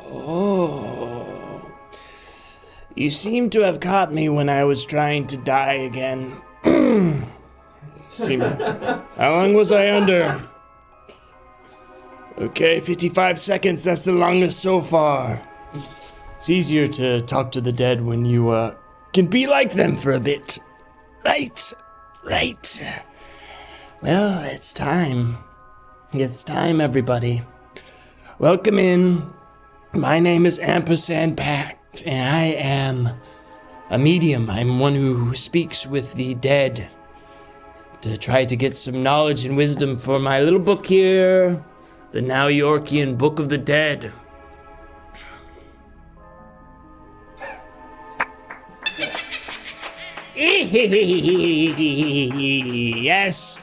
Oh. You seem to have caught me when I was trying to die again. How long was I under? Okay, 55 seconds, that's the longest so far. It's easier to talk to the dead when you, can be like them for a bit. Right. Well, it's time. It's time, everybody. Welcome in. My name is Ampersand Pact, and I am a medium. I'm one who speaks with the dead to try to get some knowledge and wisdom for my little book here, the Now Yorkian Book of the Dead.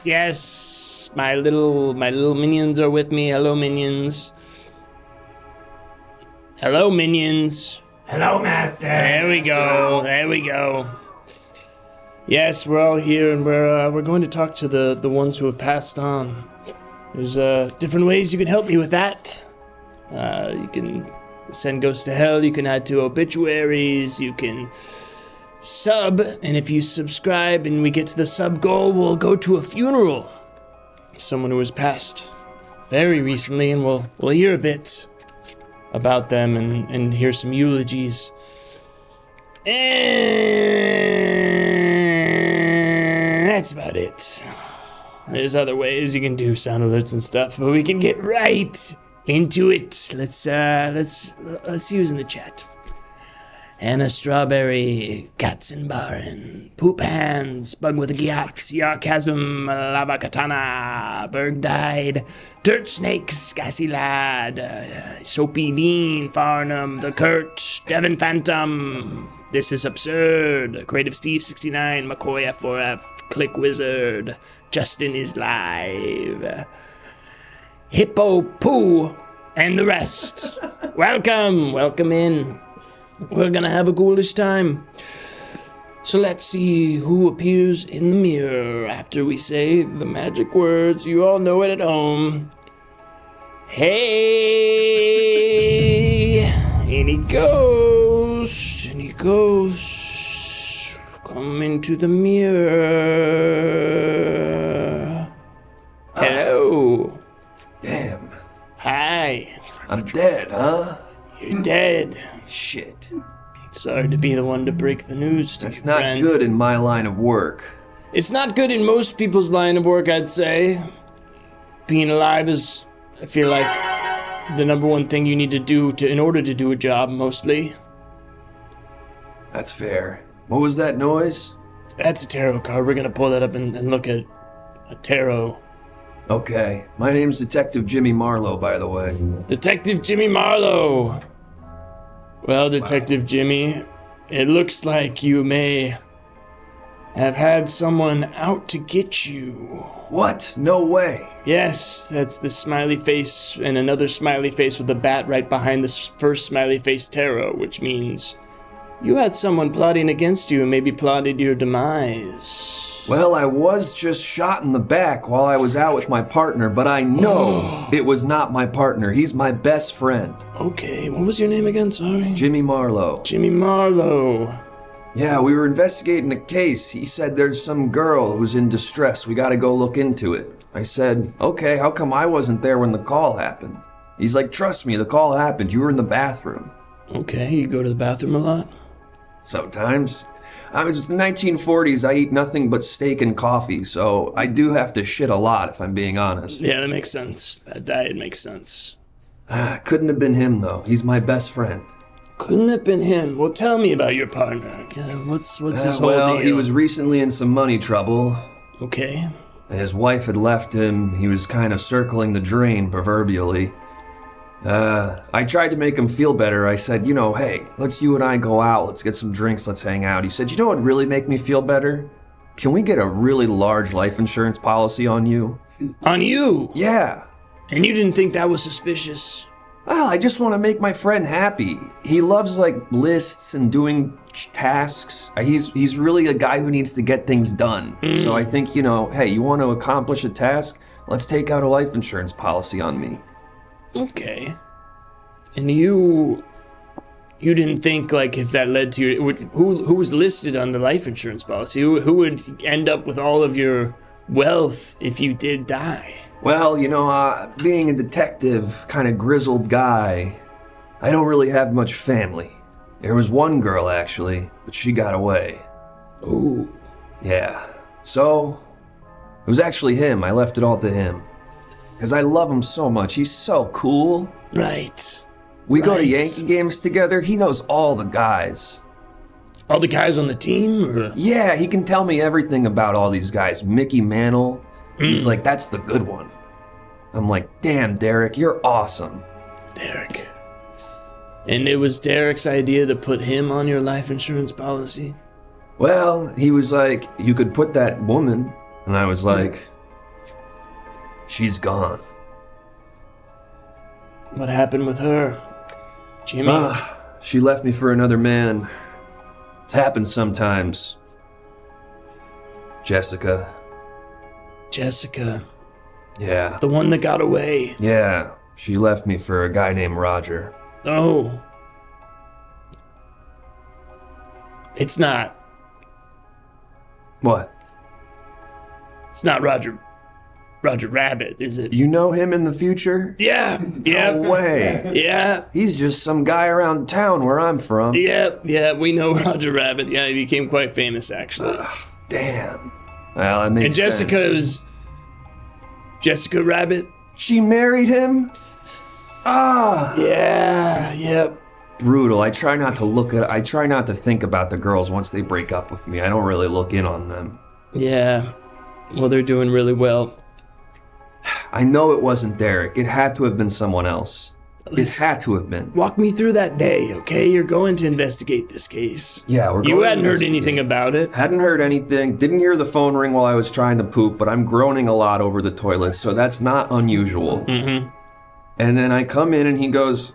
Yes. My little minions are with me. Hello, minions. Hello, minions. Hello, Master. There we go. Yes, we're all here, and we're going to talk to the ones who have passed on. There's different ways you can help me with that. You can send ghosts to hell. You can add to obituaries. You can sub, and if you subscribe and we get to the sub goal, we'll go to a funeral. Someone who has passed very recently, and we'll hear a bit about them and hear some eulogies. And that's about it. There's other ways you can do sound alerts and stuff, but we can get right into it. Let's use in the chat. Anna Strawberry, Katzenbaren, Poop Hands, Bug with a Gyat, Yarchasm, Lava Katana, Berg Died, Dirt Snakes, Gassy Lad, Soapy Dean, Farnham, The Kurt, Devin Phantom, This Is Absurd, Creative Steve 69, McCoy F4F, Click Wizard, Justin is Live, Hippo Poo, and the rest. Welcome in. We're gonna have a ghoulish time. So let's see who appears in the mirror after we say the magic words. You all know it at home. Hey! Any ghosts? Come into the mirror. Hello. Damn. Hi. I'm dead, huh? You're dead. Shit. Sorry to be the one to break the news to you, That's not friend. good in my line of work. It's not good in most people's line of work, I'd say. Being alive is, I feel like, the number one thing you need to do in order to do a job, mostly. That's fair. What was that noise? That's a tarot card. We're gonna pull that up and look at a tarot. Okay. My name's Detective Jimmy Marlowe, by the way. Detective Jimmy Marlowe. Well, Detective Jimmy, it looks like you may have had someone out to get you. What? No way. Yes, that's the smiley face and another smiley face with a bat right behind this first smiley face tarot, which means you had someone plotting against you and maybe plotted your demise. Well, I was just shot in the back while I was out with my partner, but I know it was not my partner. He's my best friend. Okay, what was your name again? Sorry. Jimmy Marlowe. Jimmy Marlowe. Yeah, we were investigating a case. He said there's some girl who's in distress. We gotta go look into it. I said, okay, how come I wasn't there when the call happened? He's like, trust me, the call happened. You were in the bathroom. Okay, you go to the bathroom a lot? Sometimes. It's the 1940s. I eat nothing but steak and coffee, so I do have to shit a lot, if I'm being honest. Yeah, that makes sense. That diet makes sense. Couldn't have been him, though. He's my best friend. Couldn't have been him. Well, tell me about your partner. What's his whole Well, deal? he was recently in some money trouble. Okay. His wife had left him. He was kind of circling the drain, proverbially. I tried to make him feel better. I said, hey, let's you and I go out. Let's get some drinks. Let's hang out. He said, you know what would really make me feel better? Can we get a really large life insurance policy on you? On you? Yeah. And you didn't think that was suspicious? Well, I just want to make my friend happy. He loves, lists and doing tasks. He's really a guy who needs to get things done. So I think, hey, you want to accomplish a task? Let's take out a life insurance policy on me. Okay. And you didn't think, like, if that led to your... Who was listed on the life insurance policy? Who would end up with all of your wealth if you did die? Well, being a detective, kind of grizzled guy, I don't really have much family. There was one girl, actually, but she got away. Ooh. Yeah. So, it was actually him. I left it all to him. Because I love him so much. He's so cool. Right. We go to Yankee games together. He knows all the guys. All the guys on the team? Or? Yeah, he can tell me everything about all these guys. Mickey Mantle. He's like, that's the good one. I'm like, damn, Derek, you're awesome. Derek. And it was Derek's idea to put him on your life insurance policy? Well, he was like, you could put that woman. And I was like, she's gone. What happened with her? Jimmy? She left me for another man. It happens sometimes. Jessica. Jessica. Yeah. The one that got away. Yeah. She left me for a guy named Roger. Oh. It's not. What? It's not Roger Rabbit, is it? You know him in the future? Yeah. No way. Yeah. He's just some guy around town where I'm from. Yeah, we know Roger Rabbit. Yeah, he became quite famous, actually. Damn. Well, that makes sense. And Jessica sense. is... Jessica Rabbit? She married him? Yeah. Brutal. I try not to think about the girls once they break up with me. I don't really look in on them. Yeah. Well, they're doing really well. I know it wasn't Derek. It had to have been someone else. It had to have been. Walk me through that day, okay? You're going to investigate this case. Yeah, we're going You to hadn't heard anything about it. Hadn't heard anything. Didn't hear the phone ring while I was trying to poop, but I'm groaning a lot over the toilet, so that's not unusual. Mm-hmm. And then I come in and he goes,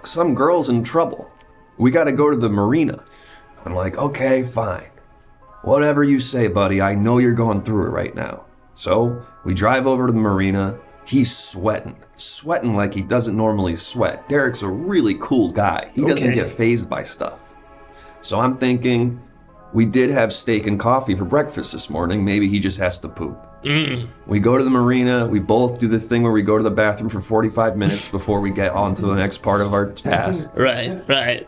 some girl's in trouble. We got to go to the marina. I'm like, okay, fine. Whatever you say, buddy. I know you're going through it right now. So we drive over to the marina. He's sweating like he doesn't normally sweat. Derek's a really cool guy. He doesn't get fazed by stuff. So I'm thinking, we did have steak and coffee for breakfast this morning. Maybe he just has to poop. We go to the marina. We both do the thing where we go to the bathroom for 45 minutes before we get on to the next part of our task. Right.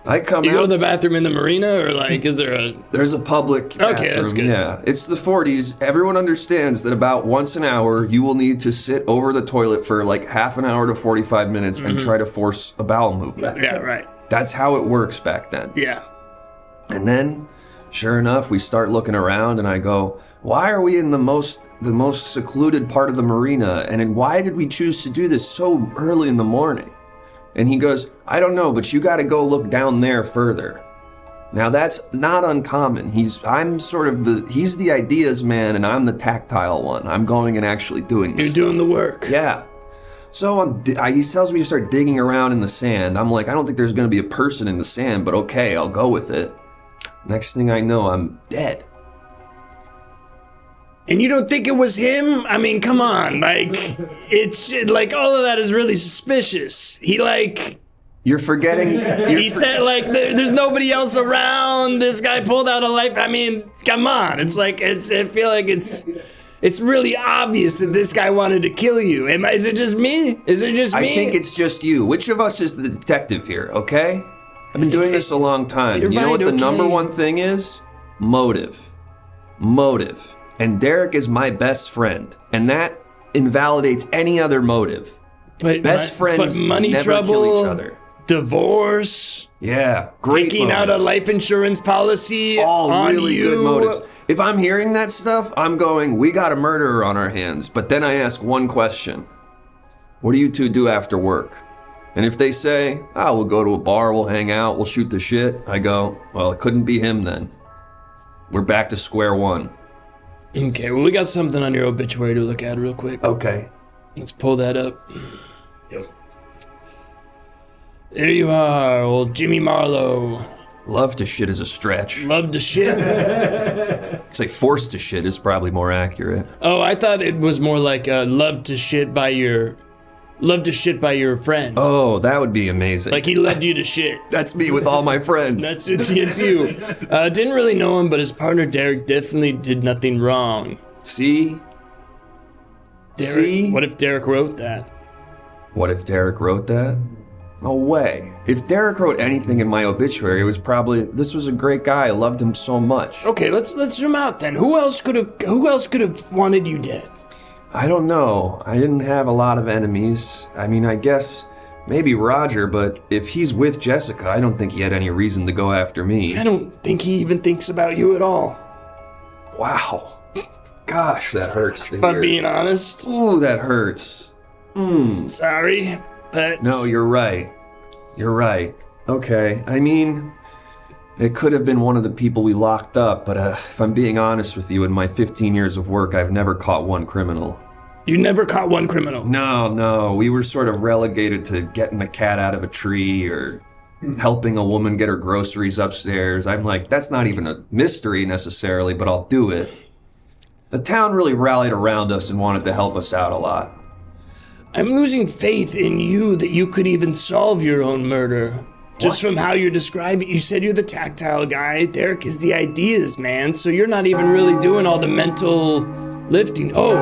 I come You out. go to the bathroom in the marina, or like, is there a... There's a public bathroom. Okay, that's good. Yeah, it's the 40s. Everyone understands that about once an hour, you will need to sit over the toilet for like half an hour to 45 minutes and try to force a bowel movement. Yeah, right. That's how it works back then. Yeah. And then, sure enough, we start looking around and I go, why are we in the most secluded part of the marina? And why did we choose to do this so early in the morning? And he goes, I don't know, but you got to go look down there further. Now that's not uncommon. He's the ideas man and I'm the tactile one. I'm going and actually doing this. You're doing the work. Yeah. So he tells me to start digging around in the sand. I'm like, I don't think there's going to be a person in the sand, but okay, I'll go with it. Next thing I know, I'm dead. And you don't think it was him? I mean, come on. Like, it's like all of that is really suspicious. You're forgetting. He said, like, there's nobody else around. This guy pulled out a life. I mean, come on. It's like, I feel like it's really obvious that this guy wanted to kill you. Is it just me? I think it's just you. Which of us is the detective here, okay? I've been doing this a long time. You know what the number one thing is? Motive. And Derek is my best friend. And that invalidates any other motive. Best friends money never trouble, kill each other. Divorce. Yeah, great taking motives. out a life insurance policy. All on really you. good motives. If I'm hearing that stuff, I'm going, we got a murderer on our hands. But then I ask one question. What do you two do after work? And if they say, we'll go to a bar, we'll hang out, we'll shoot the shit, I go, well, it couldn't be him then. We're back to square one. Okay, well, we got something on your obituary to look at real quick. Okay. Let's pull that up. Yep. There you are, old Jimmy Marlowe. Love to shit is a stretch. Love to shit? I'd say forced to shit is probably more accurate. Oh, I thought it was more like love to shit by your love to shit by your friend. Oh, that would be amazing. Like he led you to shit. That's me with all my friends. It's you. Didn't really know him, but his partner Derek definitely did nothing wrong. See? Derek, See? What if Derek wrote that? What if Derek wrote that? No way. If Derek wrote anything in my obituary, it was probably, this was a great guy. I loved him so much. Okay, let's zoom out then. Who else could have wanted you dead? I don't know. I didn't have a lot of enemies. I mean, I guess maybe Roger, but if he's with Jessica, I don't think he had any reason to go after me. I don't think he even thinks about you at all. Wow. Gosh, that hurts to If I'm hear. being honest. Ooh, that hurts. Sorry, but... No, you're right. You're right. Okay, I mean, it could have been one of the people we locked up, but if I'm being honest with you, in my 15 years of work, I've never caught one criminal. You never caught one criminal? No, we were sort of relegated to getting a cat out of a tree or helping a woman get her groceries upstairs. I'm like, that's not even a mystery necessarily, but I'll do it. The town really rallied around us and wanted to help us out a lot. I'm losing faith in you that you could even solve your own murder. Just from how you're describing it. You said you're the tactile guy. Derek is the ideas, man. So you're not even really doing all the mental lifting. Oh.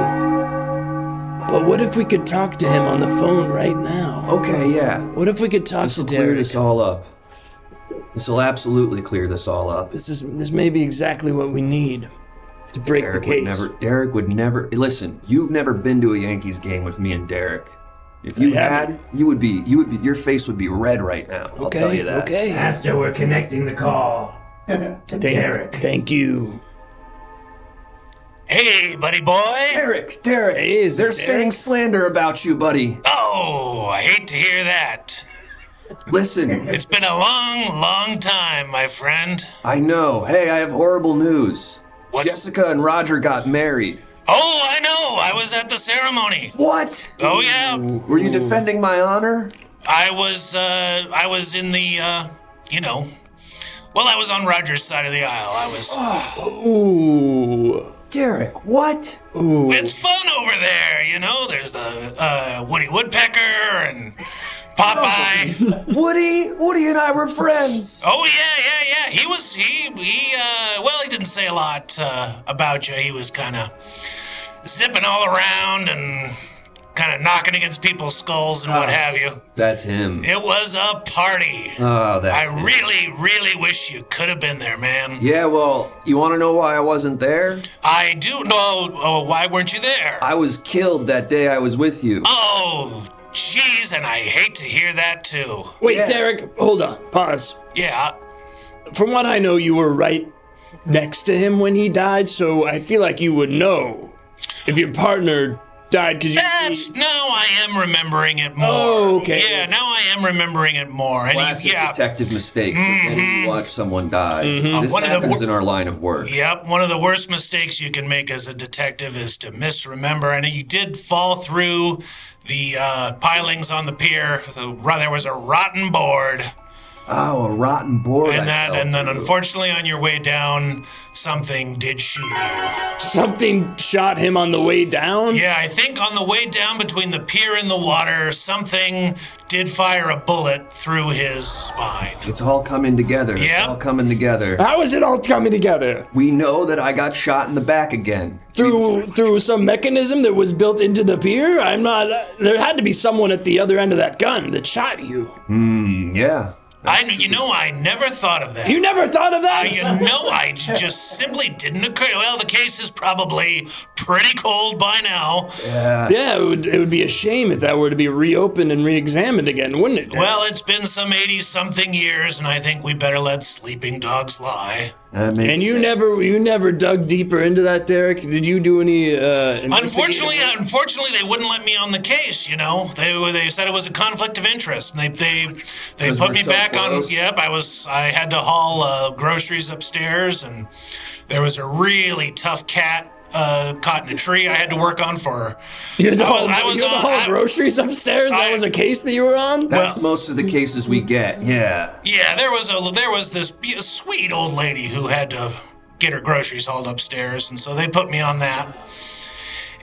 But what if we could talk to him on the phone right now? Okay, yeah. What if we could talk to This'll Derek? clear this all up. This'll absolutely clear this all up. This may be exactly what we need to break the case. Derek would never, listen, you've never been to a Yankees game with me and Derek. If you had, your face would be red right now. I'll tell you that. Okay. Master, we're connecting the call to Derek. Thank you. Hey, buddy boy. Derek, Hey, is they're this saying Derek? slander about you, buddy. Oh, I hate to hear that. Listen, It's been a long, long time, my friend. I know. Hey, I have horrible news. What's- Jessica and Roger got married. Oh, I know. I was at the ceremony. What? Oh, yeah. Were you defending my honor? I was in the, I was on Roger's side of the aisle. I was. Ooh. Derek, what? Ooh. It's fun over there, you know. There's the Woody Woodpecker and Popeye. Woody and I were friends. Oh yeah. He didn't say a lot about you. He was kind of zipping all around and kind of knocking against people's skulls and what have you. That's him. It was a party. Oh, that's I him. really wish you could have been there, man. Yeah, well, you want to know why I wasn't there? I do know. Oh, why weren't you there? I was killed that day I was with you. Oh, jeez, and I hate to hear that too. Wait, Yeah. Derek, hold on. Pause. Yeah. From what I know, you were right next to him when he died, so I feel like you would know if your partner died because Now I am remembering it more. Oh, okay. Yeah, now I am remembering it more. And Classic yeah. detective mistake forgetting to watch someone die. This One of the happens wor- in our line of work. Yep, one of the worst mistakes you can make as a detective is to misremember. And you did fall through the pilings on the pier. There was a rotten board. Oh, a rotten board. And then through. unfortunately on your way down, something did shoot you. something shot him on the way down. Yeah, I think on the way down between the pier and the water, something did fire a bullet through his spine. It's all coming together. It's Yep. all coming together. How is it all coming together? We know that I got shot in the back again. Through some mechanism that was built into the pier? I'm not. There had to be someone at the other end of that gun that shot you. Yeah. I never thought of that. You never thought of that? I just simply didn't occur. Well, the case is probably pretty cold by now. Yeah, it would be a shame if that were to be reopened and re-examined again, wouldn't it? Well, it's been some 80-something years, and I think we better let sleeping dogs lie. That makes And you sense. never dug deeper into that, Derek? Did you do any Unfortunately, they wouldn't let me on the case. You know, they said it was a conflict of interest, and they 'Cause put we're me so back on. close? Yep, I had to haul groceries upstairs, and there was a really tough cat caught in a tree. I had to work on for. You had to I was- haul, I was you had to on- haul I- groceries upstairs? That I- was a case that you were on? That's most of the cases we get. Yeah. Yeah, there was this sweet old lady who had to get her groceries hauled upstairs, and so they put me on that.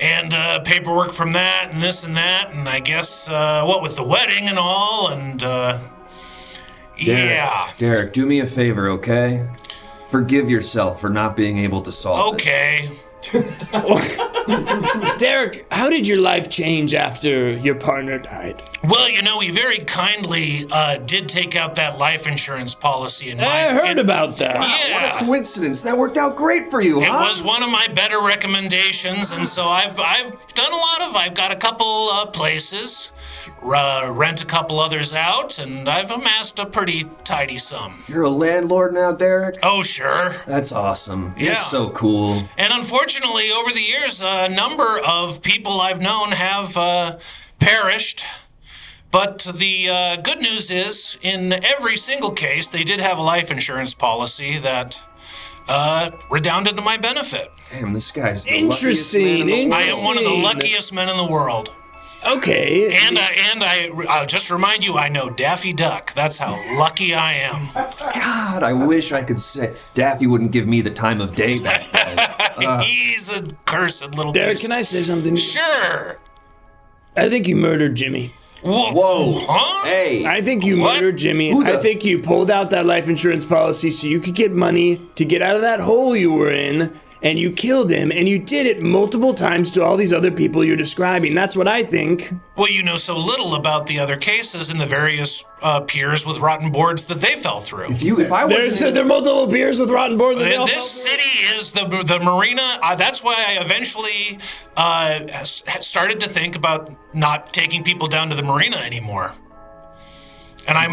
and paperwork from that and this and that, and I guess what with the wedding and all, and yeah. Derek, do me a favor, okay? Forgive yourself for not being able to solve it. Okay. Derek, how did your life change after your partner died? Well, he very kindly did take out that life insurance policy in I heard about that. Yeah. What a coincidence. That worked out great for you, It huh? was one of my better recommendations, and so I've done I've got a couple places, rent a couple others out, and I've amassed a pretty tidy sum. You're a landlord now, Derek? Oh, sure. That's awesome. Yeah. You're so cool. And unfortunately, over the years, a number of people I've known have perished. But the good news is, in every single case, they did have a life insurance policy that redounded to my benefit. Damn, this guy's the Interesting, luckiest man in the world. I am one of the luckiest men in the world. Okay. And I'll just remind you, I know Daffy Duck. That's how lucky I am. God, I wish I could say Daffy wouldn't give me the time of day back then. He's a cursed little Derek, beast. can I say something? Sure. I think you murdered Jimmy. Whoa. Huh? Hey. I think you What? murdered Jimmy. Who the I think you pulled out that life insurance policy so you could get money to get out of that hole you were in, and you killed him, and you did it multiple times to all these other people you're describing. That's what I think. Well, you know so little about the other cases and the various piers with rotten boards that they fell through. If I wasn't There are multiple piers with rotten boards. And they all This fell city is the marina. That's why I eventually started to think about not taking people down to the marina anymore. And I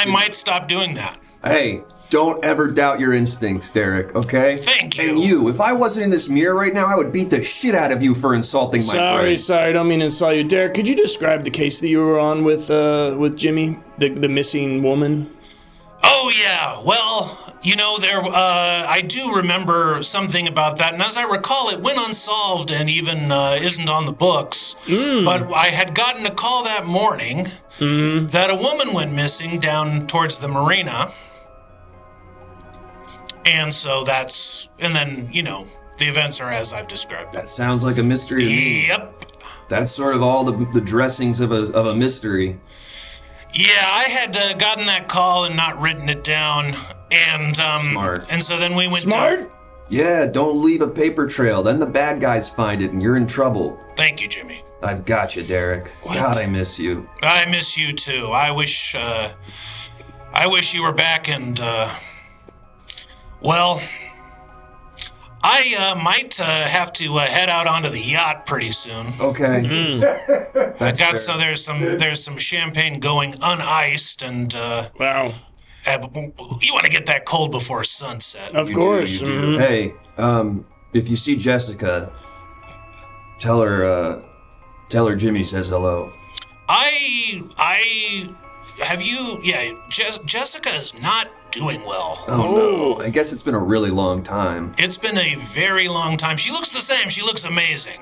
might stop doing that. Hey, don't ever doubt your instincts, Derek, okay? Thank you. And you, if I wasn't in this mirror right now, I would beat the shit out of you for insulting my friend. Sorry, don't mean to insult you. Derek, could you describe the case that you were on with Jimmy, the missing woman? Oh yeah. Well, I do remember something about that, and as I recall, it went unsolved and even isn't on the books. But I had gotten a call that morning that a woman went missing down towards the marina. And so then, the events are as I've described. That sounds like a mystery to me. Yep. That's sort of all the dressings of a mystery. Yeah, I had gotten that call and not written it down. And, Smart. And so then we went Smart? Yeah, don't leave a paper trail. Then the bad guys find it and you're in trouble. Thank you, Jimmy. I've got you, Derek. God, I miss you. I miss you too. I wish you were back and, well, I might have to head out onto the yacht pretty soon. Okay. That's fair. So there's some champagne going uniced, and Wow. you want to get that cold before sunset. Of course. You do. Hey, if you see Jessica, tell her Jimmy says hello. Jessica is not doing well. Oh no, I guess it's been a really long time. It's been a very long time. She looks the same. She looks amazing.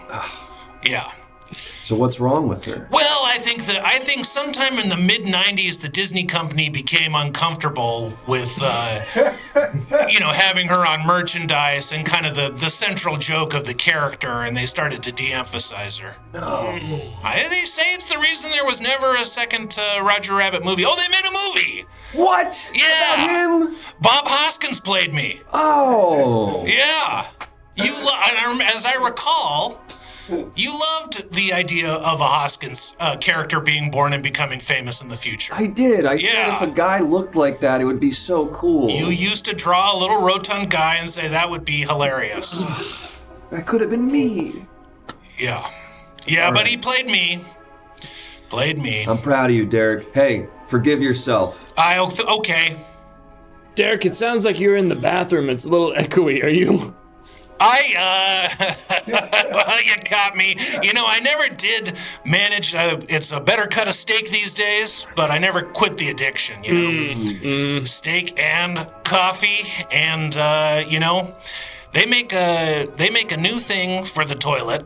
Yeah. So what's wrong with her? Well, I think sometime in the mid-90s, the Disney company became uncomfortable with, having her on merchandise and kind of the central joke of the character, and they started to de-emphasize her. No. They say it's the reason there was never a second Roger Rabbit movie. Oh, they made a movie! What? Yeah. About him? Bob Hoskins played me. Oh. Yeah. As I recall, you loved the idea of a Hoskins character being born and becoming famous in the future. I did. I Yeah. said if a guy looked like that, it would be so cool. You used to draw a little rotund guy and say that would be hilarious. That could have been me. Yeah. Yeah, All but right. he played me. I'm proud of you, Derek. Hey, forgive yourself. Okay. Derek, it sounds like you're in the bathroom. It's a little echoey. Are you? Well, you got me. I never did manage. It's a better cut of steak these days, but I never quit the addiction, Steak and coffee, and, they make a new thing for the toilet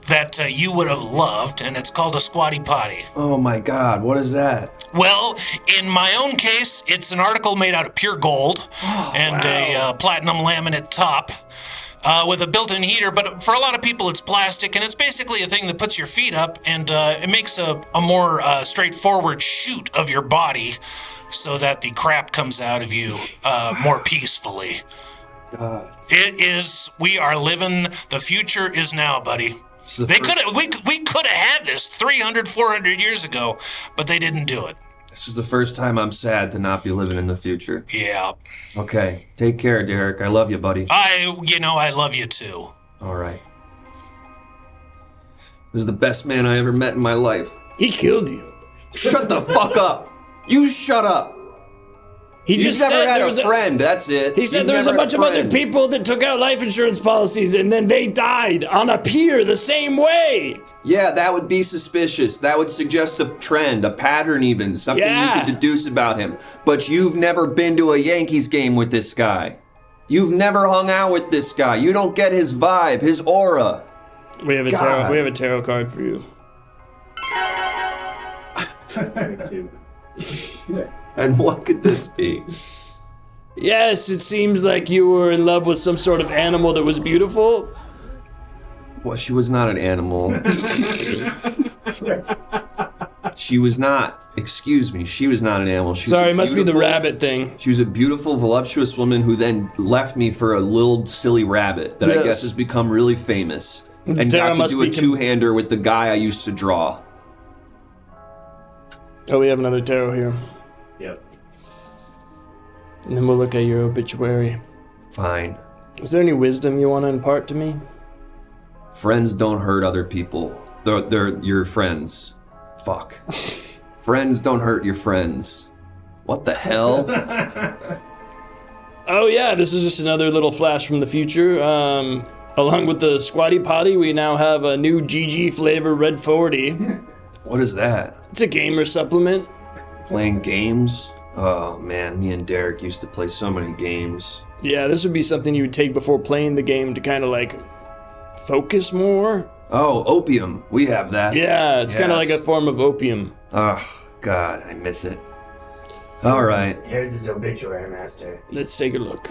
that you would have loved, and it's called a squatty potty. Oh my God, what is that? Well, in my own case, it's an article made out of pure gold and a platinum laminate top. with a built-in heater, but for a lot of people it's plastic, and it's basically a thing that puts your feet up, and it makes a more straightforward shoot of your body so that the crap comes out of you more peacefully. It is, we are living, the future is now, buddy. We could have had this 300, 400 years ago, but they didn't do it. This is the first time I'm sad to not be living in the future. Yeah. Okay, take care, Derek. I love you, buddy. I love you too. All right. He was the best man I ever met in my life. He killed you. Shut the fuck up. You shut up. You've never had a friend, that's it. He said there was a bunch of other people that took out life insurance policies and then they died on a pier the same way. Yeah, that would be suspicious. That would suggest a trend, a pattern even, something you could deduce about him. But you've never been to a Yankees game with this guy. You've never hung out with this guy. You don't get his vibe, his aura. We have a tarot card for you. And what could this be? Yes, it seems like you were in love with some sort of animal that was beautiful. Well, she was not an animal. She was not. Excuse me. She was not an animal. Sorry, it must be the rabbit thing. She was a beautiful, voluptuous woman who then left me for a little silly rabbit that I guess has become really famous. And got to do a two-hander with the guy I used to draw. Oh, we have another tarot here. Yep. And then we'll look at your obituary. Fine. Is there any wisdom you want to impart to me? Friends don't hurt other people. They're your friends. Fuck. Friends don't hurt your friends. What the hell? Oh yeah, this is just another little flash from the future. Along with the Squatty Potty, we now have a new GG flavor Red 40. What is that? It's a gamer supplement. Playing games? Oh man, me and Derek used to play so many games. Yeah, this would be something you would take before playing the game to kind of like focus more. Oh, opium. We have that. Yeah, it's kind of like a form of opium. Oh, God, I miss it. All right. Here's his obituary, master. Let's take a look.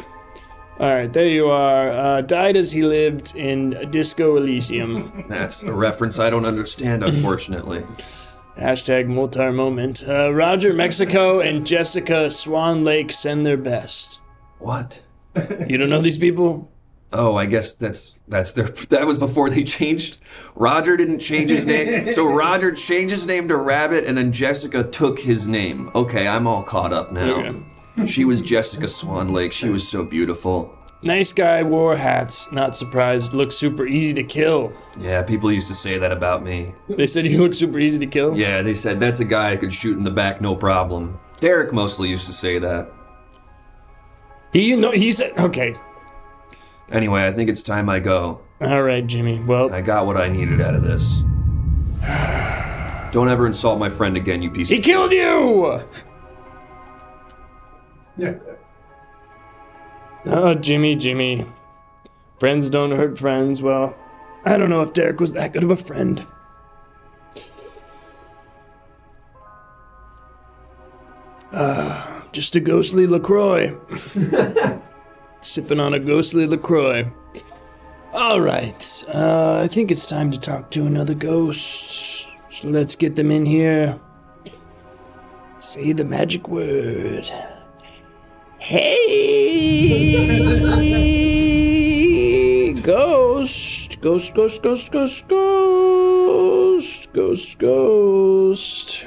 All right, there you are. Died as he lived in Disco Elysium. That's a reference I don't understand, unfortunately. Hashtag Moltar moment. Roger Mexico and Jessica Swan Lake send their best. What? You don't know these people? Oh, I guess that was before they changed. Roger didn't change his name. So Roger changed his name to Rabbit and then Jessica took his name. Okay, I'm all caught up now. Okay. She was Jessica Swan Lake. She was so beautiful. Nice guy, wore hats, not surprised, looked super easy to kill. Yeah, people used to say that about me. They said you look super easy to kill? Yeah, they said that's a guy I could shoot in the back, no problem. Derek mostly used to say that. He said, okay. Anyway, I think it's time I go. All right, Jimmy, well. I got what I needed out of this. Don't ever insult my friend again, you piece of shit. He killed you! Yeah. Oh, Jimmy. Friends don't hurt friends. Well, I don't know if Derek was that good of a friend. Just a ghostly LaCroix. Sipping on a ghostly LaCroix. All right, I think it's time to talk to another ghost. So let's get them in here. Say the magic word. Hey, ghost.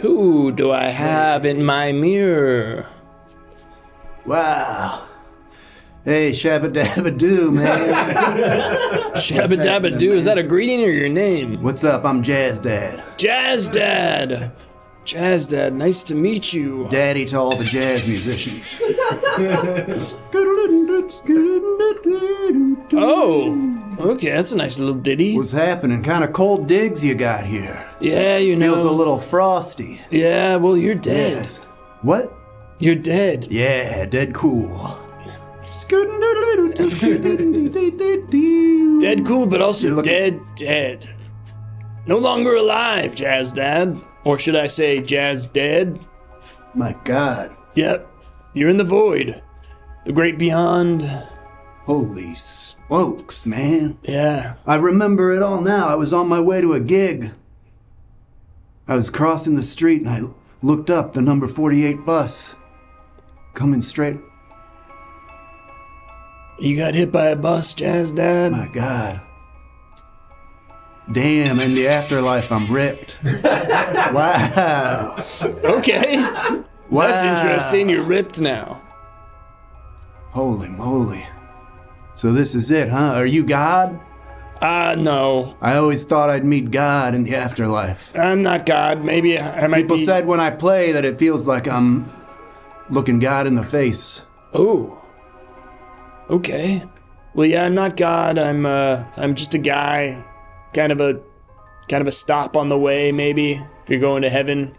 Who do I have in my mirror? Wow. Hey, shabba-dabba-doo, man. Shabba-dabba-doo, is that a greeting or your name? What's up? I'm Jazz Dad. Jazz Dad, nice to meet you. Daddy to all the jazz musicians. Oh, okay, that's a nice little ditty. What's happening? Kind of cold digs you got here. Yeah, you know. Feels a little frosty. Yeah, well, you're dead. Yes. What? You're dead. Yeah, dead cool. Dead cool, but also dead. No longer alive, Jazz Dad. Or should I say Jazz Dead? My God. Yep, you're in the void. The great beyond. Holy smokes, man. Yeah. I remember it all now. I was on my way to a gig. I was crossing the street and I looked up the number 48 bus. Coming straight. You got hit by a bus, Jazz Dad? My God. Damn, in the afterlife I'm ripped. Wow. Okay. Well, that's interesting. You're ripped now. Holy moly. So this is it, huh? Are you God? No. I always thought I'd meet God in the afterlife. I'm not God. Maybe I might People be... said when I play that it feels like I'm looking God in the face. Oh. Okay. Well, yeah, I'm not God. I'm just a guy. Kind of a stop on the way, maybe, if you're going to heaven.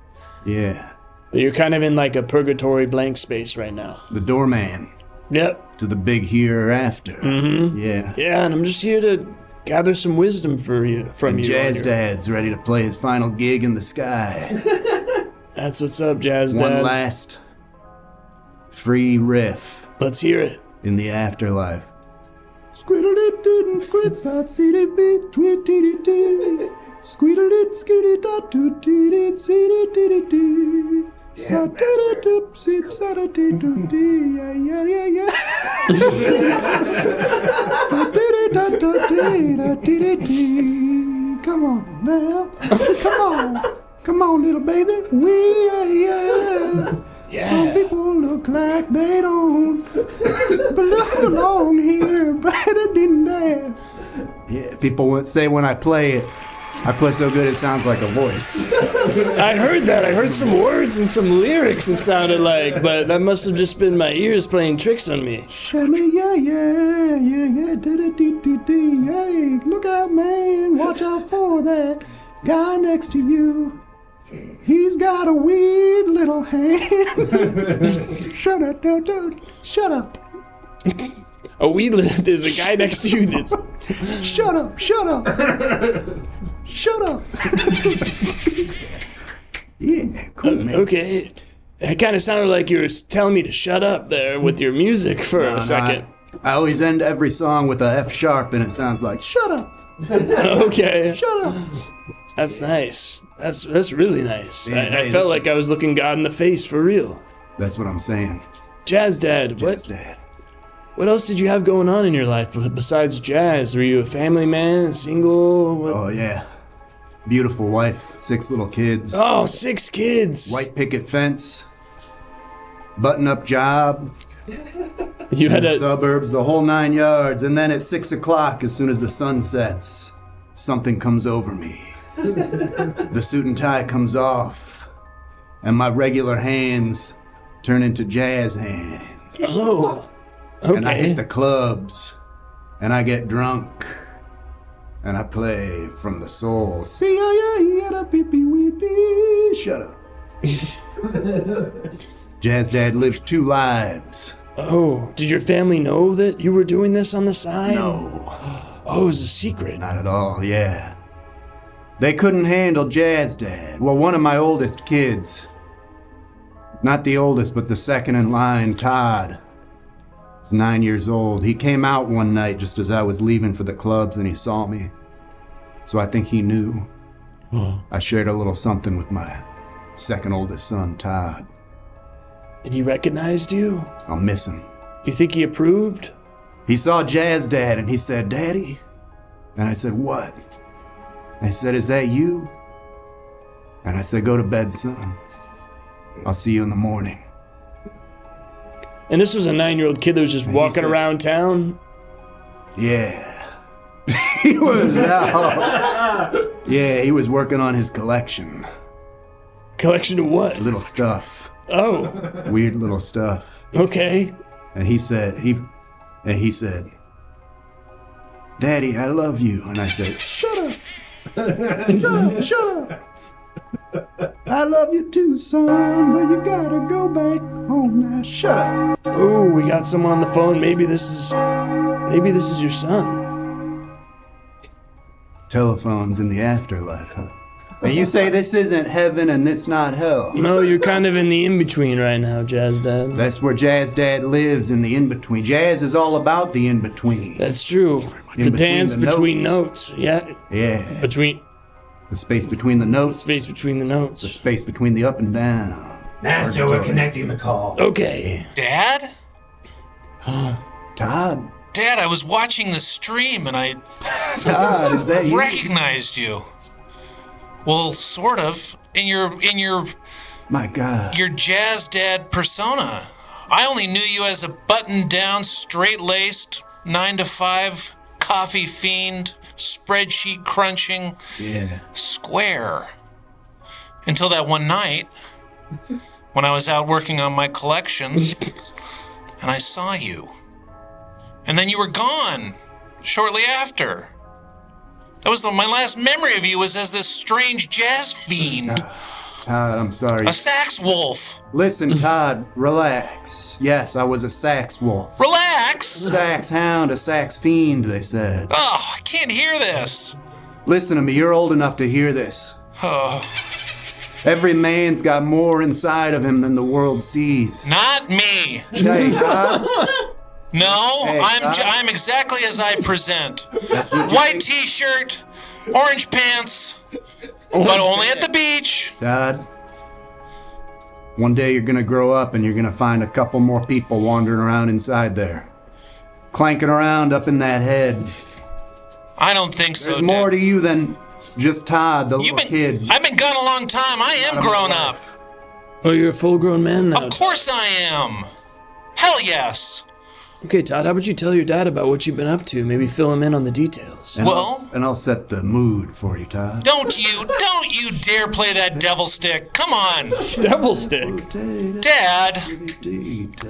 Yeah. But you're kind of in like a purgatory blank space right now. The doorman Yep. to the big hereafter. Mm-hmm. Yeah. Yeah, and I'm just here to gather some wisdom from you. And Jazz Dad's ready to play his final gig in the sky. That's what's up, Jazz Dad. One last free riff Let's hear it. in the afterlife. Squiddle-dee-doo, squid-side-see-dee-bee, twit-dee-dee-dee. Squeedle-dee, skiddy-dot-doo-dee-dee, see-dee-dee-dee-dee. Sa-dee-dee-doop, sip-sa-da-dee-doo-dee, yeah-yeah-yeah-yeah. Dee-dee-da-da-dee-da-dee-dee-dee. Come on now. Come on, little baby. Yeah. Some people look like they don't belong here, better than that. Yeah, people would say when I play so good it sounds like a voice. I heard that. I heard some words and some lyrics it sounded like, but that must have just been my ears playing tricks on me. Shimmy, yeah, dee-dee-dee-dee, hey, look out, man, watch out for that guy next to you. He's got a weird little hand. Shut up, dude. Shut up. There's a guy next to you that's... Shut up. Shut up. Yeah, cool, man. Okay. It kind of sounded like you were telling me to shut up there with your music for a second. I always end every song with a F sharp and it sounds like, shut up. Okay. Shut up. That's nice. That's really nice. Yeah, I hey, felt this like I was looking God in the face for real. That's what I'm saying. Jazz Dad, Jazz Dad. what else did you have going on in your life besides jazz? Were you a family man, single? What? Oh, yeah. Beautiful wife, 6 little kids. Oh, 6 kids. White picket fence. Button-up job. You had The a... suburbs, the whole 9 yards. And then at 6 o'clock, as soon as the sun sets, something comes over me. The suit and tie comes off, and my regular hands turn into jazz hands. Oh, okay. And I hit the clubs, and I get drunk, and I play from the soul. Shut up. Jazz Dad lives 2 lives. Oh, did your family know that you were doing this on the side? No, Oh, it was a secret. not at all, yeah. They couldn't handle Jazz Dad. Well, one of my oldest kids, not the oldest, but the second in line, Todd, is 9 years old. He came out one night just as I was leaving for the clubs and he saw me. So I think he knew. I shared a little something with my second oldest son, Todd. And he recognized you? I'll miss him. You think he approved? He saw Jazz Dad and he said, Daddy? And I said, what? And he said, is that you? And I said, go to bed, son. I'll see you in the morning. And this was a 9-year-old kid that was just And he walking said- around town? Yeah. He was yeah, he was working on his collection. Collection of what? Little stuff. Oh, Weird little stuff. okay. And he said, Daddy, I love you. And I said, shut up. Shut up. I love you too, son, but you gotta go back home now. Shut up. Oh, we got someone on the phone. Maybe this is your son. Telephones in the afterlife, huh? Now you say this isn't heaven and this not hell. No, you're kind of in the in-between right now, Jazz Dad. That's where Jazz Dad lives, in the in-between. Jazz is all about the in-between. That's true. The between dance the between notes. notes. Yeah. Yeah. Between The space between the notes. space between the The notes. space between the up and down. Master, we're connecting the call. Okay. Dad? Todd? Dad, I was watching the stream and I Todd, is that you? recognized you. Well, sort of. In your My God. Jazz Dad persona. I only knew you as a buttoned-down, straight-laced, 9-to-5, coffee fiend, spreadsheet crunching, Yeah. square. Until that one night, when I was out working on my collection, and I saw you. And then you were gone, shortly after. That was my last memory of you was as this strange jazz fiend. Todd, I'm sorry. A sax wolf. Listen, Todd, relax. Yes, I was a sax wolf. Relax. Sax hound, a sax fiend, they said. Oh, I can't hear this. Listen to me, you're old enough to hear this. Oh, Every man's got more inside of him than the world sees. not me. Hey, Todd. No, Hey, I'm exactly as I present. That's what you White think, t-shirt, orange pants, but only at the beach. Todd. One day you're gonna grow up and you're gonna find a couple more people wandering around inside there. Clanking around up in that head. I don't think so. There's more Dad. to you than just Todd, the You've little been. kid. I've been gone a long time. I am grown up. Oh, you're a full-grown man now. Of course I am. Hell yes. Okay, Todd, how about you tell your dad about what you've been up to? Maybe fill him in on the details. Well, And I'll set the mood for you, Todd. don't you dare play that devil stick. Come on, Devil stick. Dad.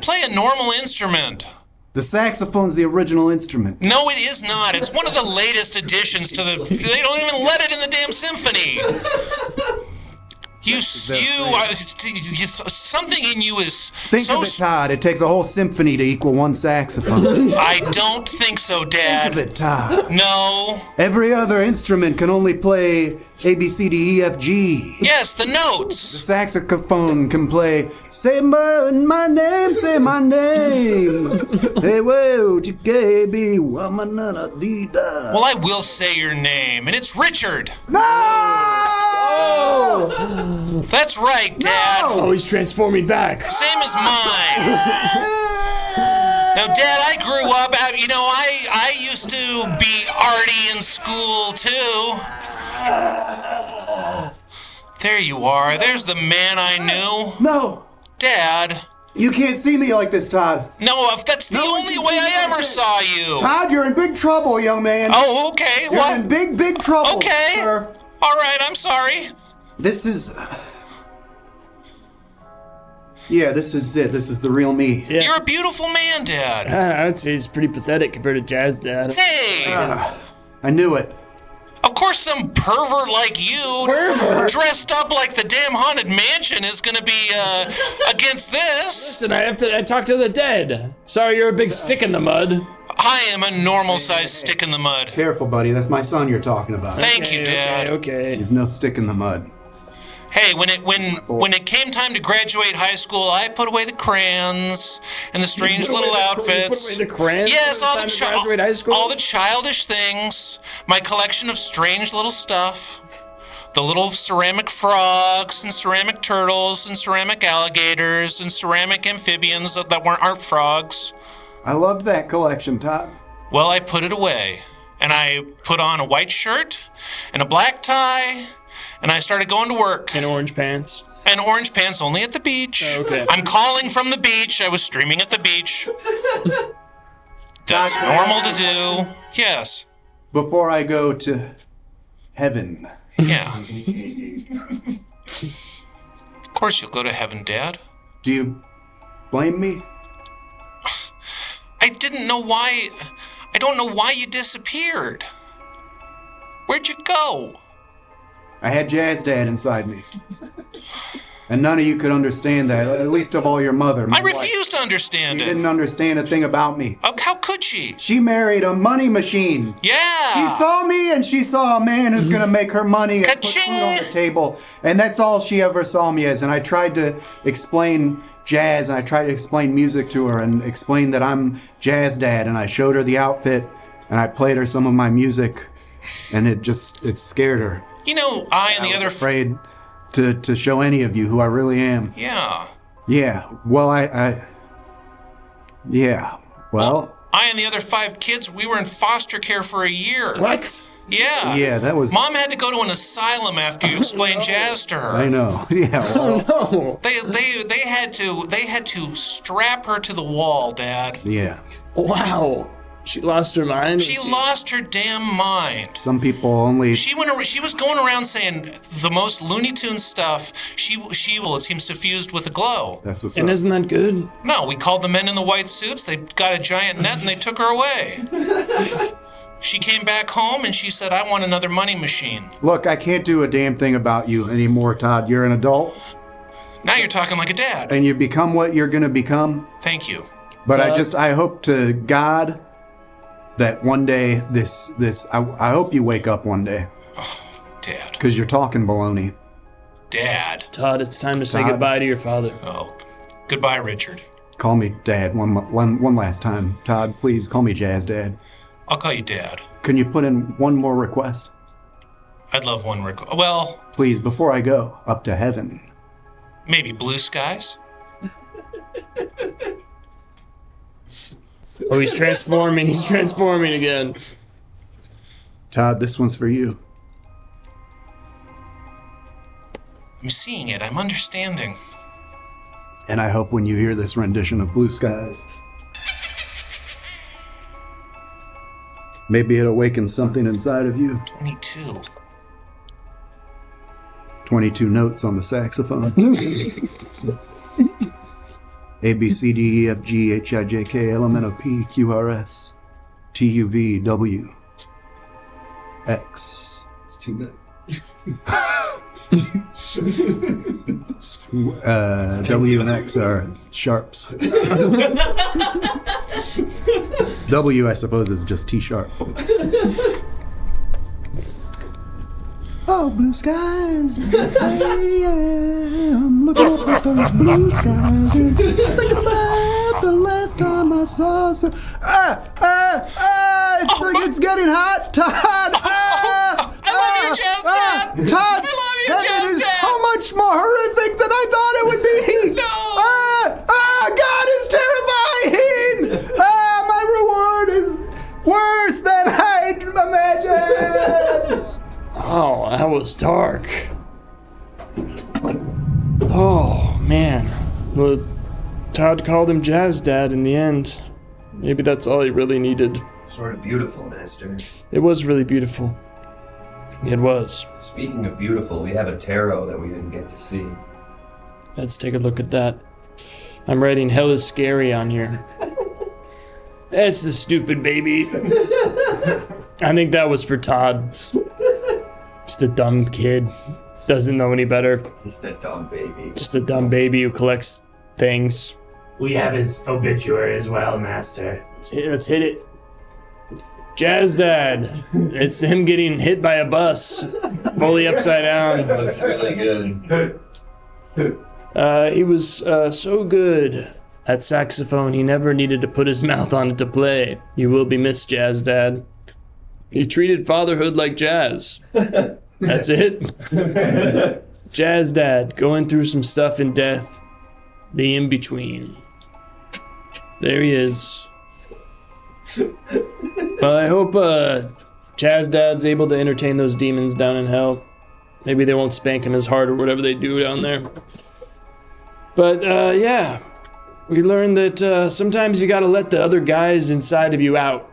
Play a normal instrument. The saxophone's the original instrument. No, it is not. It's one of the latest additions to the. They don't even let it in the damn symphony. Something in you is Think so. of it, Todd. It takes a whole symphony to equal one saxophone. I don't think so, Think of Dad. it, Todd. No. Every other instrument can only play A, B, C, D, E, F, G. Yes, the The notes. saxophone can play Say my name, say my name. Hey, whoa, G-K-B, woman, dee da. Well, I will say your name, and it's Richard. No! That's right, Dad. Oh, he's transforming back. Same as mine. Now, Dad, I grew up out, I used to be arty in school, too. There you are. There's the man I knew. No! Dad. You can't see me like this, Todd. No, if that's the No, only you way see I like ever this. saw you. Todd, you're in big trouble, young man. Oh, okay. You're What? in big trouble. Okay. Sir. All right, I'm sorry. This is. Yeah, this is it. This is the real me. Yeah. You're a beautiful man, Dad. I would say he's pretty pathetic compared to Jazz Dad. Hey, I knew it. of course some pervert like you, dressed up like the damn haunted mansion, is gonna be against this. Listen, I talk to the dead. Sorry, you're a big stick in the mud. I am a normal-sized stick in the mud. Careful, buddy. That's my son you're talking about. Thank you, Dad. Okay. There's no stick in the mud. Hey, when it came time to graduate high school, I put away the crayons and the strange little outfits. You put away the crayons Yes, when all it's the time to graduate high school? all the childish things. My collection of strange little stuff. The little ceramic frogs and ceramic turtles and ceramic alligators and ceramic amphibians that aren't frogs. I loved that collection, Todd. Well, I put it away, and I put on a white shirt and a black tie, and I started going to work. In orange pants. And orange pants only at the beach. Oh, okay. I'm calling from the beach. I was streaming at the beach. That's normal to do. Yes. Before I go to heaven. Yeah. Of course you'll go to heaven, Dad. Do you blame me? I didn't know why. I don't know why you disappeared. Where'd you go? I had Jazz Dad inside me. And none of you could understand that, at least of all your mother. I refuse to understand She it. didn't understand a thing about me. How could she? She married a money machine. Yeah. She saw me and she saw a man who's going to make her money and put Ka-ching! food on the table. And that's all she ever saw me as. And I tried to explain jazz and I tried to explain music to her and explain that I'm Jazz Dad. And I showed her the outfit and I played her some of my music. And it scared her. You know, I and the other... afraid to show any of you who I really am. Yeah. Yeah. Well, yeah. Well... I and the other 5 kids, we were in foster care for a year. What? Yeah. Yeah, that was... Mom had to go to an asylum after you explained jazz to her. I know. Yeah. Well, No. They had to strap her to the wall, Dad. yeah. Wow. She lost her mind? She lost her damn mind. Some people only... She was going around saying the most Looney Tunes stuff. It seems suffused with a glow. That's what's And up. isn't that good? No, we called the men in the white suits. They got a giant net and they took her away. She came back home and she said, I want another money machine. Look, I can't do a damn thing about you anymore, Todd. You're an adult, Now you're talking like a dad. and you become what you're going to become. Thank you. But Todd? I hope to God that one day I hope you wake up one day, Dad. because you're talking baloney. Dad. Todd, it's time to say Todd? goodbye to your father. Oh, goodbye, Richard. Call me Dad one last time. Todd, please call me Jazz Dad. I'll call you Dad. Can you put in one more request? I'd love one request. Well, Please, before I go up to heaven. maybe blue skies? Oh, he's transforming. He's transforming again. Todd, this one's for you. I'm seeing it. I'm understanding. And I hope when you hear this rendition of Blue Skies, maybe it awakens something inside of you. 22. 22 notes on the saxophone. A, B, C, D, E, F, G, H, I, J, K, L, M, N, O, P, Q, R, S, T, U, V, W, X. It's too good. W and X are sharps. W, I suppose, is just T sharp. Oh, blue skies. I am looking up at those blue skies and thinking about the last time I saw some. It's getting hot, Todd. I love you, Jazz Dad. Todd, I love you, that Jazz is Dad. so much more horrific than I thought it would be. No. God is terrifying. My reward is worse than I'd imagined. Oh, that was dark. Oh, man. Well, Todd called him Jazz Dad in the end. Maybe that's all he really needed. Sort of beautiful, Master. It was really beautiful. It was. Speaking of beautiful, we have a tarot that we didn't get to see. Let's take a look at that. I'm writing hell is scary on here. That's the stupid baby. I think that was for Todd. Just a dumb kid. Doesn't know any better. Just a dumb baby. Just a dumb baby who collects things. We have his obituary as well, Master. Let's hit it. Jazz Dad. It's him getting hit by a bus. Fully upside down. Looks really good. He was so good at saxophone, he never needed to put his mouth on it to play. You will be missed, Jazz Dad. He treated fatherhood like jazz. That's it. Jazz Dad, going through some stuff in death. The in-between. There he is. Well, I hope Jazz Dad's able to entertain those demons down in hell. Maybe they won't spank him as hard or whatever they do down there. But, yeah. We learned that sometimes you gotta let the other guys inside of you out.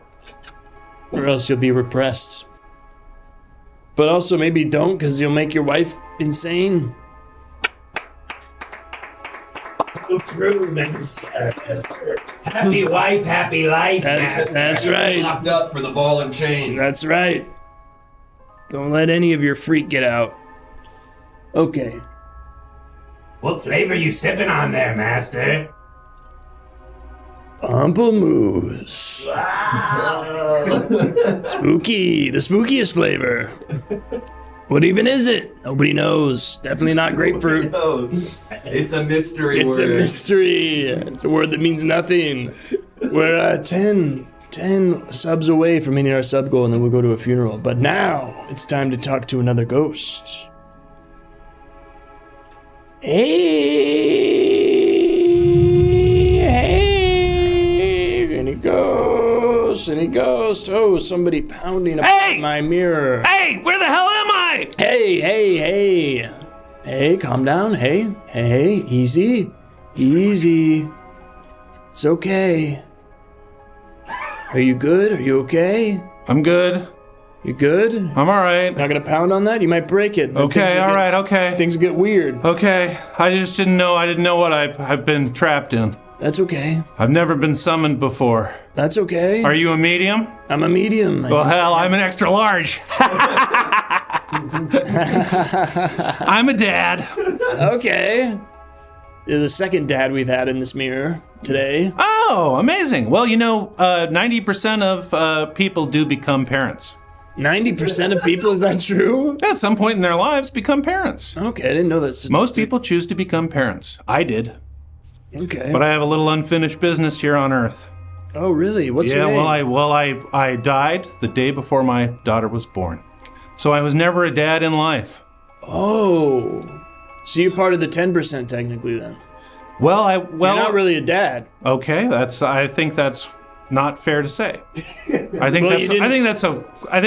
Or else you'll be repressed. But also maybe don't, because you'll make your wife insane. True, Master. Happy wife, happy life, Master. That's right. Locked up for the ball and chain. That's right. Don't let any of your freak get out. Okay. What flavor you sipping on there, Master? Pamplemousse. Spooky. The spookiest flavor. What even is it? Nobody knows. Definitely not grapefruit. It's a mystery It's a mystery. It's a word that means nothing. We're 10 subs away from hitting our sub goal, and then we'll go to a funeral. But now it's time to talk to another ghost. Hey, any ghost? Oh, somebody pounding upon my mirror. Hey, where the hell am I? Hey, calm down. Hey, easy. It's okay. Are you good? Are you okay? I'm good. You good? I'm all right. Not gonna pound on that? You might break it. Okay, all right, okay. Things get weird. Okay, I just didn't know. I didn't know what I've been trapped in. That's okay. I've never been summoned before. That's okay. Are you a medium? I'm a medium. Well, hell, I'm an extra large. I'm a dad. Okay. You're the second dad we've had in this mirror today. Oh, amazing. Well, 90% of people do become parents. 90% of people, is that true? At some point in their lives, become parents. Okay, I didn't know that. Most people choose to become parents. I did. Okay. But I have a little unfinished business here on Earth. Oh, really? What's your name? I died the day before my daughter was born. So I was never a dad in life. Oh. So you're part of the 10% technically then. You're You're not really a dad. Okay, I think that's not fair to say. I think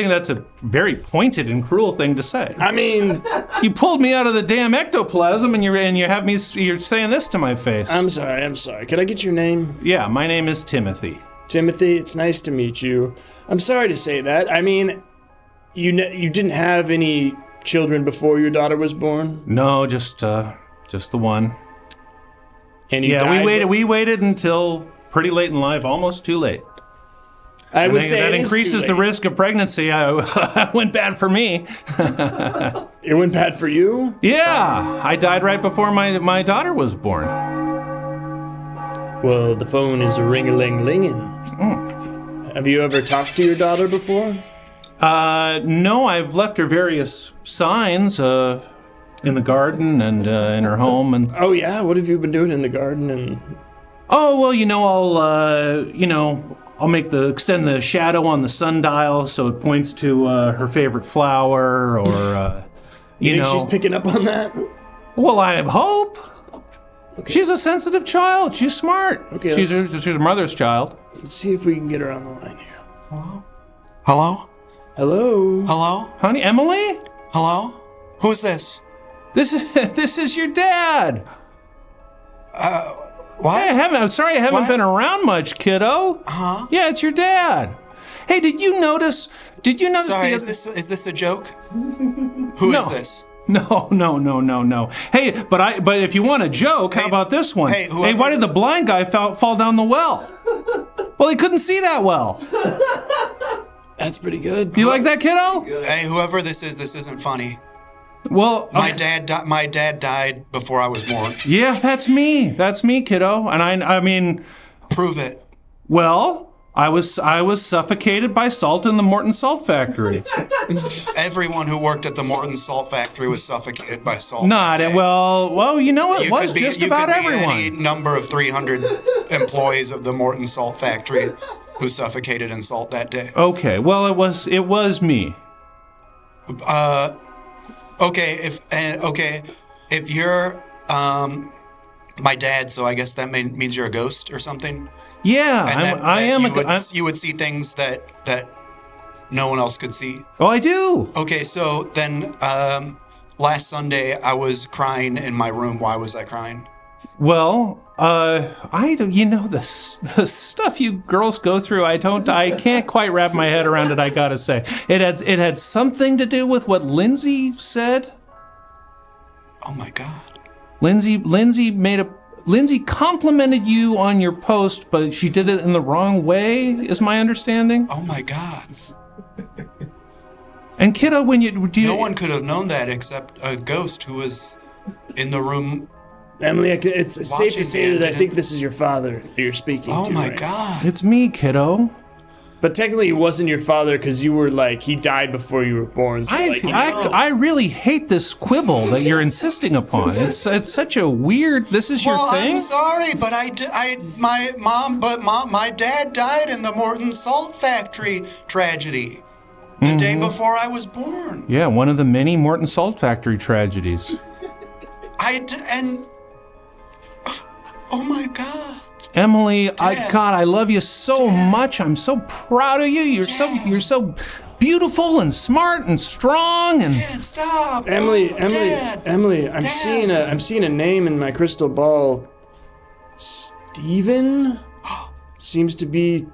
that's a very pointed and cruel thing to say. I mean, You pulled me out of the damn ectoplasm and you're saying this to my face. I'm sorry. Can I get your name? Yeah, my name is Timothy. Timothy, it's nice to meet you. I'm sorry to say that. I mean, you didn't have any children before your daughter was born? No, just the one. And you died? we waited until pretty late in life, almost too late. I would say that it is increases too the late. risk of pregnancy. It went bad for me. It went bad for you? Yeah, I died right before my daughter was born. Well, the phone is ring-a-ling-linging. Have you ever talked to your daughter before? No, I've left her various signs in the garden and in her home. And Oh yeah, what have you been doing in the garden? And oh well, I'll extend the shadow on the sundial so it points to her favorite flower, or you think she's picking up on that? Well, I hope. Okay. She's a sensitive child. She's smart. Okay, she's her mother's child. Let's see if we can get her on the line here. Hello? Hello? Hello? Honey, Emily? Hello? Who's this? This is your dad. What? I'm sorry I haven't What? been around much, kiddo. Huh? Yeah, it's your dad. Hey, did you notice? Sorry, the is this a joke? Who is this? No. Hey, but if you want a joke, how about this one? Hey, whoever- why did the blind guy fall down the well? Well, he couldn't see that well. That's pretty good. You like that, kiddo? Hey, whoever this isn't funny. Well, My dad died before I was born. yeah, that's me. That's me, kiddo. And I mean, Prove it. well, I was suffocated by salt in the Morton Salt Factory. Everyone who worked at the Morton Salt Factory was suffocated by salt. Not that day. well. You know it was just about you could be everyone. any number of 300 employees of the Morton Salt Factory who suffocated in salt that day. Okay, well, it was me. Okay, if you're my dad, so I guess that means you're a ghost or something. Yeah, And that I am. you would see things that no one else could see. Oh, I do. Okay, so then last Sunday I was crying in my room. Why was I crying? Well, the stuff you girls go through, I can't quite wrap my head around it, I gotta say. It had something to do with what Lindsay said. Oh my God. Lindsay complimented you on your post, but she did it in the wrong way, is my understanding. Oh my God. And kiddo, No one could have known that except a ghost who was in the room Emily, it's safe Watching to say that I didn't- think this is your father that you're speaking to. Oh my right? God. It's me, kiddo. But technically, it wasn't your father because you were like, he died before you were born. So I really hate this quibble that you're insisting upon. It's such a weird. This is your thing. I'm sorry, but my dad died in the Morton Salt Factory tragedy the day before I was born. Yeah, one of the many Morton Salt Factory tragedies. Oh my God. Emily, Dad. I love you so much. I'm so proud of you. You're so beautiful and smart and strong and Dad, stop. Emily, Dad. I'm seeing a name in my crystal ball. Steven seems to be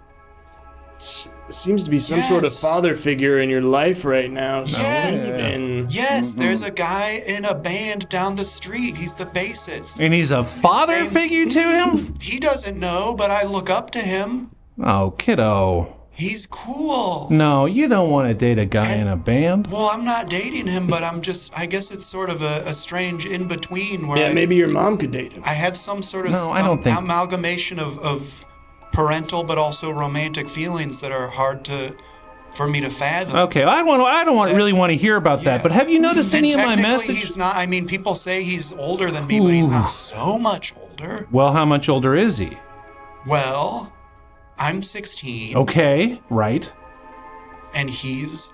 some sort of Yes. father figure in your life right now. Yes. Steven. Yes, there's a guy in a band down the street. He's the bassist. and he's a father name's- figure to him? He doesn't know, but I look up to him. Oh, kiddo. He's cool. No, you don't want to date a guy in a band. Well, I'm not dating him, but I guess it's sort of a strange in-between where Yeah, maybe your mom could date him. I have some sort of No, I don't think- amalgamation of parental but also romantic feelings that are hard for me to fathom. Okay, I don't really want to hear about that. Yeah. But have you noticed And any of my technically, messages? he's not. I mean, people say he's older than me, but he's not so much older. Well, how much older is he? Well, I'm 16, Okay, right. and he's,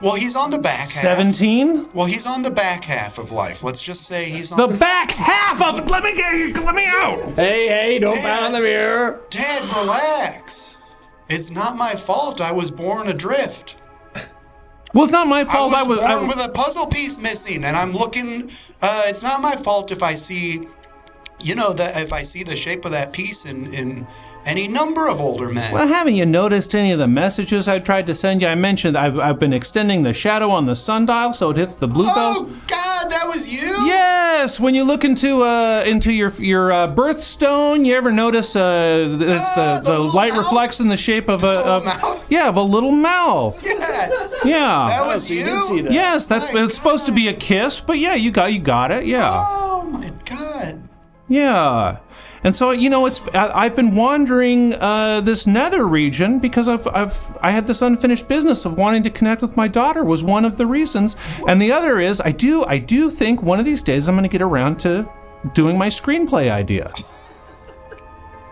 well, he's on the back half. 17. Well, he's on the back half of life. Let's just say he's on The back half of. Let me out. Hey, don't pound on the mirror. Dad, relax. It's not my fault. I was born adrift. Well, it's not my fault. I was born with a puzzle piece missing, and I'm looking. It's not my fault if I see, if I see the shape of that piece in any number of older men. Well, haven't you noticed any of the messages I tried to send you? I mentioned I've been extending the shadow on the sundial so it hits the bluebells. Oh God, that was you? Yes, when you look into your birthstone, you ever notice the little light mouth? reflects in the shape of a mouth? of a little mouth. Yes. Yeah. That was So you. you did see that. Yes, it's My supposed to be a kiss, but yeah, you got it. Yeah. Oh my God. Yeah. And so I've been wandering this nether region because I had this unfinished business of wanting to connect with my daughter was one of the reasons, and the other is I do think one of these days I'm going to get around to doing my screenplay idea.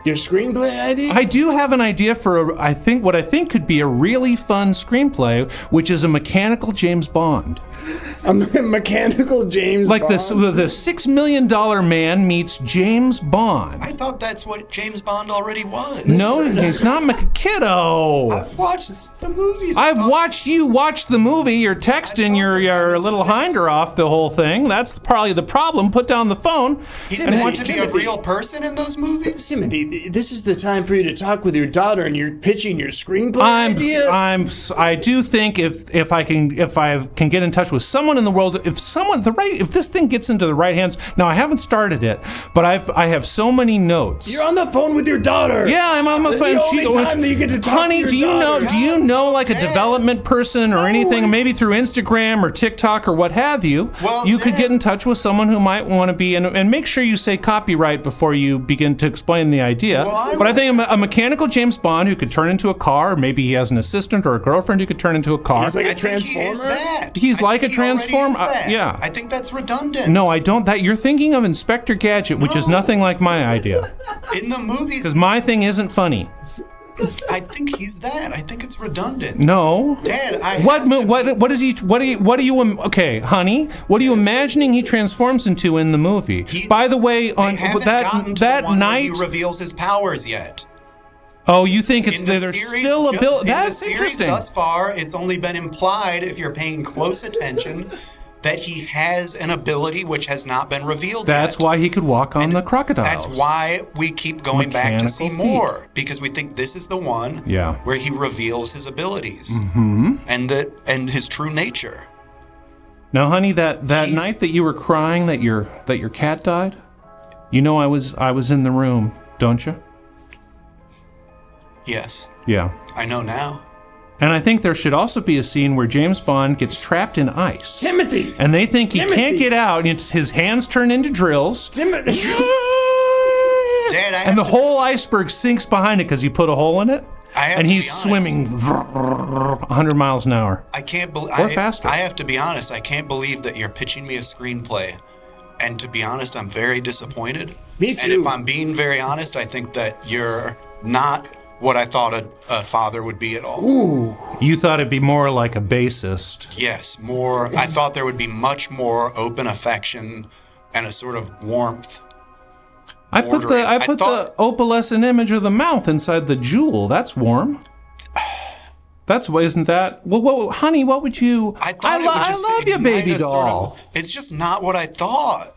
Your screenplay idea? I do have an idea for what I think could be a really fun screenplay, which is a mechanical James Bond. A mechanical James Like Bond? the $6 million man meets James Bond. I thought that's what James Bond already was. No, he's not kiddo. I've watched the movies. I've watched you watch the movie. You're texting your little hinder off the whole thing. That's probably the problem. Put down the phone. He's and meant watch to be a real person in those movies. Timothy, this is the time for you to talk with your daughter, and you're pitching your screenplay idea. I do think if I can get in touch with someone in the world, if this thing gets into the right hands. Now I haven't started it, but I have so many notes. You're on the phone with your daughter. Yeah, I'm on the This phone. is the only time that you get to talk Honey, to your daughter. do you know like a development person or anything, maybe through Instagram or TikTok or what have you? Well, you could Dad- get in touch with someone who might want to be, and make sure you say copyright before you begin to explain the idea. Well, But I think a mechanical James Bond who could turn into a car, or maybe he has an assistant or a girlfriend who could turn into a car. He's like I a think he is transformer. that. He's I like think a he already transform- is that. yeah. I think that's redundant. No, I don't. That you're thinking of Inspector Gadget, which is nothing like my idea. In the movies, Because my thing isn't funny. I think he's that. I think it's redundant. No. Dad, What are you okay, honey? What are you imagining he transforms into in the movie? By the way, on that night, he reveals his powers yet. oh, you think it's In the there's series, still a bill? in the That's series interesting. thus far, it's only been implied, if you're paying close attention, that he has an ability which has not been revealed That's yet. why he could walk on the crocodiles. That's why we keep going back to see Mechanical feet. more, because we think this is the one Yeah. where he reveals his abilities and his true nature. Now, honey, that He's- night that you were crying that your cat died, you know I was in the room, don't you? Yes, Yeah. I know now. And I think there should also be a scene where James Bond gets trapped in ice. Timothy! And they think he can't get out, and his hands turn into drills. Timothy! Dad, And the whole iceberg sinks behind it because he put a hole in it. And he's swimming 100 miles an hour. I can't believe. Or faster. I have to be honest. I can't believe that you're pitching me a screenplay. And to be honest, I'm very disappointed. Me too. And if I'm being very honest, I think that you're not what I thought a father would be at all. Ooh. You thought it'd be more like a bassist. Yes, more. I thought there would be much more open affection and a sort of warmth. I put the opalescent image of the mouth inside the jewel. That's warm. Isn't that? Well, honey, what would you? I love you, baby doll. It's just not what I thought.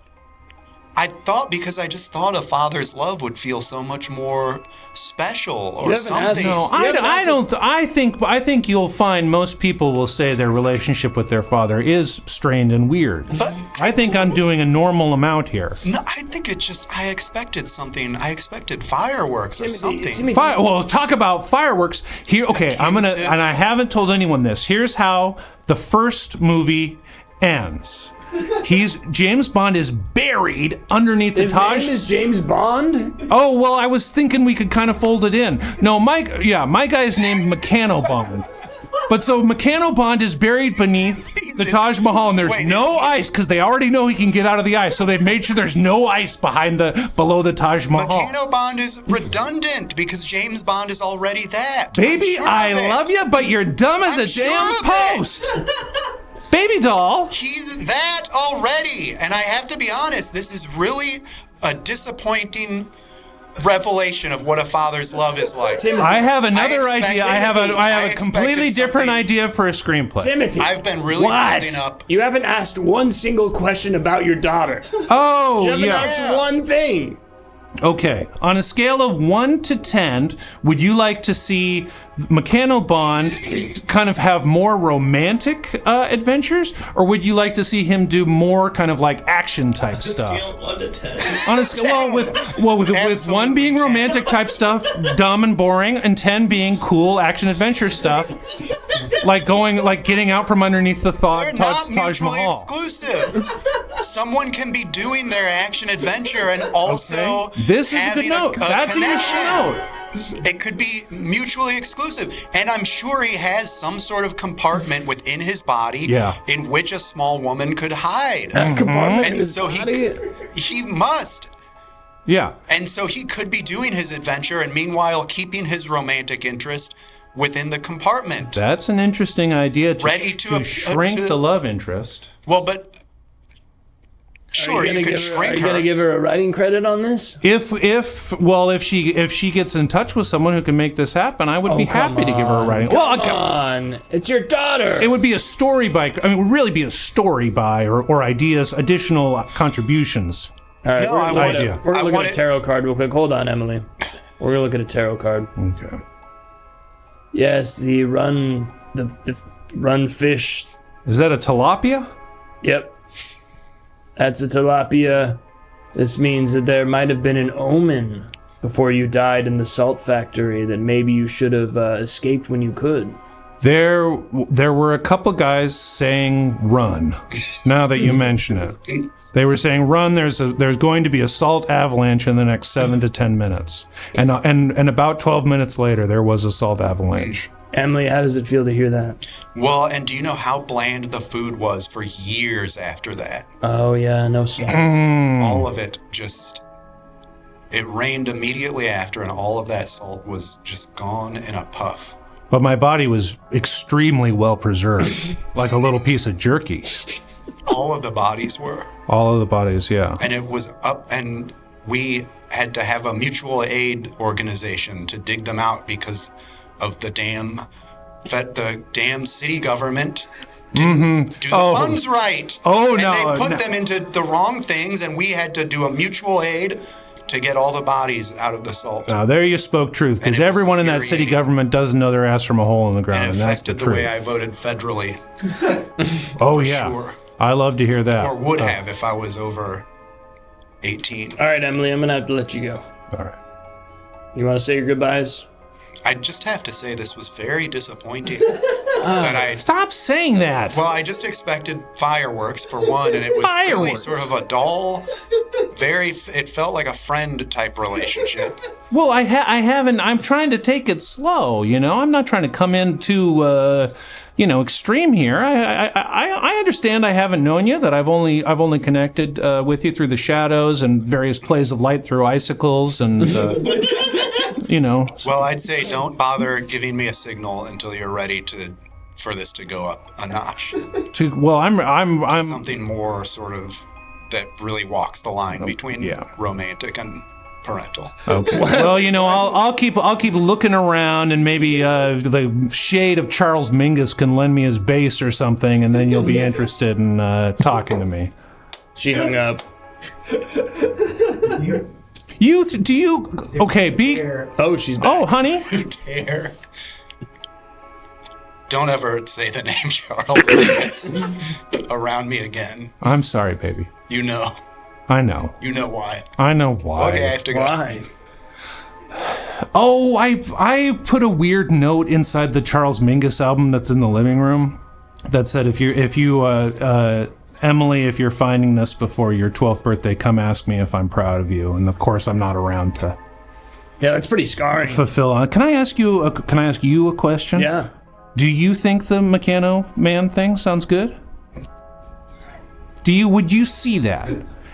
Because I just thought a father's love would feel so much more special or something. No, I think you'll find most people will say their relationship with their father is strained and weird. But I think I'm doing a normal amount here. No, I think I expected something. I expected fireworks or something. Well, talk about fireworks. Here, okay, and I haven't told anyone this. Here's how the first movie ends. James Bond is buried underneath the Taj. His name is James Bond? Oh, well, I was thinking we could kind of fold it in. No, my guy's named Meccano Bond. But so Meccano Bond is buried beneath the Taj Mahal, and there's no ice because they already know he can get out of the ice. So they've made sure there's no ice below the Taj Mahal. Meccano Bond is redundant because James Bond is already that. Baby, I love you, but you're dumb as a damn post. Baby doll. He's that already. And I have to be honest, this is really a disappointing revelation of what a father's love is like. Timothy, I have another idea. I have a completely different idea for a screenplay. Timothy, I've been really building up. You haven't asked one single question about your daughter. Oh, you haven't asked one thing. Okay, on a scale of 1 to 10, would you like to see Meccano Bond kind of have more romantic adventures, or would you like to see him do more kind of like action type stuff? Scale 1 to 10. On a scale, with 1 being romantic type stuff, dumb and boring, and 10 being cool action adventure stuff, like getting out from underneath the They're not Taj mutually Mahal. exclusive. Someone can be doing their action adventure and also This is a good having note. That's a useful note. It could be mutually exclusive. And I'm sure he has some sort of compartment within his body in which a small woman could hide. Compartment in And his so body? he must. Yeah. And so he could be doing his adventure and meanwhile keeping his romantic interest within the compartment. That's an interesting idea to shrink the love interest. Well, but sure, you could shrink her. Are you gonna give her a writing credit on this? If she gets in touch with someone who can make this happen, I would be happy to give her a writing. Come on, it's your daughter. It would be a story by. I mean, it would really be a story by or ideas, additional contributions. All right, No, we're gonna look at a tarot card real quick. Hold on, Emily. We're gonna look at a tarot card. Okay. Yes, the run fish. Is that a tilapia? Yep. That's a tilapia. This means that there might have been an omen before you died in the salt factory that maybe you should have escaped when you could. There were a couple guys saying run. Now that you mention it, they were saying run. There's going to be a salt avalanche in the next 7 to 10 minutes, and about 12 minutes later there was a salt avalanche. Emily, how does it feel to hear that? Well, and do you know how bland the food was for years after that? Oh yeah, no salt. All of it it rained immediately after, and all of that salt was just gone in a puff. But my body was extremely well preserved, like a little piece of jerky. All of the bodies were. All of the bodies, yeah. And it was up, and we had to have a mutual aid organization to dig them out because of the damn city government didn't do the funds right. Oh, and no. they put them into the wrong things, and we had to do a mutual aid to get all the bodies out of the salt. Now, there you spoke truth, because everyone in that city government doesn't know their ass from a hole in the ground, and that's the affected the truth. way I voted federally. Oh, for yeah. Sure. I love to hear that. Or would have if I was over 18. All right, Emily, I'm gonna have to let you go. All right. You want to say your goodbyes? I just have to say this was very disappointing. Stop saying that. Well, I just expected fireworks for one, and it was really sort of a dull, it felt like a friend type relationship. Well, I haven't. I'm trying to take it slow. I'm not trying to come in too, extreme here. I understand. I haven't known you. That I've only connected with you through the shadows and various plays of light through icicles and. Well, I'd say don't bother giving me a signal until you're ready for this to go up a notch. I'm something more sort of that really walks the line between romantic and parental. Okay. Well, I'll keep looking around, and maybe the shade of Charles Mingus can lend me his bass or something, and then you'll be interested in talking to me. She hung up. Okay, B. Oh, she's back. Oh, honey. Dare. Don't ever say the name Charles Mingus around me again. I'm sorry, baby. You know. I know. You know why. I know why. Okay, I have to go. Why? Oh, I put a weird note inside the Charles Mingus album that's in the living room that said if you Emily, if you're finding this before your 12th birthday, come ask me if I'm proud of you. And of course, I'm not around to. Yeah, that's pretty scarring. Fulfill. Can I ask you a question? Yeah. Do you think the Meccano Man thing sounds good? Would you see that?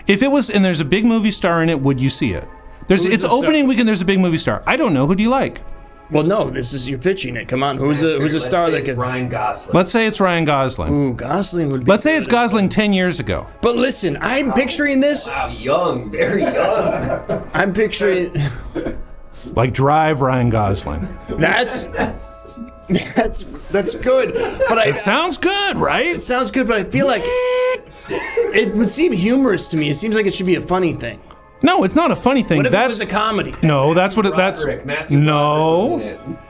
If it was, and there's a big movie star in it, would you see it? It's opening weekend. There's a big movie star. I don't know. Who do you like? Well, no. This is you're pitching it. Come on. Who's a star that could? Ryan Gosling. Let's say it's Ryan Gosling. Ooh, Gosling would be. Let's say it's Gosling 10 years ago. But listen, I'm picturing this. Wow, young, very young. I'm picturing. Like Drive, Ryan Gosling. That's good. But it sounds good, right? It sounds good, but I feel like it would seem humorous to me. It seems like it should be a funny thing. No, it's not a funny thing. What if it was a comedy? No, that's what that's. Matthew No,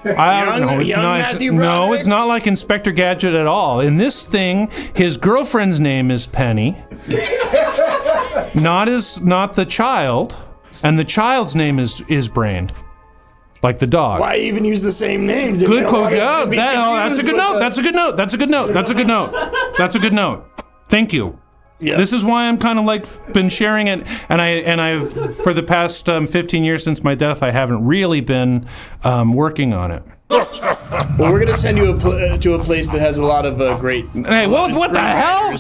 I don't know. It's not. No, it's not like Inspector Gadget at all. In this thing, his girlfriend's name is Penny. Not the child, and the child's name is Brain. Like the dog. Why even use the same names? Good quote. Yeah, that's a good note. That's a good note. That's a good note. That's a good note. That's a good note. Thank you. Yeah. This is why I'm kind of like been sharing it, and I've for the past 15 years since my death, I haven't really been working on it. Well, we're gonna send you to a place that has a lot of great. Hey, what the hell?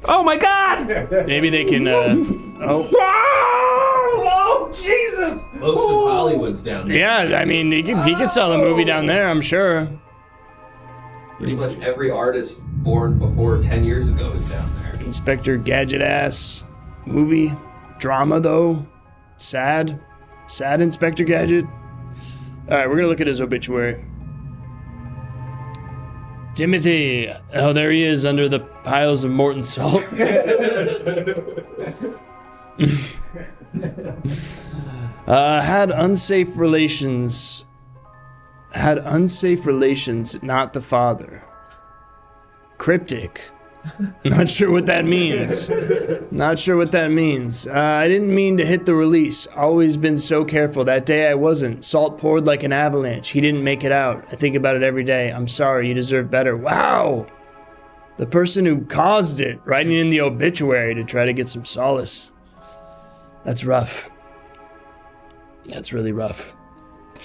Oh my God! Maybe they can. Oh, Jesus! Most of Hollywood's down there. Yeah, I mean, he could sell a movie down there. I'm sure. Pretty much every artist born before 10 years ago is down there. Inspector Gadget ass movie drama though. Sad Inspector Gadget. All right, we're gonna look at his obituary. Timothy. Oh, there he is under the piles of Morton salt. Had unsafe relations, not the father. Cryptic. Not sure what that means. I didn't mean to hit the release. Always been so careful. That day I wasn't. Salt poured like an avalanche. He didn't make it out. I think about it every day. I'm sorry. You deserve better. Wow. The person who caused it, writing in the obituary to try to get some solace. That's rough. That's really rough.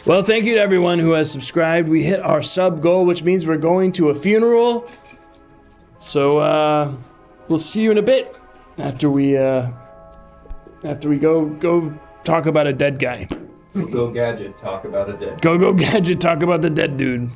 Well, thank you to everyone who has subscribed. We hit our sub goal, which means we're going to a funeral. So, we'll see you in a bit after we go talk about a dead guy. Go Gadget, talk about a dead. Go Gadget, talk about the dead dude.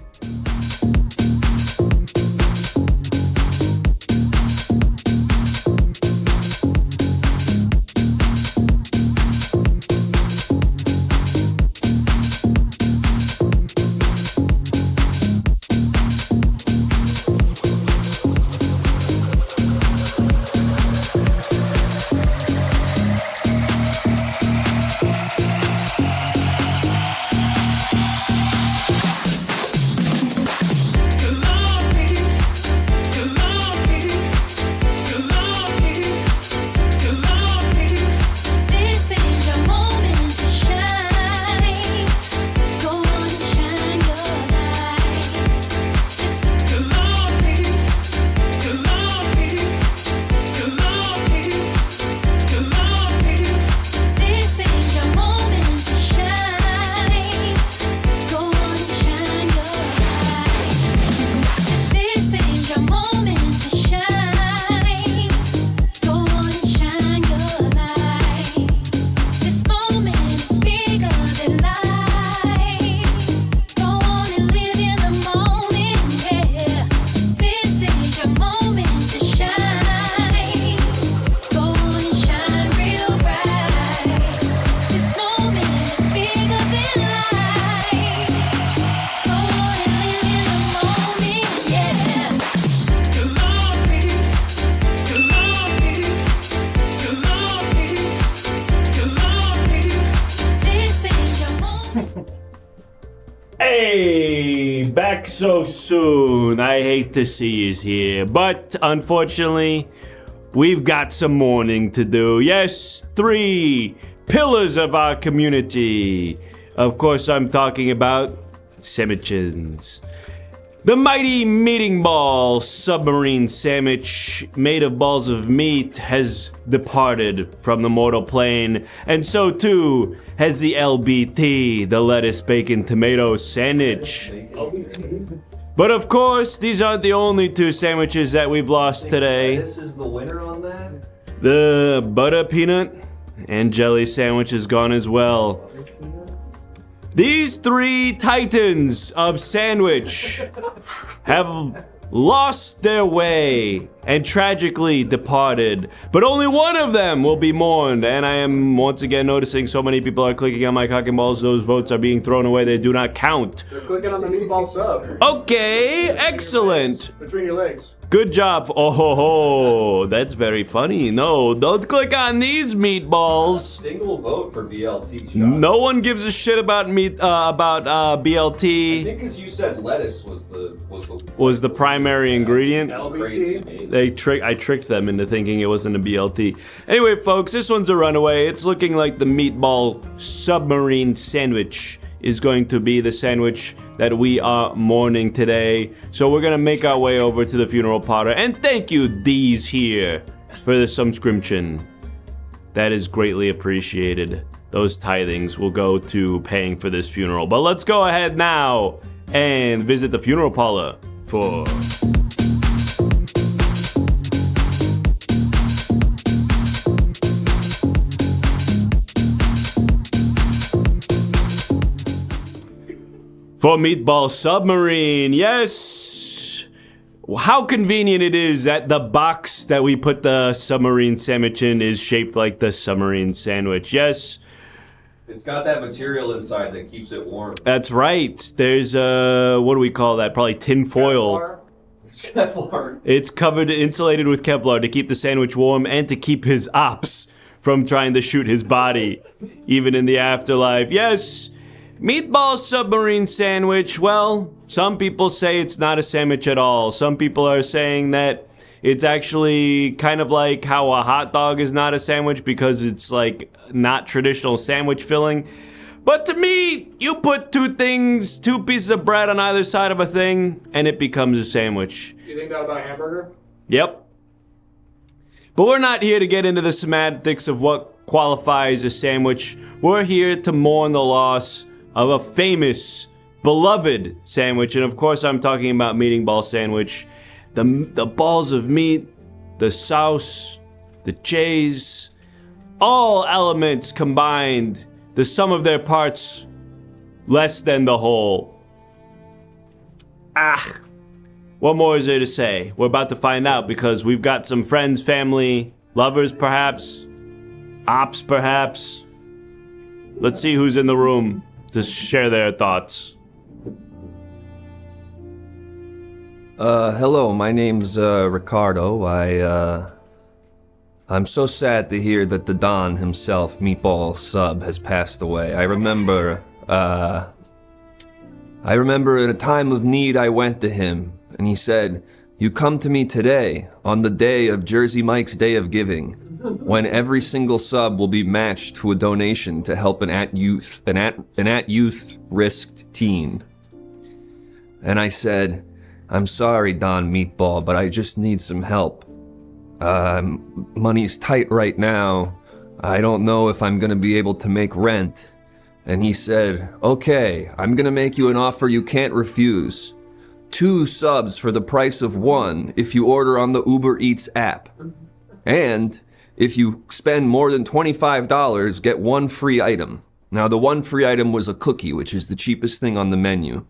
Hey, back so soon. I hate to see you here, but unfortunately, we've got some mourning to do. Yes, 3 pillars of our community. Of course, I'm talking about sandwiches. The mighty meeting ball submarine sandwich made of balls of meat has departed from the mortal plane, and so too has the LBT, the lettuce, bacon, tomato sandwich. But of course, these aren't the only 2 sandwiches that we've lost today. This is the winner on that? The butter peanut and jelly sandwich is gone as well. These 3 titans of sandwich have lost their way and tragically departed, but only one of them will be mourned. And I am once again noticing so many people are clicking on my cock and balls. Those votes are being thrown away. They do not count. They're clicking on the meatball sub. Okay, excellent. Between your legs. Good job. Oh, ho, ho. That's very funny. No, don't click on these meatballs. Single vote for BLT. No one gives a shit about BLT. I think because you said lettuce was the primary ingredient. That's crazy to me. I tricked them into thinking it wasn't a BLT. Anyway, folks, this one's a runaway. It's looking like the meatball submarine sandwich is going to be the sandwich that we are mourning today. So we're gonna make our way over to the funeral parlor. And thank you, D's here, for the subscription. That is greatly appreciated. Those tithings will go to paying for this funeral. But let's go ahead now and visit the funeral parlor for... For Meatball Submarine, yes! How convenient it is that the box that we put the submarine sandwich in is shaped like the submarine sandwich, yes. It's got that material inside that keeps it warm. That's right. There's what do we call that? Probably tin foil. Kevlar. It's covered, insulated with Kevlar to keep the sandwich warm and to keep his ops from trying to shoot his body, even in the afterlife. Yes! Meatball submarine sandwich, well, some people say it's not a sandwich at all. Some people are saying that it's actually kind of like how a hot dog is not a sandwich because it's like not traditional sandwich filling. But to me, you put 2 pieces of bread on either side of a thing, and it becomes a sandwich. You think that about a hamburger? Yep. But we're not here to get into the semantics of what qualifies a sandwich. We're here to mourn the loss of a famous, beloved sandwich. And of course, I'm talking about meeting ball sandwich. The balls of meat, the sauce, the cheese, all elements combined, the sum of their parts less than the whole. What more is there to say? We're about to find out because we've got some friends, family, lovers perhaps, ops perhaps. Let's see who's in the room to share their thoughts. Hello, my name's Ricardo. I'm so sad to hear that the Don himself, Meatball Sub, has passed away. I remember in a time of need I went to him, and he said, "You come to me today, on the day of Jersey Mike's Day of Giving, when every single sub will be matched to a donation to help an at-youth risked teen." And I said, "I'm sorry, Don Meatball, but I just need some help. Money's tight right now. I don't know if I'm gonna be able to make rent." And he said, "Okay, I'm gonna make you an offer you can't refuse. 2 subs for the price of 1 if you order on the Uber Eats app. And if you spend more than $25, get 1 free item." Now, the 1 free item was a cookie, which is the cheapest thing on the menu.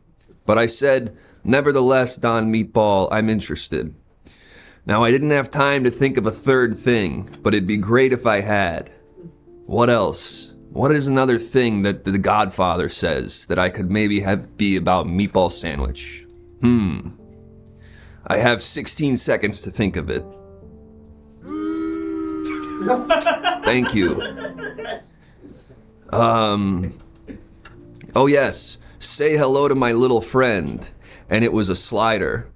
But I said, "Nevertheless, Don Meatball, I'm interested." Now, I didn't have time to think of a 3rd thing, but it'd be great if I had. What else? What is another thing that the Godfather says that I could maybe have be about meatball sandwich? I have 16 seconds to think of it. Thank you. Oh yes, say hello to my little friend. And it was a slider.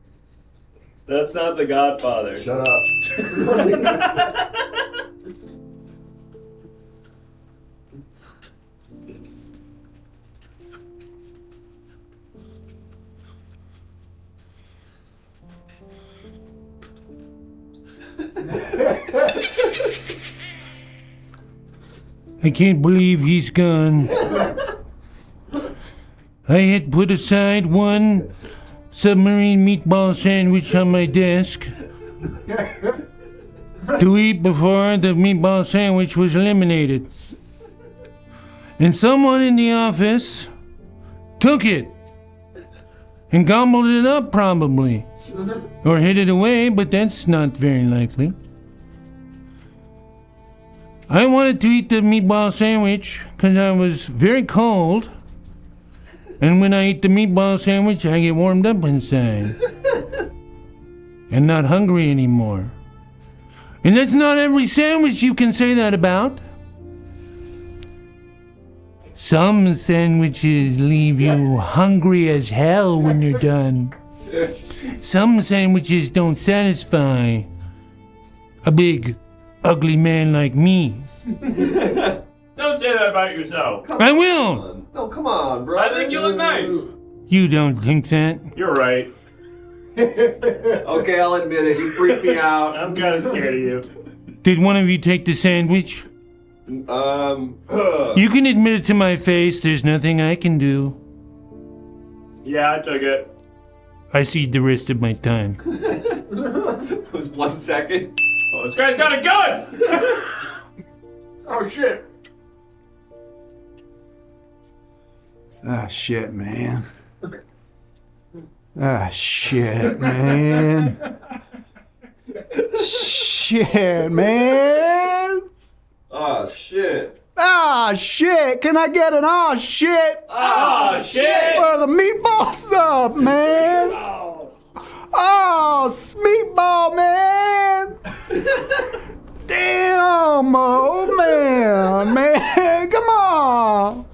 That's not The Godfather. Shut up. I can't believe he's gone. I had put aside one submarine meatball sandwich on my desk to eat before the meatball sandwich was eliminated. And someone in the office took it and gobbled it up, probably. Or hid it away, but that's not very likely. I wanted to eat the meatball sandwich because I was very cold. And when I eat the meatball sandwich, I get warmed up inside. And not hungry anymore. And that's not every sandwich you can say that about. Some sandwiches leave you hungry as hell when you're done. Some sandwiches don't satisfy a big, ugly man like me. Don't say that about yourself. I will! No, come on, bro. I think you look nice. You don't think that? You're right. Okay, I'll admit it. You freaked me out. I'm kind of scared of you. Did one of you take the sandwich? You can admit it to my face. There's nothing I can do. Yeah, I took it. I cede the rest of my time. It was 1 second. Oh, this guy's got a gun! Oh shit. Ah, shit, man. Ah, shit, man. Shit, man. Oh, shit. Ah, shit. Can I get an ah, shit? Oh, shit! For the meatball sub, man. Oh, meatball, man. Damn, oh, man. Come on.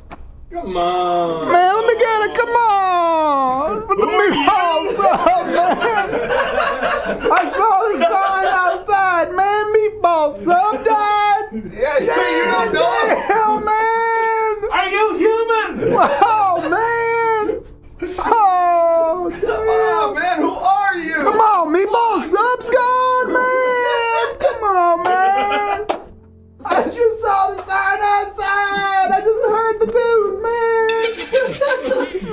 Come on. Man, let me get it. Come on. With the meatballs up, man. I saw the sign outside, man. Meatball sub died. Yeah, you don't know. Damn, man. Are you human? Oh, man. Oh, Oh, man, who are you? come on, meatball sub's gone, man. Come on, man. I just saw the sign outside. I just heard the news, man.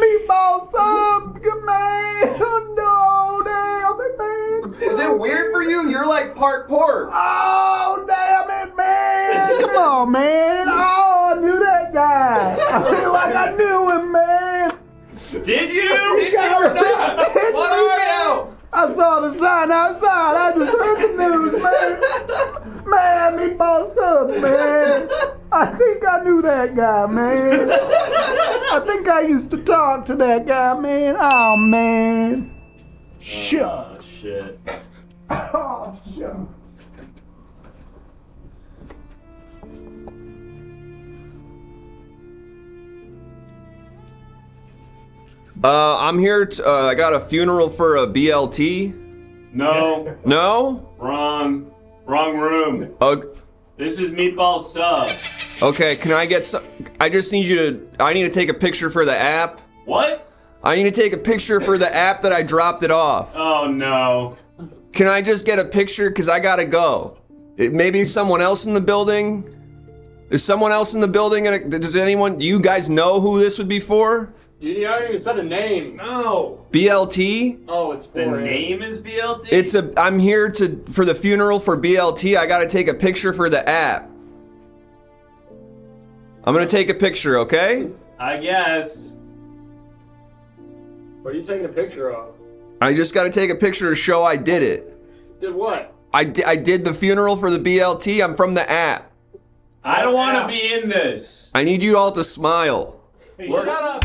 Meatball sub, man. No, damn it, man. Is it weird for you? You're like part pork. Oh, damn it, man. Come on, man. Oh, I knew that guy. I feel like I knew him, man. Did you? Did you or not? What are you? I saw the sign outside. I just heard the news, man. Man, meatball sub, man. I think I knew that guy, man. I think I used to talk to that guy, man. Oh, man. Shucks. Shit. Oh, shucks. I'm here. I got a funeral for a BLT. No. No? Wrong. Wrong room. This is Meatball Sub. Okay, can I get some? I just need you to. I need to take a picture for the app. What? I need to take a picture for the app that I dropped it off. Oh no. Can I just get a picture? Because I gotta go. Maybe someone else in the building? Is someone else in the building? Does anyone? Do you guys know who this would be for? You haven't even said a name. No. BLT? Oh, it's for The him. name is BLT? I'm here for the funeral for BLT. I gotta take a picture for the app. I'm gonna take a picture, okay? I guess. What are you taking a picture of? I just gotta take a picture to show I did it. Did what? I did the funeral for the BLT. I'm from the app. I don't want to be in this. I need you all to smile. Hey, shut up.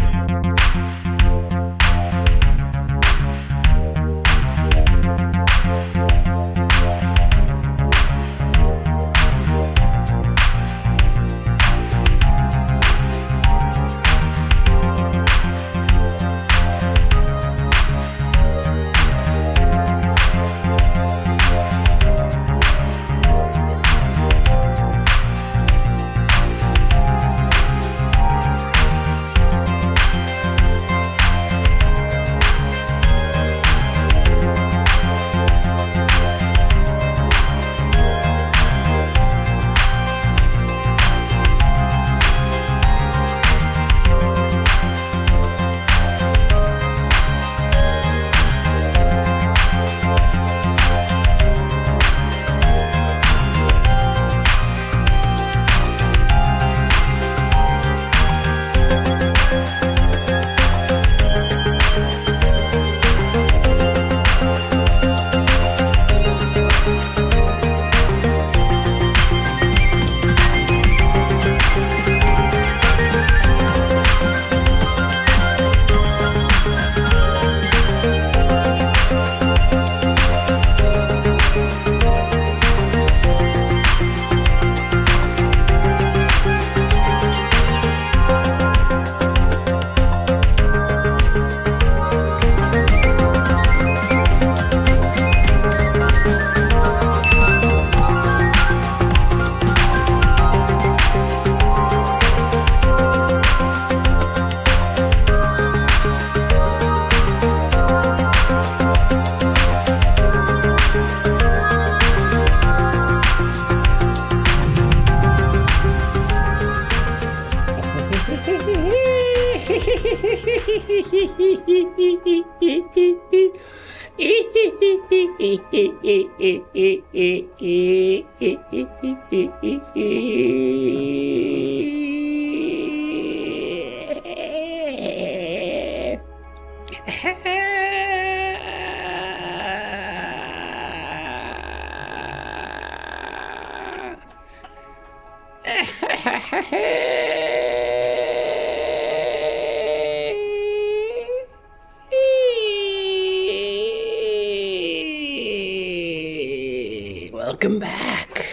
Welcome back.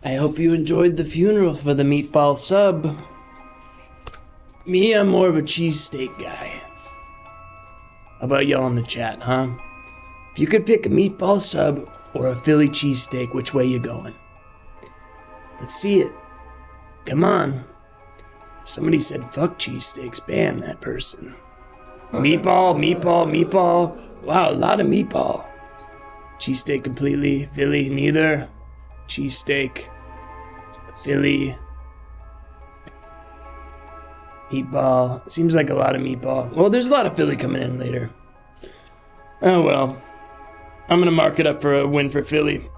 I hope you enjoyed the funeral for the meatball sub. Me, I'm more of a cheesesteak guy. How about y'all in the chat, huh? If you could pick a meatball sub or a Philly cheesesteak, which way you going? Let's see it. Come on. Somebody said fuck cheesesteaks. Ban that person. Meatball, meatball, meatball. Wow, a lot of meatball. Cheesesteak completely. Philly, neither. Cheesesteak. Philly. Meatball. Seems like a lot of meatball. Well, there's a lot of Philly coming in later. Oh well. I'm gonna mark it up for a win for Philly.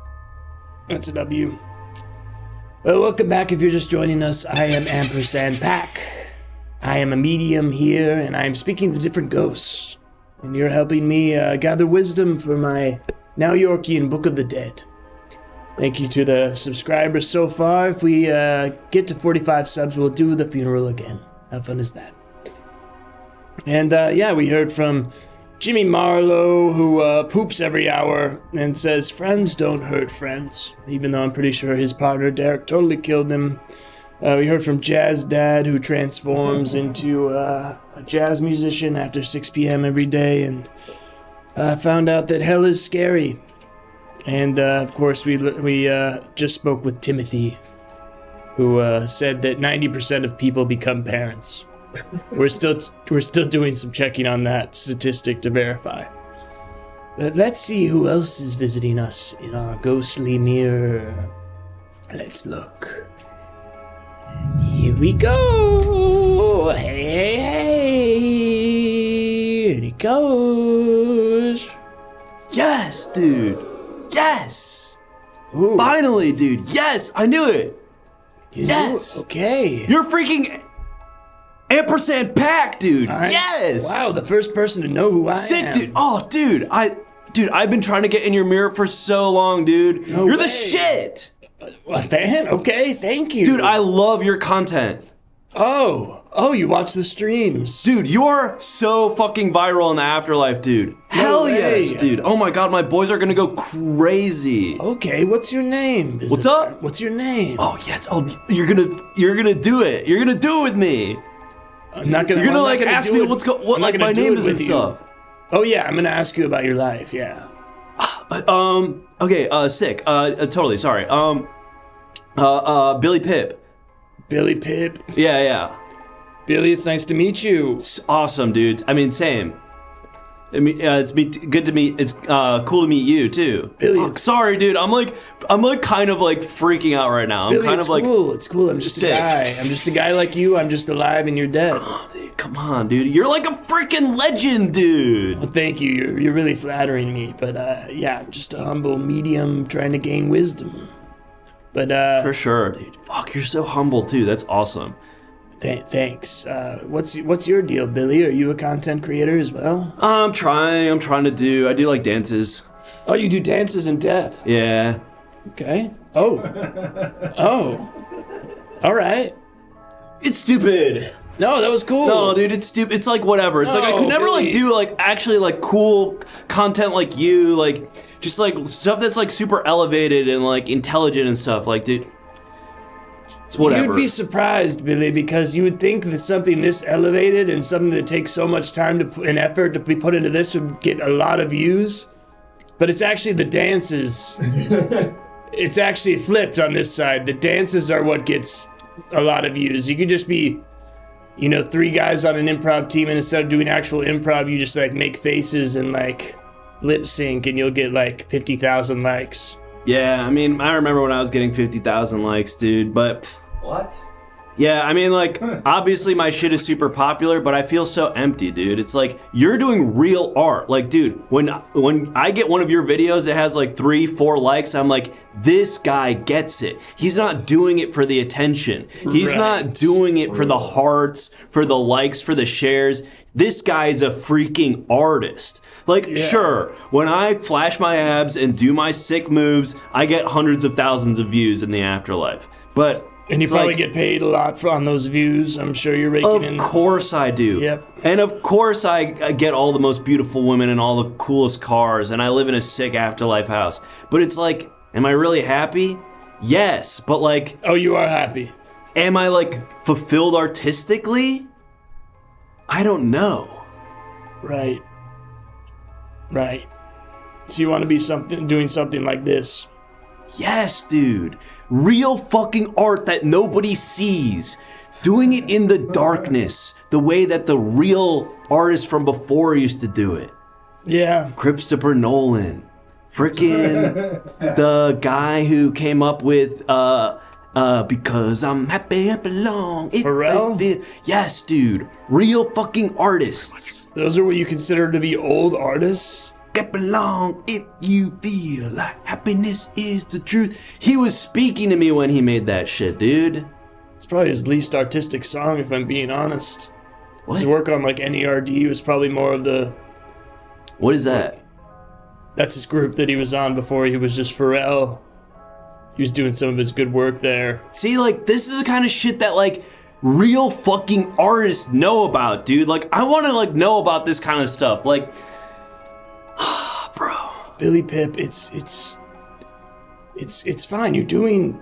That's a W. Well, welcome back if you're just joining us. I am Ampersand Pack. I am a medium here, and I am speaking to different ghosts. And you're helping me gather wisdom for my Now Yorkian Book of the Dead. Thank you to the subscribers so far. If we get to 45 subs, we'll do the funeral again. How fun is that? And yeah, we heard from Jimmy Marlowe, who poops every hour and says, friends don't hurt friends, even though I'm pretty sure his partner, Derek, totally killed him. We heard from Jazz Dad, who transforms into a jazz musician after 6 p.m. every day, and found out that hell is scary. And of course, we just spoke with Timothy, who said that 90% of people become parents. We're still doing some checking on that statistic to verify. But let's see who else is visiting us in our ghostly mirror. Let's look. Here we go. Hey, hey, hey. Here he goes. Yes, dude. Yes. Ooh. Finally, dude. Yes, I knew it. Yes. Okay. You're freaking Ampersand Pack, dude. Nice. Yes. Wow, the first person to know who I am. Sick, dude. Oh, dude. I've been trying to get in your mirror for so long, dude. No You're way. the shit. A fan? Okay, thank you. Dude, I love your content. Oh, you watch the streams. Dude, you're so fucking viral in the afterlife, dude. Hell way. yes, dude. Oh my god, my boys are gonna go crazy. Okay, what's your name? What's up? What's your name? Oh yes. Oh, you're gonna do it. You're gonna do it with me. I'm not gonna. You're gonna I'm not like gonna ask do me it- what I'm not like gonna my do name it is and with you. stuff. Oh yeah, I'm gonna ask you about your life. Yeah. Okay. Sick. Totally. Sorry. Billy Pip. Billy Pip. Yeah. Billy, it's nice to meet you. It's awesome, dude. I mean, same. It's good to meet. It's cool to meet you too. Billy, Fuck, sorry, dude. I'm like kind of like freaking out right now. I'm Billy, kind it's of like cool. It's cool. I'm just sick. a guy. I'm just a guy like you. I'm just alive and you're dead. Oh, dude, come on, dude. You're like a freaking legend, dude. Well, thank you. You're really flattering me. But yeah, I'm just a humble medium trying to gain wisdom. But For sure, dude. Fuck, you're so humble too. That's awesome. Thanks. What's your deal, Billy? Are you a content creator as well? I'm trying to do. I do like dances. Oh, you do dances in death. Yeah. Okay. Oh. All right. It's stupid. No, that was cool. No, dude, it's stupid. It's like whatever. It's like I No, could never Billy. like do like actually like cool content like you, like just like stuff that's like super elevated and like intelligent and stuff. Like, dude, it's whatever. You'd be surprised, Billy, because you would think that something this elevated and something that takes so much time and effort to be put into this would get a lot of views. But it's actually the dances. It's actually flipped on this side. The dances are what gets a lot of views. You could just be, 3 guys on an improv team, and instead of doing actual improv, you just like make faces and like lip sync, and you'll get like 50,000 likes. Yeah, I mean, I remember when I was getting 50,000 likes, dude. But What? Yeah, I mean, like, obviously my shit is super popular, but I feel so empty, dude. It's like, you're doing real art. Like, dude, when I get one of your videos that has like 3-4 likes, I'm like, this guy gets it. He's not doing it for the attention. He's not doing it for the hearts, for the likes, for the shares. This guy is a freaking artist. Like, sure, when I flash my abs and do my sick moves, I get hundreds of thousands of views in the afterlife. But And you probably get paid a lot on those views. I'm sure you're raking in. Of course I do. Yep. And of course I get all the most beautiful women and all the coolest cars, and I live in a sick afterlife house. But it's like, am I really happy? Yes, but like... Oh, you are happy. Am I like fulfilled artistically? I don't know. Right. Right. So you want to be doing something like this? Yes, dude. Real fucking art that nobody sees. Doing it in the darkness, the way that the real artists from before used to do it. Yeah. Christopher Nolan. Frickin' the guy who came up with Because I'm Happy I Belong. Pharrell? Yes, dude. Real fucking artists. Those are what you consider to be old artists? Get belong if you feel like happiness is the truth. He was speaking to me when he made that shit, dude. It's probably his least artistic song, if I'm being honest. What? His work on like NERD was probably more of the... What is that? That's his group that he was on before he was just Pharrell. He was doing some of his good work there. See, like, this is the kind of shit that, like, real fucking artists know about, dude. Like, I want to, like, know about this kind of stuff. Like... Bro. Billy Pip, it's fine. You're doing...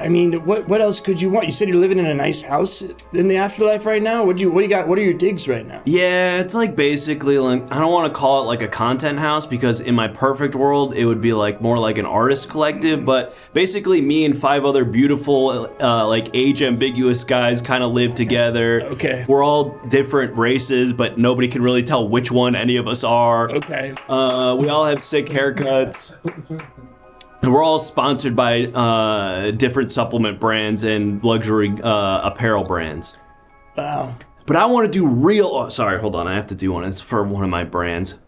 I mean, what else could you want? You said you're living in a nice house in the afterlife right now? What do you got? What are your digs right now? Yeah, it's like basically like, I don't want to call it like a content house because in my perfect world, it would be like more like an artist collective, but basically me and 5 other beautiful, like age ambiguous guys kind of live together. Okay. We're all different races, but nobody can really tell which one any of us are. Okay. We all have sick haircuts. And we're all sponsored by different supplement brands and luxury apparel brands. Wow. But I want to do real... Oh, sorry, hold on. I have to do one. It's for one of my brands.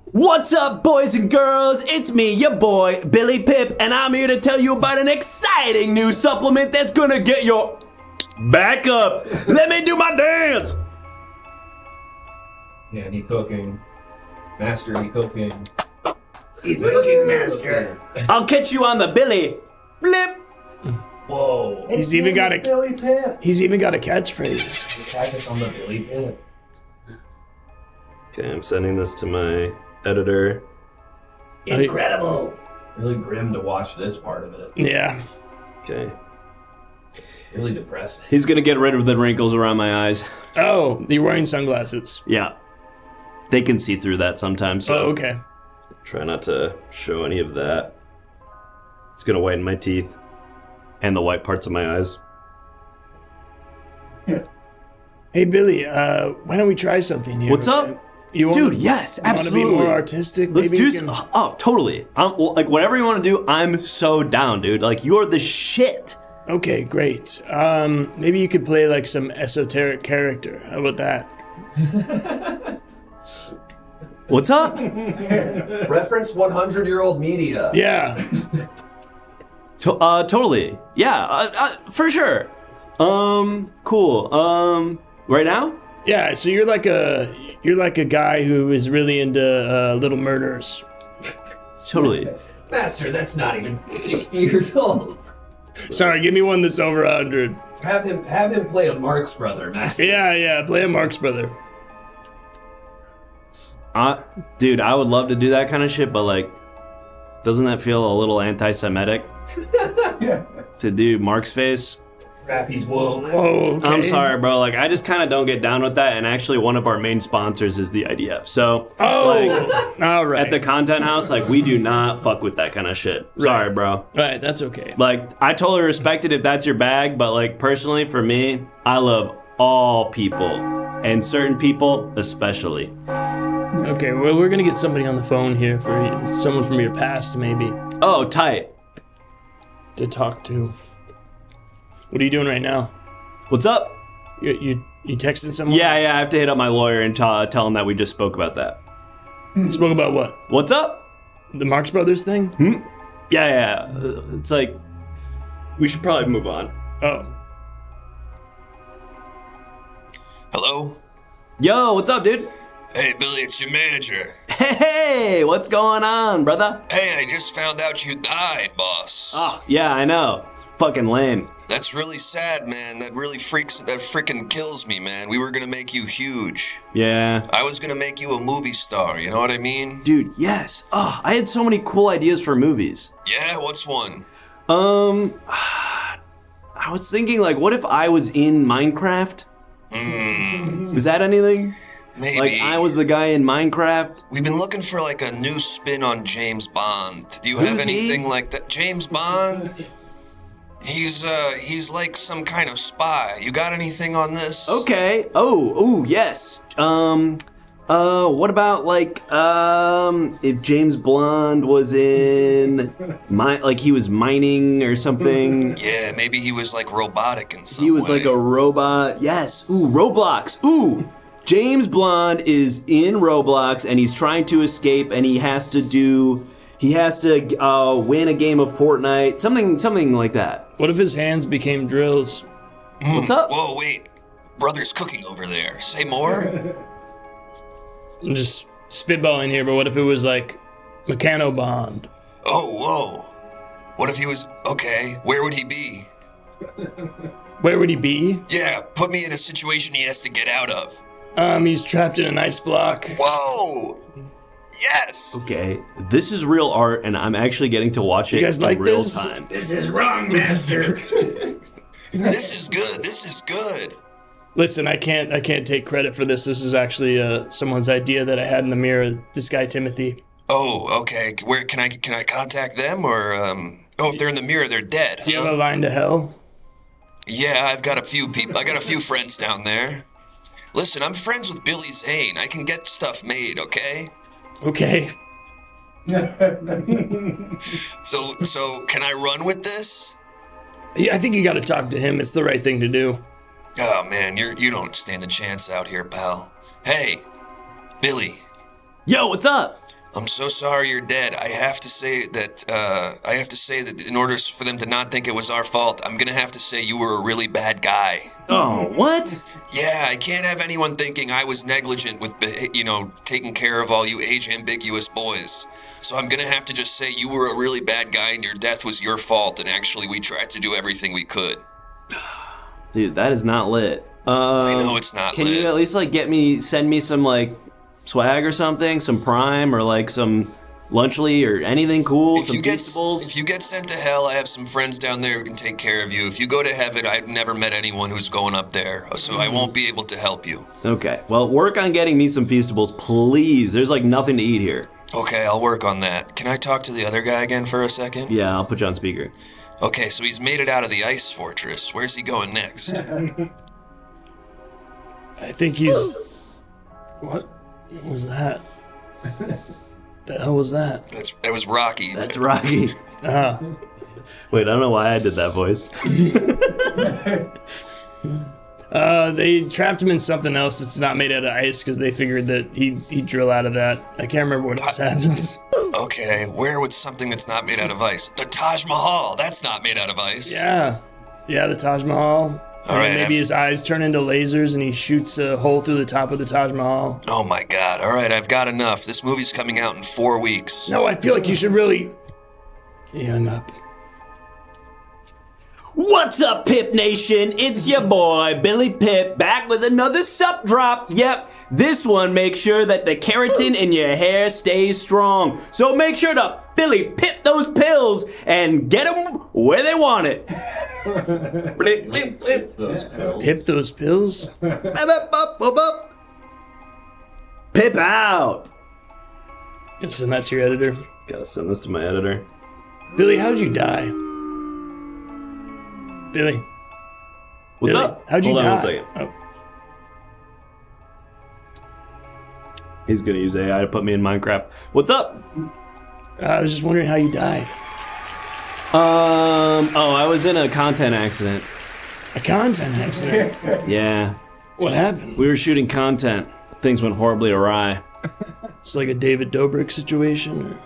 What's up, boys and girls? It's me, your boy, Billy Pip, and I'm here to tell you about an exciting new supplement that's going to get your back up. Let me do my dance. Yeah, he cooking. Master, he cooking. He's looking master. I'll catch you on the Billy. Blip. Whoa. He's even got a Billy Pip. He's even got a catchphrase. Catch us on the Billy Pip. Okay, I'm sending this to my editor. Incredible. Really grim to watch this part of it. Yeah. Okay. Really depressing. He's gonna get rid of the wrinkles around my eyes. Oh, you're wearing sunglasses. Yeah. They can see through that sometimes, so Oh, okay. try not to show any of that. It's gonna whiten my teeth and the white parts of my eyes. Hey, Billy, why don't we try something here? What's up? You want, Dude, yes, absolutely. Want to be more artistic? Let's Maybe do we some. can- Oh, totally. Like, whatever you want to do, I'm so down, dude. Like, you're the shit. Okay, great. Maybe you could play like some esoteric character. How about that? What's up? Reference 100-year-old media. Yeah. Totally. Yeah, for sure. Cool. Right now? Yeah. So you're like a guy who is really into little murders. Totally. Master, that's not even 60 years old. Sorry, give me one that's over 100. Have him play a Marx brother, Master. Yeah. Play a Marx brother. Dude, I would love to do that kind of shit, but like, doesn't that feel a little anti-Semitic? To do Mark's face? Rappy's wool. Oh, okay. I'm sorry, bro. Like, I just kind of don't get down with that. And actually, one of our main sponsors is the IDF. So, like, all right. at the content house, like, we do not fuck with that kind of shit. Sorry, bro. Right, that's okay. Like, I totally respect it if that's your bag, but like, personally, for me, I love all people, and certain people especially. Okay, well, we're gonna get somebody on the phone here for you. Someone from your past, maybe, Oh, tight. to talk to. What are you doing right now? What's up? You texting someone? Yeah, I have to hit up my lawyer and tell him that we just spoke about that. Spoke about what? What's up? The Marx Brothers thing? Yeah. It's like, we should probably move on. Oh. Hello? Yo, what's up, dude? Hey, Billy, it's your manager. Hey, what's going on, brother? Hey, I just found out you died, boss. Oh, yeah, I know. It's fucking lame. That's really sad, man. That freaking kills me, man. We were gonna make you huge. Yeah. I was gonna make you a movie star, you know what I mean? Dude, yes. Oh, I had so many cool ideas for movies. Yeah, what's one? I was thinking, like, what if I was in Minecraft? Is that anything? Maybe. Like, I was the guy in Minecraft? We've been looking for, like, a new spin on James Bond. Do you have anything like that? James Bond? He's like some kind of spy. You got anything on this? Okay. Oh, yes. What about, like, if James Bond was in, he was mining or something? Yeah, maybe he was, like, robotic in some way. He was like a robot. Yes. Ooh, Roblox. Ooh. James Bond is in Roblox and he's trying to escape and he has to win a game of Fortnite. Something like that. What if his hands became drills? What's up? Whoa, wait. Brother's cooking over there. Say more? I'm just spitballing here, but what if it was like Meccano Bond? Oh, whoa. What if he was... Okay, where would he be? Where would he be? Yeah, put me in a situation he has to get out of. He's trapped in an ice block. Whoa! Yes! Okay, this is real art, and I'm actually getting to watch it You guys in like real this? time. This is wrong, master. This is good. This is good. Listen, I can't take credit for this. This is actually someone's idea that I had in the mirror. This guy Timothy. Oh, okay. Where can I contact them or Oh, if they're in the mirror, they're dead. Do you have a line to hell? Yeah, I've got a few people. I got a few friends down there. Listen, I'm friends with Billy Zane. I can get stuff made, okay? Okay. So can I run with this? Yeah, I think you got to talk to him. It's the right thing to do. Oh man, you don't stand a chance out here, pal. Hey, Billy. Yo, what's up? I'm so sorry you're dead. I have to say that in order for them to not think it was our fault, I'm gonna have to say you were a really bad guy. Oh, what? Yeah, I can't have anyone thinking I was negligent with, taking care of all you age-ambiguous boys. So I'm gonna have to just say you were a really bad guy and your death was your fault, and actually we tried to do everything we could. Dude, that is not lit. I know it's not can lit. you at least send me some swag or something, some Prime or some Lunchly or anything cool, some Feastables? If you get sent to hell, I have some friends down there who can take care of you. If you go to heaven, I've never met anyone who's going up there, so I won't be able to help you. Okay, well, work on getting me some Feastables, please. There's nothing to eat here. Okay, I'll work on that. Can I talk to the other guy again for a second? Yeah, I'll put you on speaker. Okay, so he's made it out of the ice fortress. Where's he going next? I think he's... What was that? The hell was that? That was Rocky. That's Rocky. Wait, I don't know why I did that voice. They trapped him in something else that's not made out of ice because they figured that he'd drill out of that. I can't remember what else happens. Okay, where would something that's not made out of ice? The Taj Mahal. That's not made out of ice. Yeah, the Taj Mahal. All right, maybe his eyes turn into lasers and he shoots a hole through the top of the Taj Mahal. Oh my God. All right, I've got enough. This movie's coming out in 4 weeks. No, I feel like you should really... He hung up. What's up, Pip Nation? It's your boy, Billy Pip, back with another sup drop. Yep, this one makes sure that the keratin in your hair stays strong. So make sure to Billy Pip those pills and get them where they want it. Pip those pills? Pip out. Gotta send that to your editor. Gotta send this to my editor. Billy, how'd you die? Billy. What's Billy, up? How'd you Hold die? on 1 second. Oh. He's gonna use AI to put me in Minecraft. What's up? I was just wondering how you died. I was in a content accident. A content accident. Yeah. What happened? We were shooting content. Things went horribly awry. It's like a David Dobrik situation.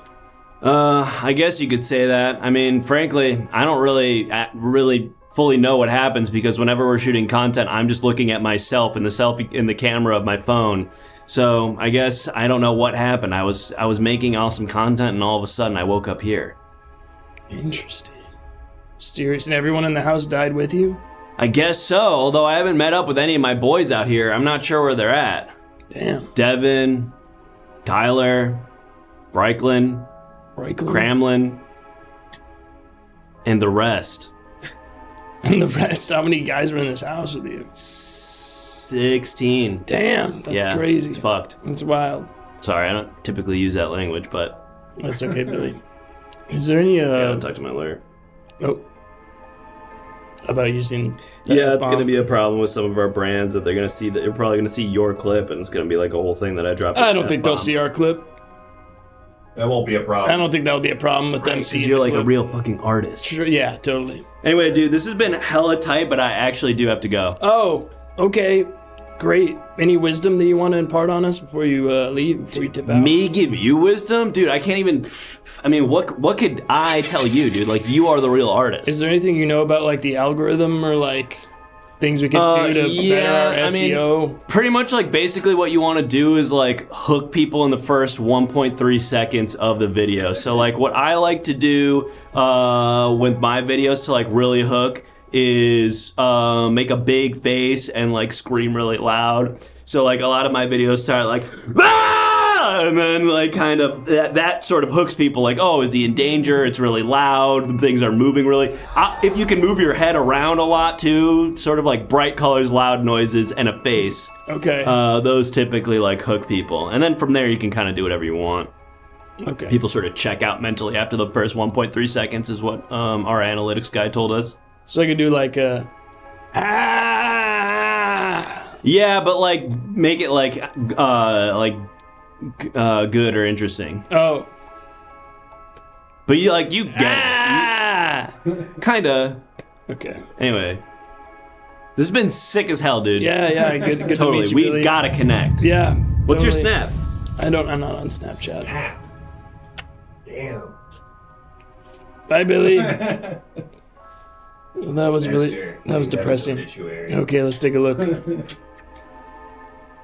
I guess you could say that. I mean, frankly, I don't really fully know what happens because whenever we're shooting content, I'm just looking at myself in the camera of my phone. So I guess I don't know what happened. I was making awesome content, and all of a sudden I woke up here. Interesting. Mysterious. And everyone in the house died with you? I guess so. Although I haven't met up with any of my boys out here. I'm not sure where they're at. Damn. Devin, Tyler, Reiklin, Cramlin, and the rest. And the rest? How many guys were in this house with you? 16. Damn, that's crazy. It's fucked. That's wild. Sorry, I don't typically use that language, but... That's okay, Billy. Is there any, I'll talk to my lawyer. Oh. About using... Yeah, it's gonna be a problem with some of our brands that they're gonna see, that you're probably gonna see your clip, and it's gonna be like a whole thing that I dropped. I don't think they'll see our clip. That won't be a problem. I don't think that'll be a problem with them seeing Because you're like the a clip. real fucking artist. Sure, yeah, totally. Anyway, dude, this has been hella tight, but I actually do have to go. Oh, okay. Great. Any wisdom that you want to impart on us before you leave, before you tip out? Me give you wisdom? Dude, I can't even... I mean, what could I tell you, dude? Like, you are the real artist. Is there anything you know about, like, the algorithm or, like, things we can do to better our SEO? Pretty much, like, basically what you want to do is, like, hook people in the first 1.3 seconds of the video. So, like, what I like to do with my videos to, like, really hook is make a big face and, like, scream really loud. So, like, a lot of my videos start, like, ah! And then, like, kind of, that sort of hooks people, like, oh, is he in danger? It's really loud. Things are moving really... if you can move your head around a lot, too, sort of like bright colors, loud noises, and a face. Okay. Those typically, like, hook people. And then from there, you can kind of do whatever you want. Okay. People sort of check out mentally after the first 1.3 seconds is what our analytics guy told us. So I could do, like, a... Yeah, but, like, make it, good or interesting. Oh. But you get it. Kinda. Okay. Anyway. This has been sick as hell, dude. Yeah, good Totally. to meet you, We Billy. gotta connect. Yeah. What's your totally. snap? I'm not on Snapchat. Damn. Bye, Billy. Well, that was depressing. Okay, let's take a look.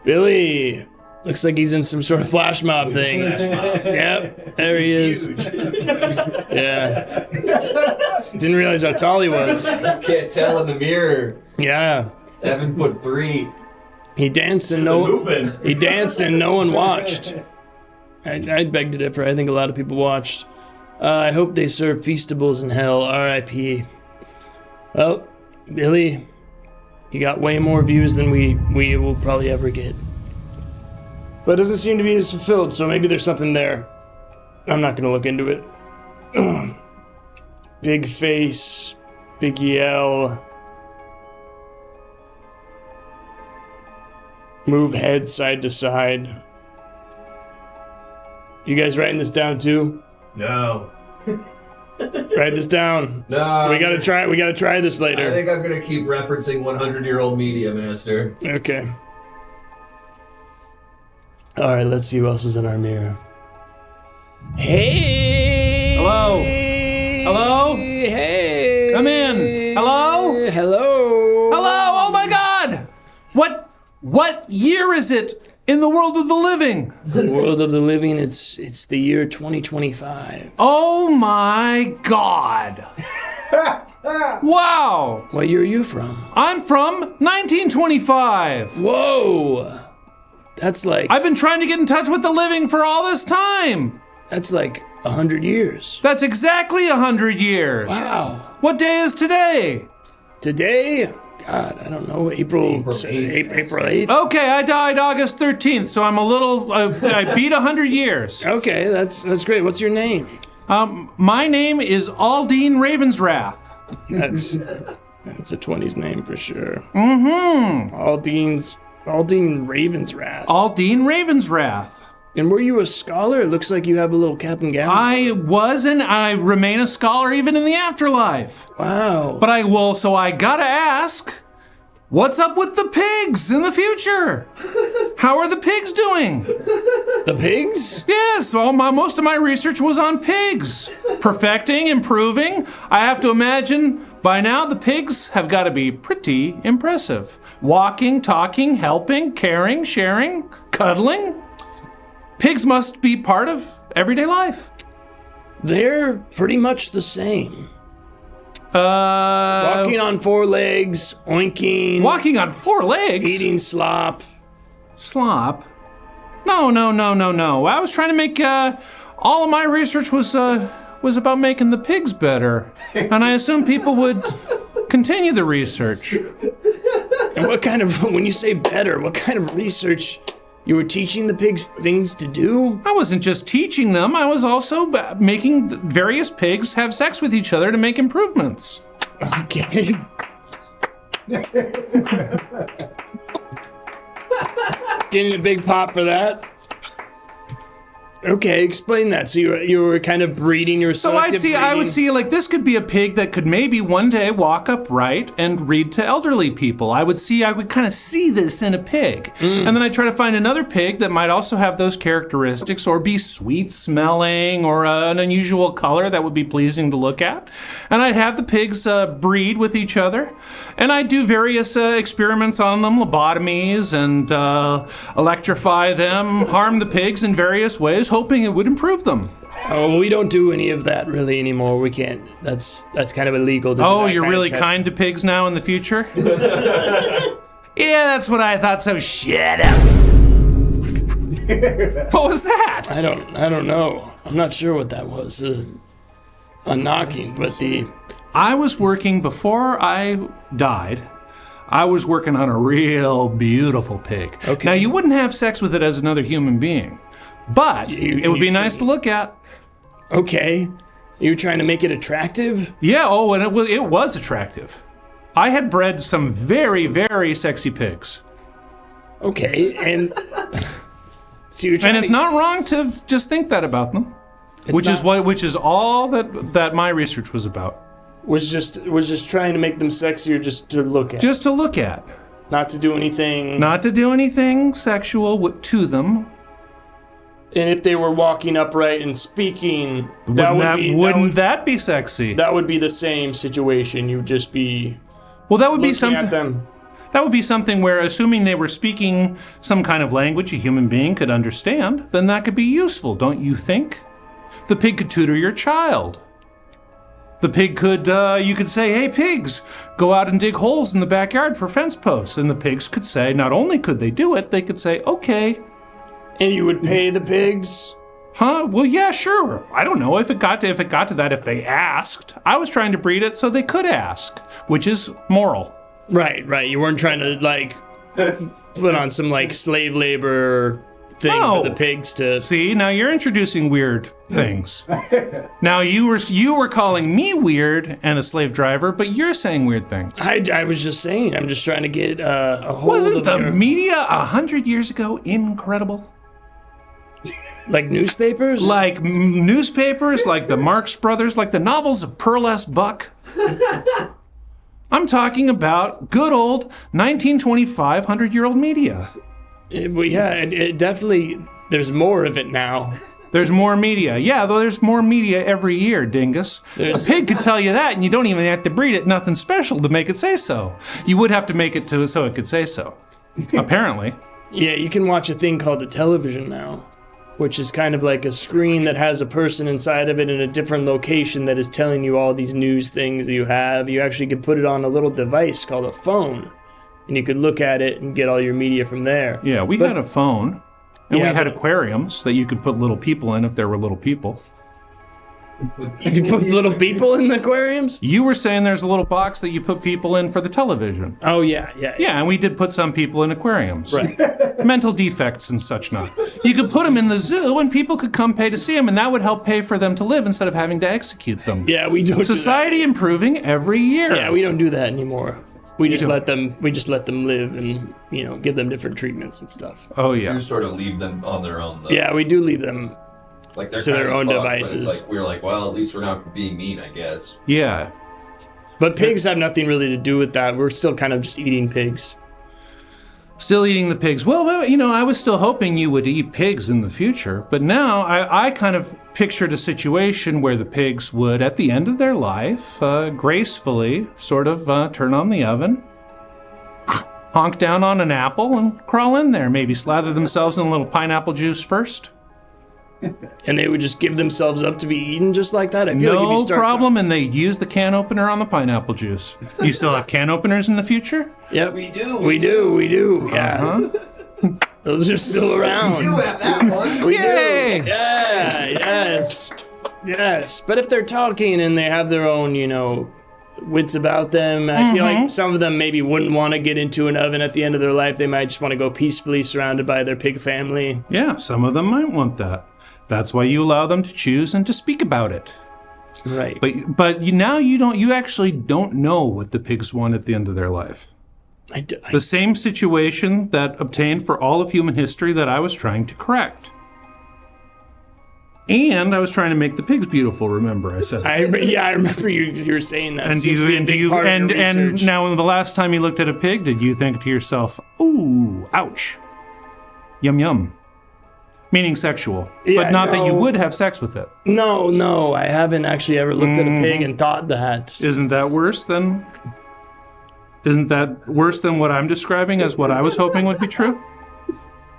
Billy. Looks like he's in some sort of flash mob thing. Yep, there he is. Yeah. Didn't realize how tall he was. Can't tell in the mirror. Yeah. 7'3". He danced and no one watched. I'd beg to differ. I think a lot of people watched. I hope they serve feastables in hell. R.I.P. Well, Billy, you got way more views than we will probably ever get. But it doesn't seem to be as fulfilled, so maybe there's something there. I'm not gonna look into it. Big face, big yell. Move head side to side. You guys writing this down too? No. Write this down. No. We gotta try this later. I think I'm gonna keep referencing 100-year-old media, Master. Okay. Alright, let's see who else is in our mirror. Hey! Hello? Hello? Hey! Come in. Hello? Hello? Hello? Oh my God! What year is it in the world of the living? The world of the living, it's the year 2025. Oh my God! Wow! What year are you from? I'm from 1925. Whoa! That's like... I've been trying to get in touch with the living for all this time. That's like 100 years. That's exactly 100 years. Wow. What day is today? Today? God, I don't know. April 8th? Okay, I died August 13th, so I'm a little... I beat 100 years. Okay, that's great. What's your name? My name is Aldine Ravenswrath. That's a 20s name for sure. Mm-hmm. Aldine Ravenswrath. Aldine Ravenswrath. And were you a scholar? It looks like you have a little cap and gown. I was, and I remain a scholar even in the afterlife. Wow. But I gotta ask, what's up with the pigs in the future? How are the pigs doing? The pigs? Yes, most of my research was on pigs. Perfecting, improving. I have to imagine by now the pigs have got to be pretty impressive. Walking, talking, helping, caring, sharing, cuddling. Pigs must be part of everyday life. They're pretty much the same. Walking on 4 legs, oinking. Walking on 4 legs? Eating slop. Slop? No. I was trying to make, all of my research was about making the pigs better. And I assumed people would continue the research. And when you say better, what kind of research? You were teaching the pigs things to do? I wasn't just teaching them, I was also making various pigs have sex with each other to make improvements. Okay. Getting a big pop for that? Okay, explain that. So you were kind of breeding your selective breeding. I would see like this could be a pig that could maybe one day walk upright and read to elderly people. I would kind of see this in a pig. And then I'd try to find another pig that might also have those characteristics or be sweet smelling or an unusual color that would be pleasing to look at. And I'd have the pigs breed with each other. And I'd do various experiments on them, lobotomies, and electrify them, harm the pigs in various ways, hoping it would improve them. Oh, we don't do any of that really anymore. We can't. That's kind of illegal. To Oh, you're really kind to pigs now in the future? Yeah, that's what I thought. So shut up. What was that? I don't know. I'm not sure what that was. A knocking, but I was working before I died. I was working on a real beautiful pig. Okay. Now you wouldn't have sex with it as another human being. But it would be nice to look at. Okay. You were trying to make it attractive? Yeah, and it was attractive. I had bred some very, very sexy pigs. Okay, and so you're trying and it's not wrong to just think that about them. Which is all that my research was about. Was just trying to make them sexier just to look at. Just to look at. Not to do anything. Not to do anything sexual to them. And if they were walking upright and speaking, wouldn't that be sexy? That would be the same situation. You would just be that would be something at them. That would be something where, assuming they were speaking some kind of language a human being could understand, then that could be useful, don't you think? The pig could tutor your child. The pig could, you could say, hey pigs, go out and dig holes in the backyard for fence posts. And the pigs could say, not only could they do it, they could say, okay. And you would pay the pigs? Huh? Well, yeah, sure. I don't know if it got to that if they asked. I was trying to breed it so they could ask, which is moral. Right. You weren't trying to put on some slave labor thing for the pigs to see. Now you're introducing weird things. Now you were calling me weird and a slave driver, but you're saying weird things. I was just saying. I'm just trying to get a hold Wasn't of the media 100 years ago incredible? Like newspapers? Like newspapers, like the Marx Brothers, like the novels of Pearl S. Buck. I'm talking about good old 1925 100-year-old media. It definitely, there's more of it now. There's more media. Yeah, though there's more media every year, dingus. A pig could tell you that, and you don't even have to breed it nothing special to make it say so. You would have to make it so it could say so. Apparently. Yeah, you can watch a thing called the television now, which is kind of like a screen that has a person inside of it in a different location that is telling you all these news things that you have. You actually could put it on a little device called a phone, and you could look at it and get all your media from there. Yeah, we had a phone, and we had aquariums that you could put little people in if there were little people. You could put little people in the aquariums? You were saying there's a little box that you put people in for the television. Oh, yeah. Yeah, and we did put some people in aquariums. Right. Mental defects and such not. You could put them in the zoo and people could come pay to see them, and that would help pay for them to live instead of having to execute them. Yeah, we don't Society do that. improving every year. Yeah, we don't do that anymore. We just let them live and, give them different treatments and stuff. Oh, yeah. You sort of leave them on their own, though. Yeah, we do leave them Like they're to their own fucked, devices. But it's like, we're like, well, at least we're not being mean, I guess. Yeah. But pigs have nothing really to do with that. We're still kind of just eating pigs. Still eating the pigs. Well, I was still hoping you would eat pigs in the future, but now I kind of pictured a situation where the pigs would, at the end of their life, gracefully sort of turn on the oven, honk down on an apple, and crawl in there. Maybe slather themselves in a little pineapple juice first. And they would just give themselves up to be eaten just like that? I feel like if you No start problem, and they'd use the can opener on the pineapple juice. You still have can openers in the future? Yep. We do. We do. Yeah. Uh-huh. Those are still around. You have that one. We Yay! do. Yeah, yes. But if they're talking and they have their own, wits about them, I feel like some of them maybe wouldn't want to get into an oven at the end of their life. They might just want to go peacefully surrounded by their pig family. Yeah, some of them might want that. That's why you allow them to choose and to speak about it. Right. But you actually don't know what the pigs want at the end of their life. The same situation that obtained for all of human history that I was trying to correct. And I was trying to make the pigs beautiful, remember I said. I remember you were saying that. And now the last time you looked at a pig, did you think to yourself, ooh, ouch. Yum yum. Meaning sexual, but not that you would have sex with it. No, I haven't actually ever looked at a pig and thought that. Isn't that worse than what I'm describing as what I was hoping would be true?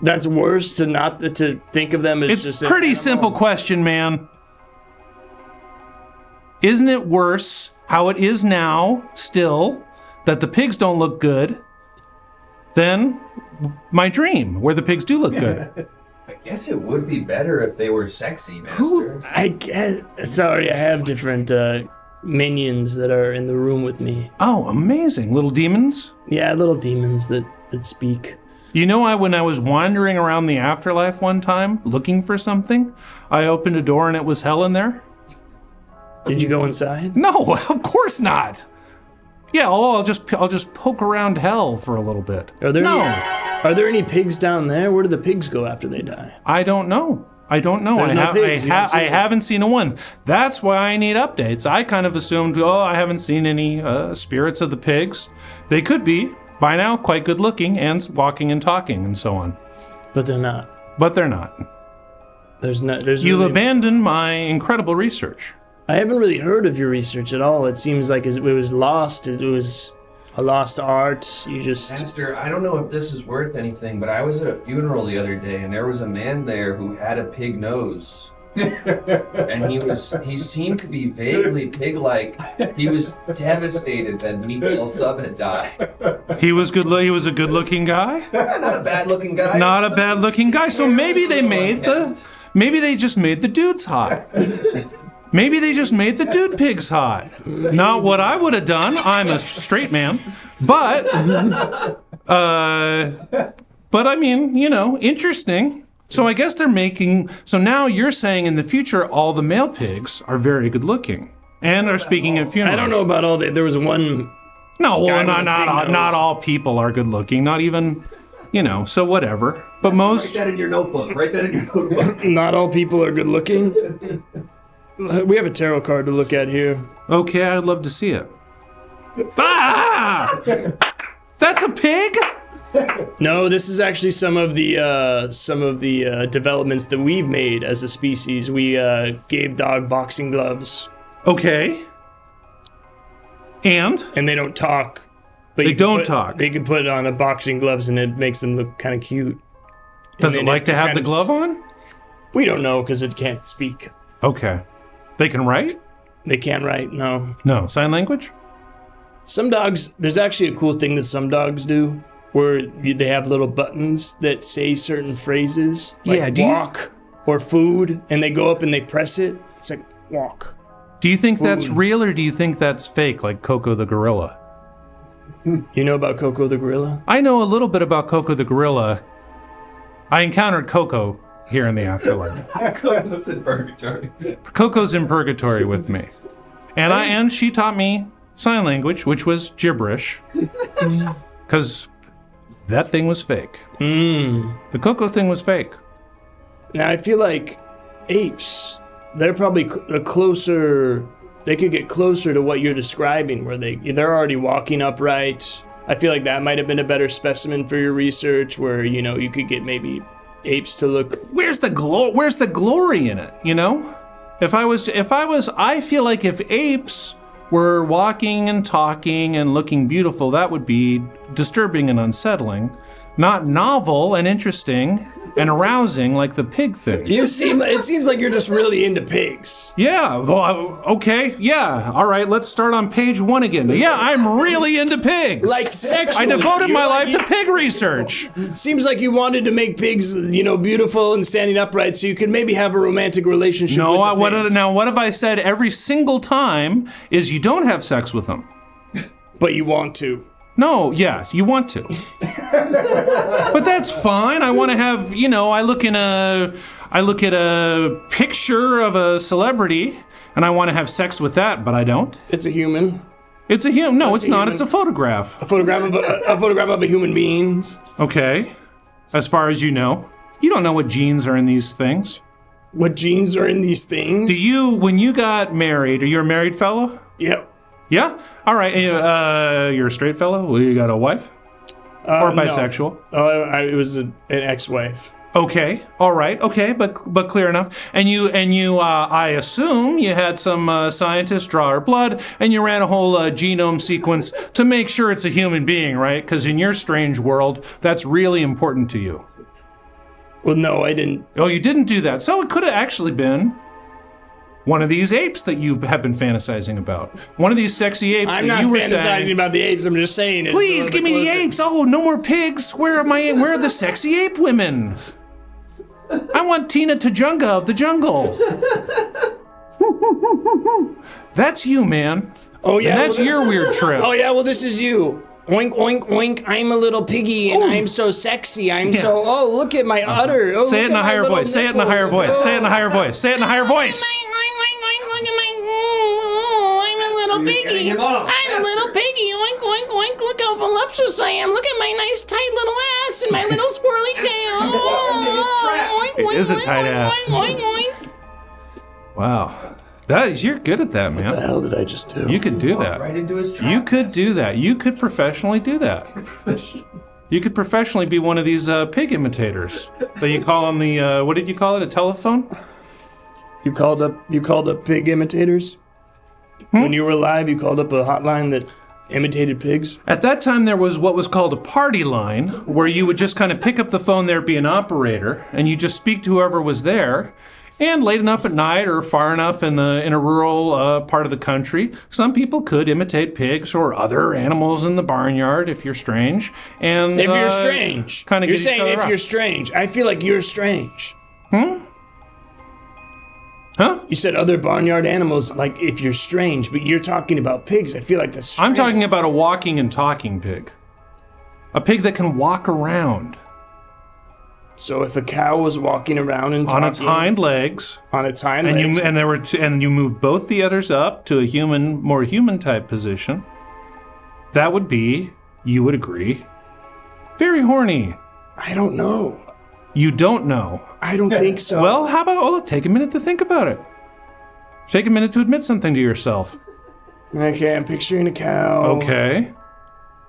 That's worse to think of them as it's just. It's a pretty simple question, man. Isn't it worse how it is now, still, that the pigs don't look good, than my dream, where the pigs do look good? I guess it would be better if they were sexy, Master. I guess. Sorry, I have different minions that are in the room with me. Oh, amazing. Little demons? Yeah, little demons that speak. When I was wandering around the afterlife one time, looking for something, I opened a door and it was hell in there. Did you go inside? No, of course not. Yeah, I'll just poke around hell for a little bit. Are there any pigs down there? Where do the pigs go after they die? I don't know. There's no pigs. I haven't seen a one. That's why I need updates. I kind of assumed, I haven't seen any spirits of the pigs. They could be, by now, quite good looking and walking and talking and so on. But they're not. You've abandoned my incredible research. I haven't really heard of your research at all. It seems like it was lost. It was a lost art. Master, I don't know if this is worth anything, but I was at a funeral the other day, and there was a man there who had a pig nose. And he seemed to be vaguely pig-like. He was devastated that Meatball Sub had died. He was a good-looking guy? Not a bad-looking guy. Not a bad-looking guy. So maybe they just made the dudes hot. Maybe they just made the dude pigs hot. Not what I would have done. I'm a straight man. But I mean, interesting. So I guess so now you're saying in the future all the male pigs are very good looking and are speaking at funerals. I don't know about all that. There was one. No, not all people are good looking. Not even, so whatever. But most. Write that in your notebook. Not all people are good looking. We have a tarot card to look at here. Okay, I'd love to see it. Ah! That's a pig? No, this is actually some of the developments that we've made as a species. We gave dog boxing gloves. Okay. And they don't talk. But they don't talk. They can put on a boxing gloves and it makes them look kind of cute. Does it like to have the glove on? We don't know because it can't speak. Okay. They can write? They can't write, no. No, sign language? Some dogs, there's actually a cool thing that some dogs do where they have little buttons that say certain phrases. Like walk or food, and they go up and they press it. It's like, walk. Do you think that's real or do you think that's fake, like Coco the gorilla? You know about Coco the gorilla? I know a little bit about Coco the gorilla. I encountered Coco here in the afterlife. Coco's in purgatory. Coco's in purgatory with me. And she taught me sign language, which was gibberish, because that thing was fake. The Coco thing was fake. Now, I feel like apes, they're probably closer, they could get closer to what you're describing, where they're already walking upright. I feel like that might have been a better specimen for your research, where, you know, you could get maybe apes to look... Where's the glory in it, you know? I feel like if apes were walking and talking and looking beautiful, that would be disturbing and unsettling, not novel and interesting and arousing like the pig thing. It seems like you're just really into pigs. Yeah, okay, yeah. All right, let's start on page 1 again. Yeah, I'm really into pigs. Like sexually. I devoted my life to pig research. It seems like you wanted to make pigs, you know, beautiful and standing upright so you could maybe have a romantic relationship with the pigs. What have I said every single time is you don't have sex with them. But you want to. No, yeah, you want to. But that's fine. I want to have, you know, I look at a picture of a celebrity and I want to have sex with that, but I don't. It's a human. It's a human. No, it's not. It's a photograph. A photograph of a human being. Okay. As far as you know. You don't know what genes are in these things. What genes are in these things? When you got married, are you a married fellow? Yep. Yeah? All right. You're a straight fellow? Well, you got a wife? Or bisexual? No. It was an ex-wife. Okay. All right. Okay. But clear enough. And you, I assume you had some scientists draw her blood and you ran a whole genome sequence to make sure it's a human being, right? Because in your strange world, that's really important to you. Well, no, I didn't. Oh, you didn't do that. So it could have actually been one of these apes that you have been fantasizing about. One of these sexy apes. I'm not fantasizing about the apes. I'm just saying it. Please give me the apes. Oh, no more pigs. Where are the sexy ape women? I want Tina Tajunga of the jungle. That's you, man. Oh yeah. And that's your weird trip. Oh yeah. Well, this is you. Oink, oink, oink, I'm a little piggy and I'm so sexy. Oh, look at my udder. Oh, say it in a higher voice. Say it in a higher voice. Say it in a higher voice. Say it in a higher voice. I'm a little piggy. I'm a little piggy. Oink, oink, oink. Look how voluptuous I am. Look at my nice tight little ass and my little squirrely tail. It is a tight ass. Oink, oink. Wow. You're good at that, man. What the hell did I just do? You could do that. Right into his trap. You could do that. You could professionally do that. You could professionally be one of these pig imitators that you call on the what did you call it? A telephone? You called up pig imitators? When you were alive, you called up a hotline that imitated pigs? At that time, there was what was called a party line, where you would just kind of pick up the phone, there'd be an operator, and you just speak to whoever was there. And late enough at night or far enough in a rural part of the country, some people could imitate pigs or other animals in the barnyard if you're strange. And if you're strange, kind of you're saying if you're strange. I feel like you're strange. Huh? You said other barnyard animals, like if you're strange, but you're talking about pigs. I feel like that's strange. I'm talking about a walking and talking pig. A pig that can walk around. So if a cow was walking around and talking, on its hind legs, and you move both the udders up to a more human type position, that would be, you would agree, very horny. I don't know. You don't know. I don't think so. Well, how about take a minute to think about it. Take a minute to admit something to yourself. Okay, I'm picturing a cow. Okay.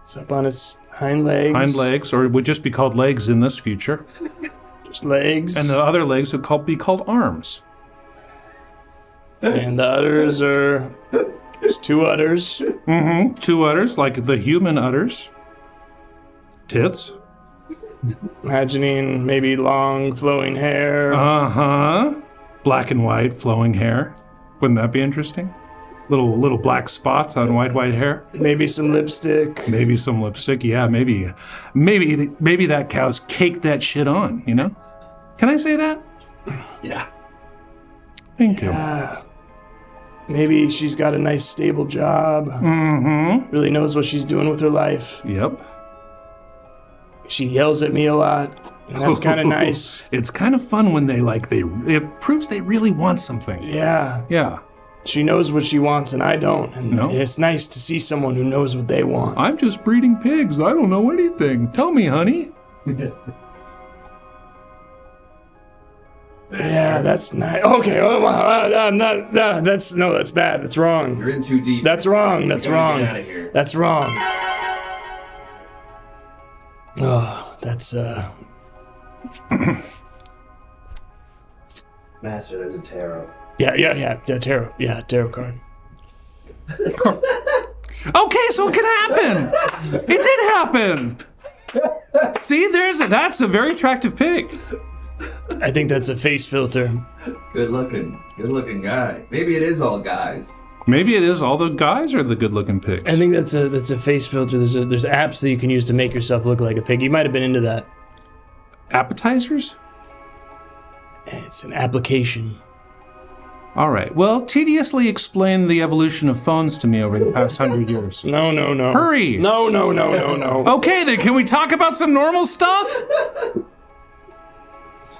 It's up on its hind legs. Hind legs, or it would just be called legs in this future. Just legs. And the other legs would be called arms. And the udders are just two udders. Mm-hmm. Two udders, like the human udders. Tits. Imagining maybe long flowing hair. Uh-huh. Black and white flowing hair. Wouldn't that be interesting? Little black spots on white hair. Maybe some lipstick. Maybe some lipstick. Yeah, maybe that cow's caked that shit on, you know? Can I say that? Yeah. Thank you. Maybe she's got a nice stable job. Mm-hmm. Really knows what she's doing with her life. Yep. She yells at me a lot, and that's kind of nice. It's kind of fun when it proves they really want something. Yeah. Yeah. She knows what she wants and I don't. And No. it's nice to see someone who knows what they want. I'm just breeding pigs. I don't know anything. Tell me, honey. Yeah, that's nice. Okay, that's bad. That's wrong. You're in too deep. That's wrong. That's We gotta wrong. Get out of here. That's wrong. Oh, that's Master, there's a tarot. Yeah, tarot card. Okay, so it can happen. It did happen. See, that's a very attractive pig. I think that's a face filter. Good looking guy. Maybe it is all guys. Maybe it is all the guys are the good-looking pigs. I think that's a face filter. There's apps that you can use to make yourself look like a pig. You might have been into that. Appetizers? It's an application. All right. Well, tediously explain the evolution of phones to me over the past 100 years. No. Hurry! No. Okay, then can we talk about some normal stuff?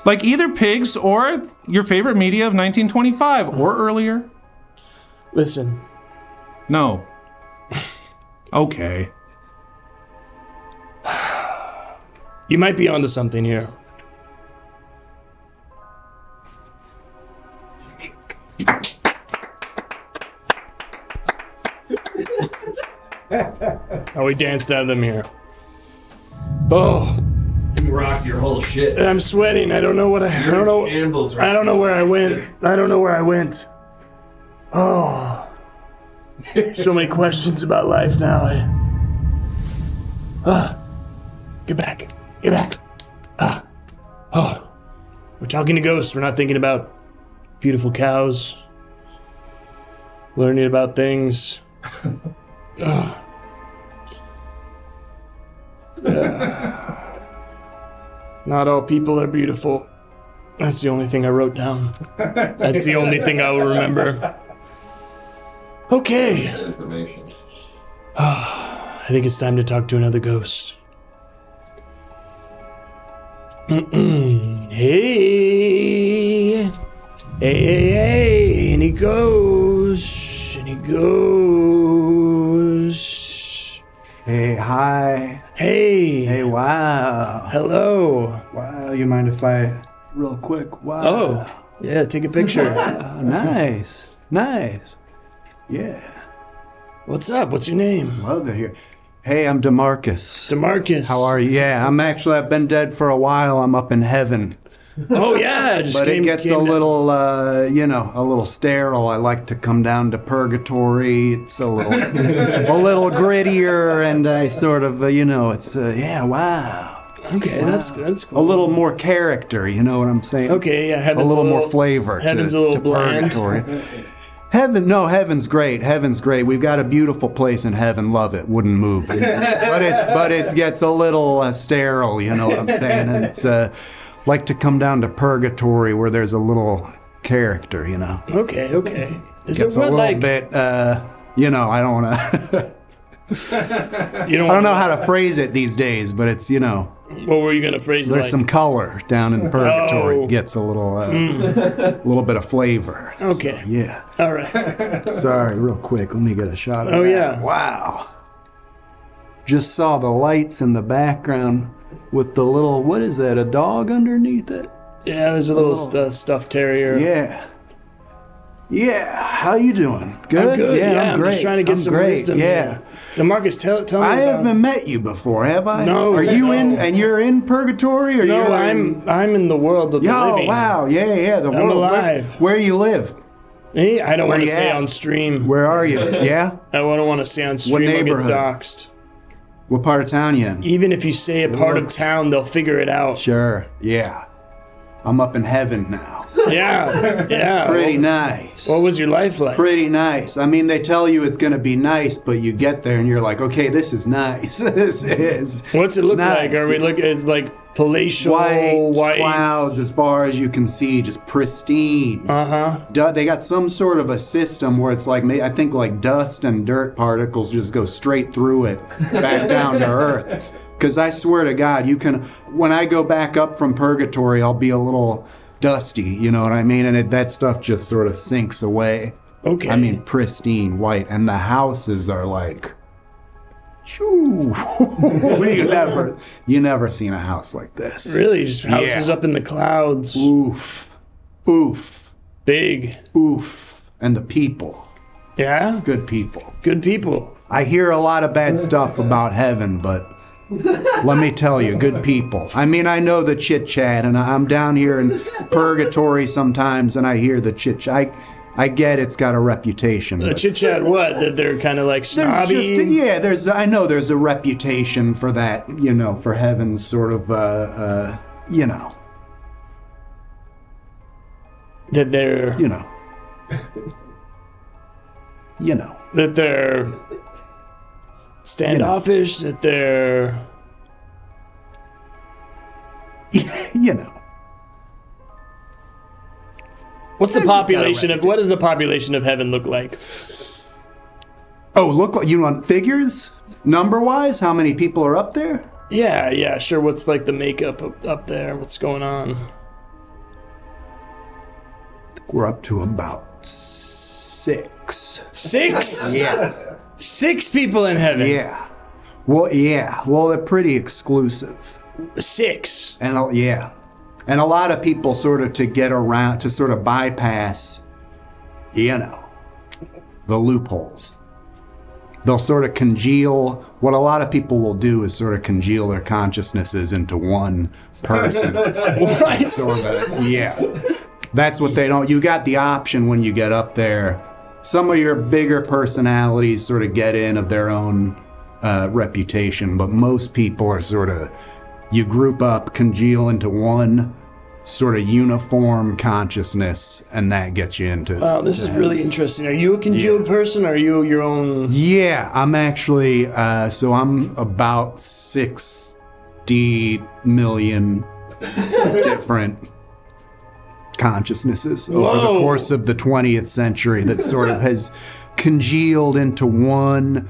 Like either pigs or your favorite media of 1925 or earlier? Listen. No. Okay. You might be onto something here. Oh, we danced out of them here. Oh, You rocked your whole shit. I'm sweating. I don't know what I don't know. Shambles right I don't know where I now, went. I don't know where I went. Oh, so many questions about life now. Get back. We're talking to ghosts. We're not thinking about beautiful cows. Learning about things. Not all people are beautiful. That's the only thing I wrote down. That's the only thing I will remember. Okay. Information. I think it's time to talk to another ghost. Hey. And he goes. Hey, hi. Hey. Hey, wow. Hello. Wow, you mind if I, real quick, wow. Oh, yeah, take a picture. Nice. Yeah, What's up? What's your name? love it here. Hey, I'm DeMarcus. DeMarcus. How are you? Yeah, I've been dead for a while. I'm up in heaven. Oh, yeah. But it gets a little, a little sterile. I like to come down to purgatory. It's a little, a little grittier, and I sort of, it's, wow. Okay, that's cool. A little more character, you know what I'm saying? Okay, yeah, heaven's a little more flavor. Heaven's to, a little to bland. purgatory. Heaven's great. Heaven's great. We've got a beautiful place in heaven. Love it. Wouldn't move it. but it gets a little sterile. You know what I'm saying? And it's like to come down to purgatory where there's a little character. You know. Okay. Is Gets it a what, little like bit. I don't want to. you don't? I don't know how to phrase it these days, but it's What were you gonna phrase? There's like? some color down in purgatory. Oh. It gets a little bit of flavor. Okay. So, yeah. All right. Sorry, real quick. Let me get a shot of Oh, that. yeah. Wow. Just saw the lights in the background with the little, what is that, a dog underneath it? Yeah, there's a little stuffed terrier. Yeah. Yeah. How you doing? Good? I'm good. Yeah, I'm great. just trying to get some great. wisdom. Yeah. DeMarcus, tell me. I about... haven't met you before, have I? No, Are you no. and you're in purgatory? Or No, you're I'm in the world of the Oh, living. wow. Yeah. The I'm world. alive. Where you live? Me? I don't Where want to you stay at? on stream. Where are you? Yeah? I don't want to stay on stream. I'll get neighborhood? doxxed. What part of town you in? Even if you say a part of works. town, they'll figure it out. Sure. Yeah. I'm up in heaven now. Yeah. Pretty nice. What was your life like? Pretty nice. I mean, they tell you it's going to be nice, but you get there and you're like, okay, this is nice. This is What's it look nice. like? Are we looking? Is like palatial, white clouds as far as you can see, just pristine. They got some sort of a system where it's like, I think like dust and dirt particles just go straight through it back down to earth. Because I swear to God, when I go back up from purgatory, I'll be a little dusty, you know what I mean? And that stuff just sort of sinks away. Okay. I mean, pristine white, and the houses are like, shoo. you never seen a house like this. Really? Just houses Yeah. up in the clouds. Oof. Oof. Big. Oof. And the people. Yeah? Good people. Good people. I hear a lot of bad stuff about heaven, but let me tell you, good people. I mean, I know the chit-chat, and I'm down here in purgatory sometimes, and I hear the chit-chat. I get it's got a reputation. The but chit-chat what? That they're kind of like snobby? I know there's a reputation for that, for heaven's sort of, That they're... That they're standoffish, that they're... What's the population of... What does the population of heaven look like? Oh, look, you want figures? Number-wise? How many people are up there? Yeah, sure. What's like the makeup up there? What's going on? We're up to about 6. 6? Yeah. 6 people in heaven? Yeah. Well, they're pretty exclusive. 6? And yeah. And a lot of people sort of to get around, to sort of bypass, the loopholes. They'll sort of congeal. What a lot of people will do is sort of congeal their consciousnesses into one person. What? Sort of, yeah. That's what they don't. You got the option when you get up there. Some of your bigger personalities sort of get in of their own reputation, but most people are sort of, you group up, congeal into one sort of uniform consciousness, and that gets you into... Wow, this is really interesting. Are you a congealed person, or are you your own... Yeah, I'm actually, so I'm about 60 million different consciousnesses over the course of the 20th century that sort of has congealed into one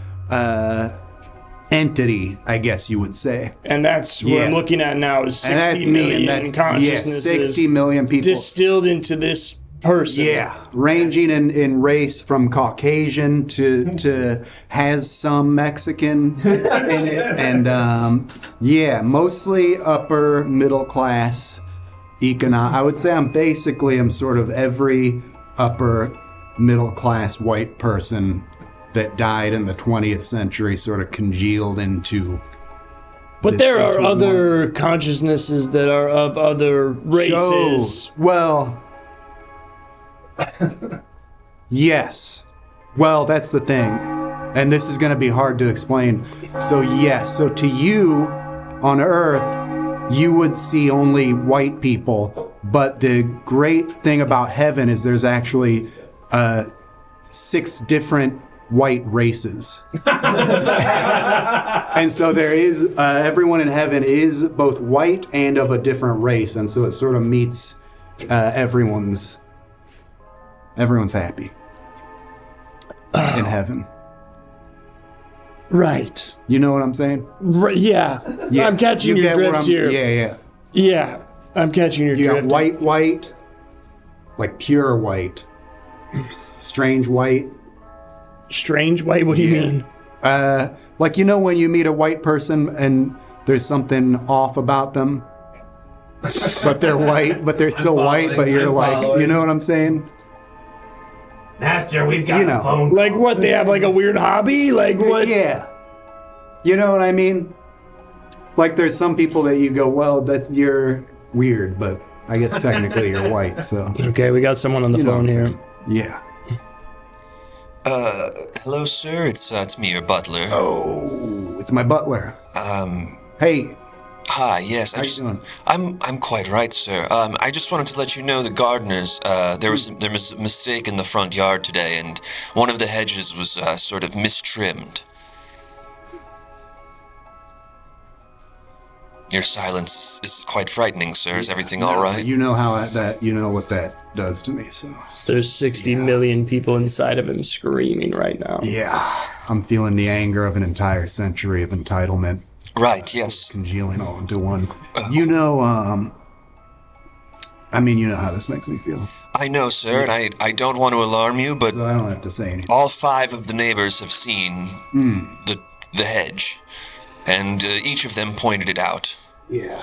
entity, I guess you would say. And that's what I'm looking at now is 60 million consciousnesses. 60 million people. Distilled into this person. Yeah, ranging in race from Caucasian to has some Mexican in it. And mostly upper middle class I would say I'm sort of every upper middle class white person that died in the 20th century sort of congealed into... But there are other consciousnesses that are of other races. Well, yes. Well, that's the thing. And this is going to be hard to explain. So yes, so to you on Earth, you would see only white people. But the great thing about heaven is there's actually 6 different white races. And so there is, everyone in heaven is both white and of a different race. And so it sort of meets everyone's happy in heaven. Right. You know what I'm saying? Right, yeah. I'm catching your drift here. Yeah. Yeah, I'm catching your You drift. got white, like pure white. Strange white. Strange white? What do you mean? Like, when you meet a white person and there's something off about them, but they're white, but they're still white, but you're like, you know what I'm saying? Master, we've got a phone call. Like what? They have like a weird hobby? Like what? Yeah. You know what I mean? Like there's some people that you go, well, you're weird, but I guess technically you're white, so. Okay, we got someone on the phone here. Yeah. Hello, sir. It's me, your butler. Oh, it's my butler. Hey. Hi. Yes. How you doing? I'm quite right, sir. I just wanted to let you know the gardeners. There was a mistake in the front yard today, and one of the hedges was sort of mistrimmed. Your silence is quite frightening, sir. Is everything all right? You know you know what that does to me, so. There's 60 million people inside of him screaming right now. Yeah. I'm feeling the anger of an entire century of entitlement. Right, yes. Congealing all into one. I mean, you know how this makes me feel. I know, sir, and I don't want to alarm you, but So I don't have to say anything. all 5 of the neighbors have seen the hedge, and each of them pointed it out. Yeah.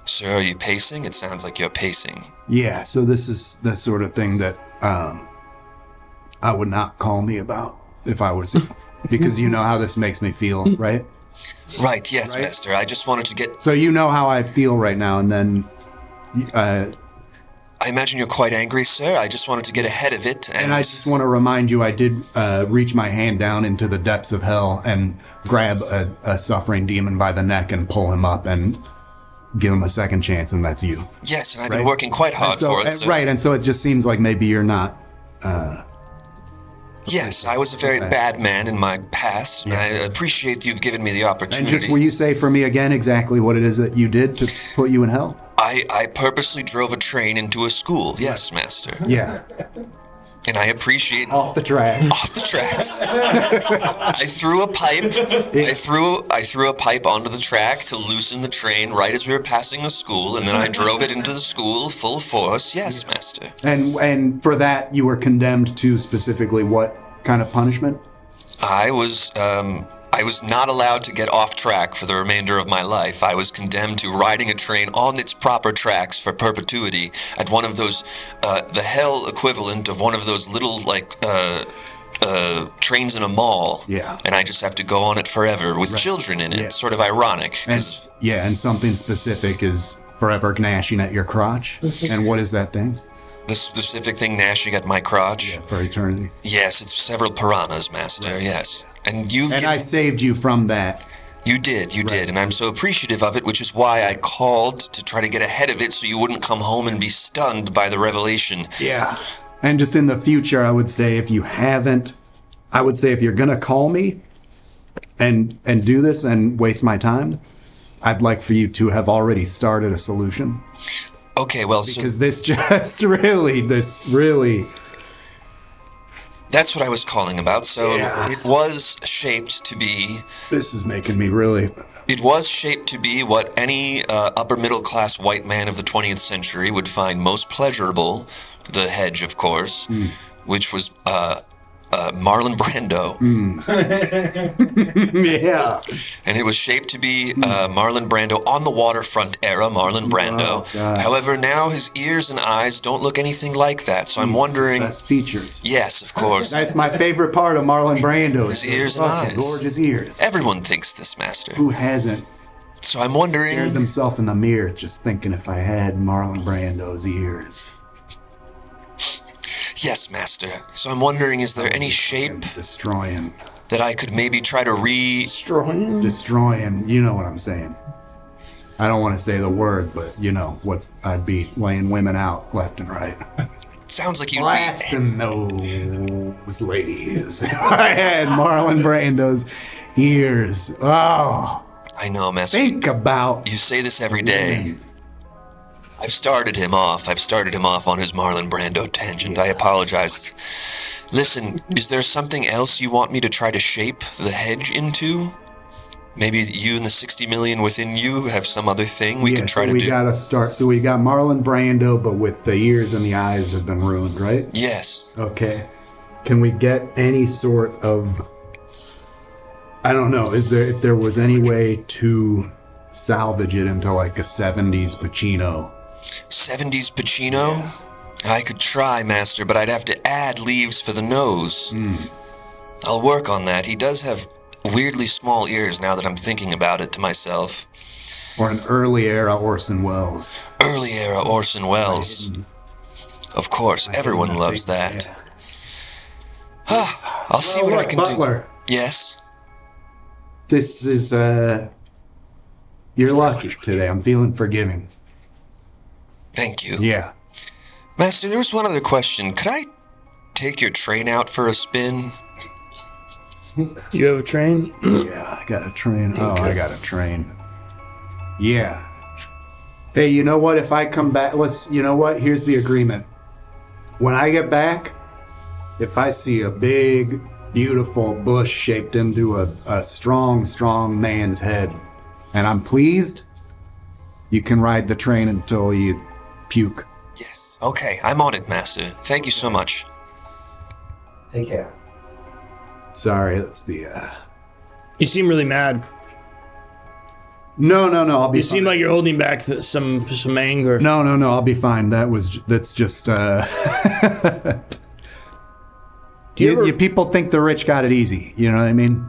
Sir, are you pacing? It sounds like you're pacing. Yeah, so this is the sort of thing that I would not call me about if I was... because you know how this makes me feel, right? Right, yes, Master. I just wanted to get... So you know how I feel right now, and then... I imagine you're quite angry, sir. I just wanted to get ahead of it, And I just want to remind you, I did reach my hand down into the depths of hell and grab a suffering demon by the neck and pull him up and give him a second chance, and that's you. Yes, and I've been working quite hard for it. Right, and so it just seems like maybe you're not... Yes, I was a very bad man in my past, and I appreciate you've given me the And opportunity. just, will you say for me again exactly what it is that you did to put you in hell? I purposely drove a train into a school. Yes, Master. Yeah. And I appreciate... Off the track. Off the tracks. I threw a pipe. I threw a pipe onto the track to loosen the train right as we were passing a school, and then I drove it into the school full force. Yes, Master. And for that, you were condemned to specifically what kind of punishment? I was not allowed to get off track for the remainder of my life. I was condemned to riding a train on its proper tracks for perpetuity at one of those, the hell equivalent of one of those little, trains in a mall. Yeah. And I just have to go on it forever with children in it. Yeah. Sort of ironic. And something specific is forever gnashing at your crotch. And what is that thing? The specific thing gnashing at my crotch? Yeah, for eternity. Yes, it's several piranhas, Master, yes. And I saved you from that. You did, and I'm so appreciative of it, which is why I called to try to get ahead of it so you wouldn't come home and be stunned by the revelation. Yeah. And just in the future, I would say if you're gonna call me and do this and waste my time, I'd like for you to have already started a solution. Okay, well, because this really... That's what I was calling about. So it was shaped to be... This is making me really... It was shaped to be what any upper middle class white man of the 20th century would find most pleasurable. The hedge, of course, which was Marlon Brando. Yeah. And it was shaped to be Marlon Brando on the waterfront era Marlon Brando. Oh, however, now his ears and eyes don't look anything like that. So I'm wondering... Best features. Yes, of course. That's my favorite part of Marlon Brando. His ears and eyes. Gorgeous ears. Everyone thinks this, Master. Who hasn't? So I'm wondering... Stared themselves in the mirror just thinking if I had Marlon Brando's ears. Yes, Master. So I'm wondering, is there any shape... Destroying. That I could maybe try to Destroying. You know what I'm saying. I don't want to say the word, but you know what I'd be laying women out left and right. Sounds like you'd blasting those ladies. I had Marlon Brando's ears. Oh. I know, Master. Think about... You say this every day. I've started him off on his Marlon Brando tangent. I apologize. Listen, is there something else you want me to try to shape the hedge into? Maybe you and the 60 million within you have some other thing we can try to do? We gotta start. So we got Marlon Brando, but with the ears and the eyes have been ruined, right? Yes. Okay. Can we get any sort of... I don't know, if there was any way to salvage it into like a 70s Pacino? 70s Pacino? Yeah. I could try, Master, but I'd have to add leaves for the nose. I'll work on that. He does have weirdly small ears now that I'm thinking about it to myself. Or an early era Orson Welles. Early era Orson Welles. Of course, everyone loves that. I'll see what I can Butler. do. Yes? This is, you're lucky today. I'm feeling forgiving. Thank you. Yeah. Master, there was one other question. Could I take your train out for a spin? You have a train? Yeah, I got a train. Oh, I got a train. Yeah. Hey, you know what? If I come back, you know what? Here's the agreement. When I get back, if I see a big, beautiful bush shaped into a strong, strong man's head, and I'm pleased, You can ride the train until you puke. Yes. Okay, I'm on it, Master. Thank you so much. Take care. Sorry, that's the. You seem really mad. No, I'll be. You fine. seem like you're holding back some anger. No, I'll be fine. That's just. You people think the rich got it easy. You know what I mean?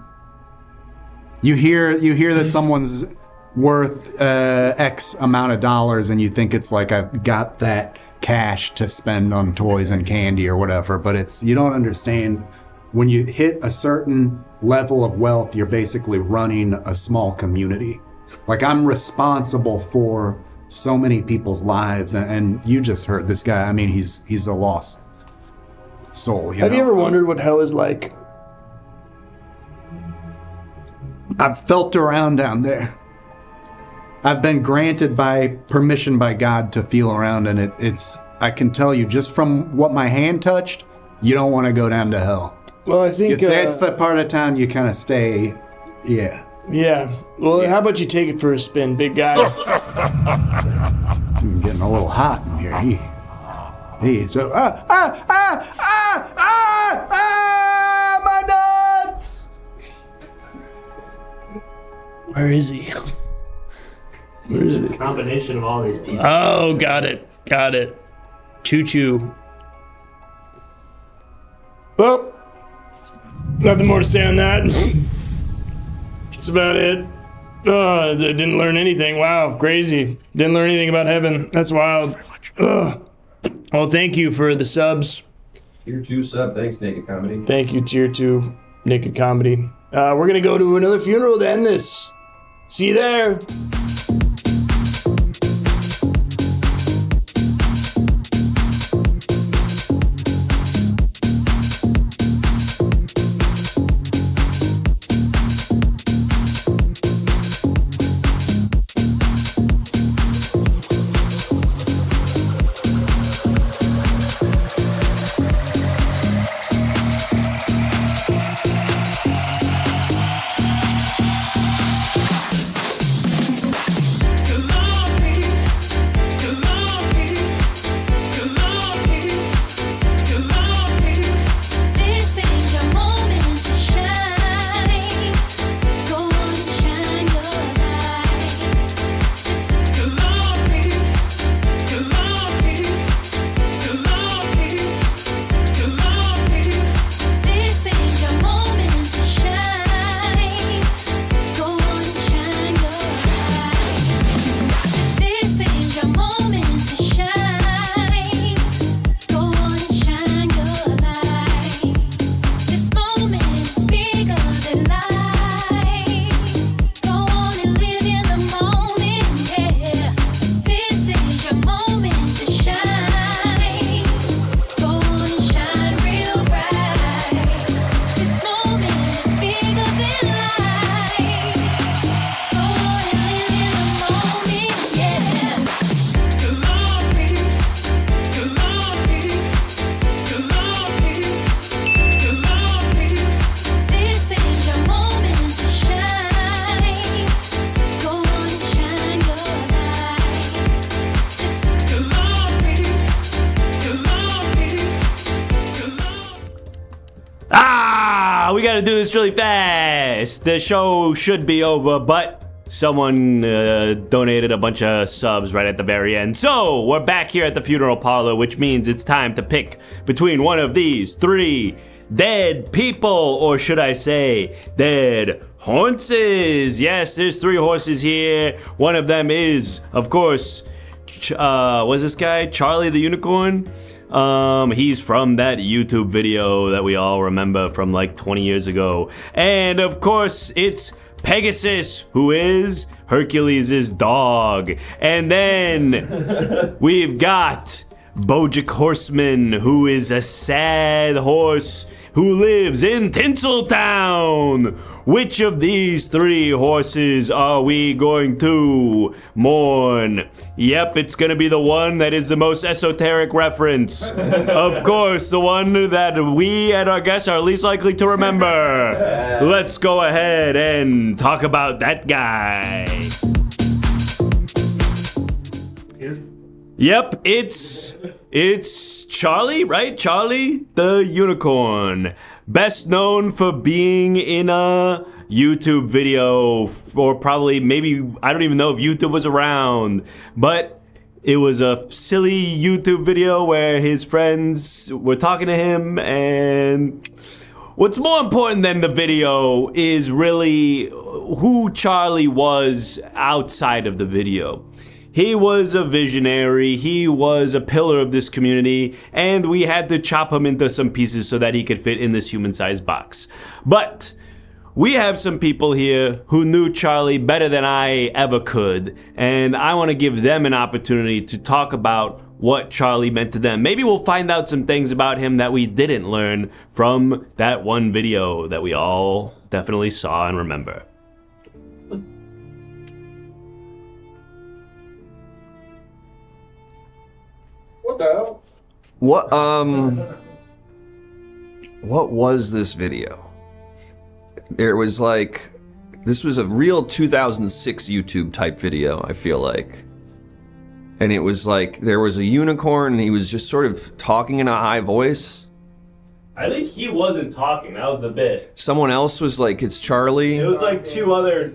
You hear that someone's worth X amount of dollars, and you think it's like I've got that cash to spend on toys and candy or whatever. But you don't understand. When you hit a certain level of wealth, you're basically running a small community. Like, I'm responsible for so many people's lives, and you just heard this guy. I mean, he's a lost soul. Have you ever wondered what hell is like? I've felt around down there. I've been granted permission by God to feel around, and it's. I can tell you, just from what my hand touched, you don't want to go down to hell. Well, I think that's the part of town you kind of stay. Yeah. Yeah. Well, how about you take it for a spin, big guy? I'm getting a little hot in here. So my nuts! Where is he? Where is It's a combination of all these people. Oh, got it. Choo-choo. Well, nothing more to say on that. That's about it. I didn't learn anything. Wow, crazy. Didn't learn anything about heaven. That's wild. Well, thank you for the subs. Tier 2 sub. Thanks, Naked Comedy. Thank you, Tier 2 Naked Comedy. We're going to go to another funeral to end this. See you there. We gotta do this really fast. The show should be over, but someone donated a bunch of subs right at the very end. So we're back here at the funeral parlor, which means it's time to pick between one of these three dead people, or should I say dead horses. Yes, there's three horses here. One of them is, of course, what's this guy? Charlie the Unicorn? He's from that YouTube video that we all remember from like 20 years ago. And of course, it's Pegasus, who is Hercules' dog. And then we've got Bojack Horseman, who is a sad horse who lives in Tinseltown. Which of these three horses are we going to mourn? Yep, it's gonna be the one that is the most esoteric reference. Of course, the one that we and our guests are least likely to remember. Let's go ahead and talk about that guy. Yep, it's Charlie, right? Charlie the Unicorn. Best known for being in a YouTube video for probably maybe, I don't even know if YouTube was around, but it was a silly YouTube video where his friends were talking to him, and what's more important than the video is really who Charlie was outside of the video. He was a visionary, he was a pillar of this community, and we had to chop him into some pieces so that he could fit in this human-sized box. But we have some people here who knew Charlie better than I ever could, and I want to give them an opportunity to talk about what Charlie meant to them. Maybe we'll find out some things about him that we didn't learn from that one video that we all definitely saw and remember. What the hell? What was this video? There was like, this was a real 2006 YouTube type video, I feel like. And it was like, there was a unicorn and he was just sort of talking in a high voice. I think he wasn't talking, that was the bit. Someone else was like, it's Charlie. It was like two other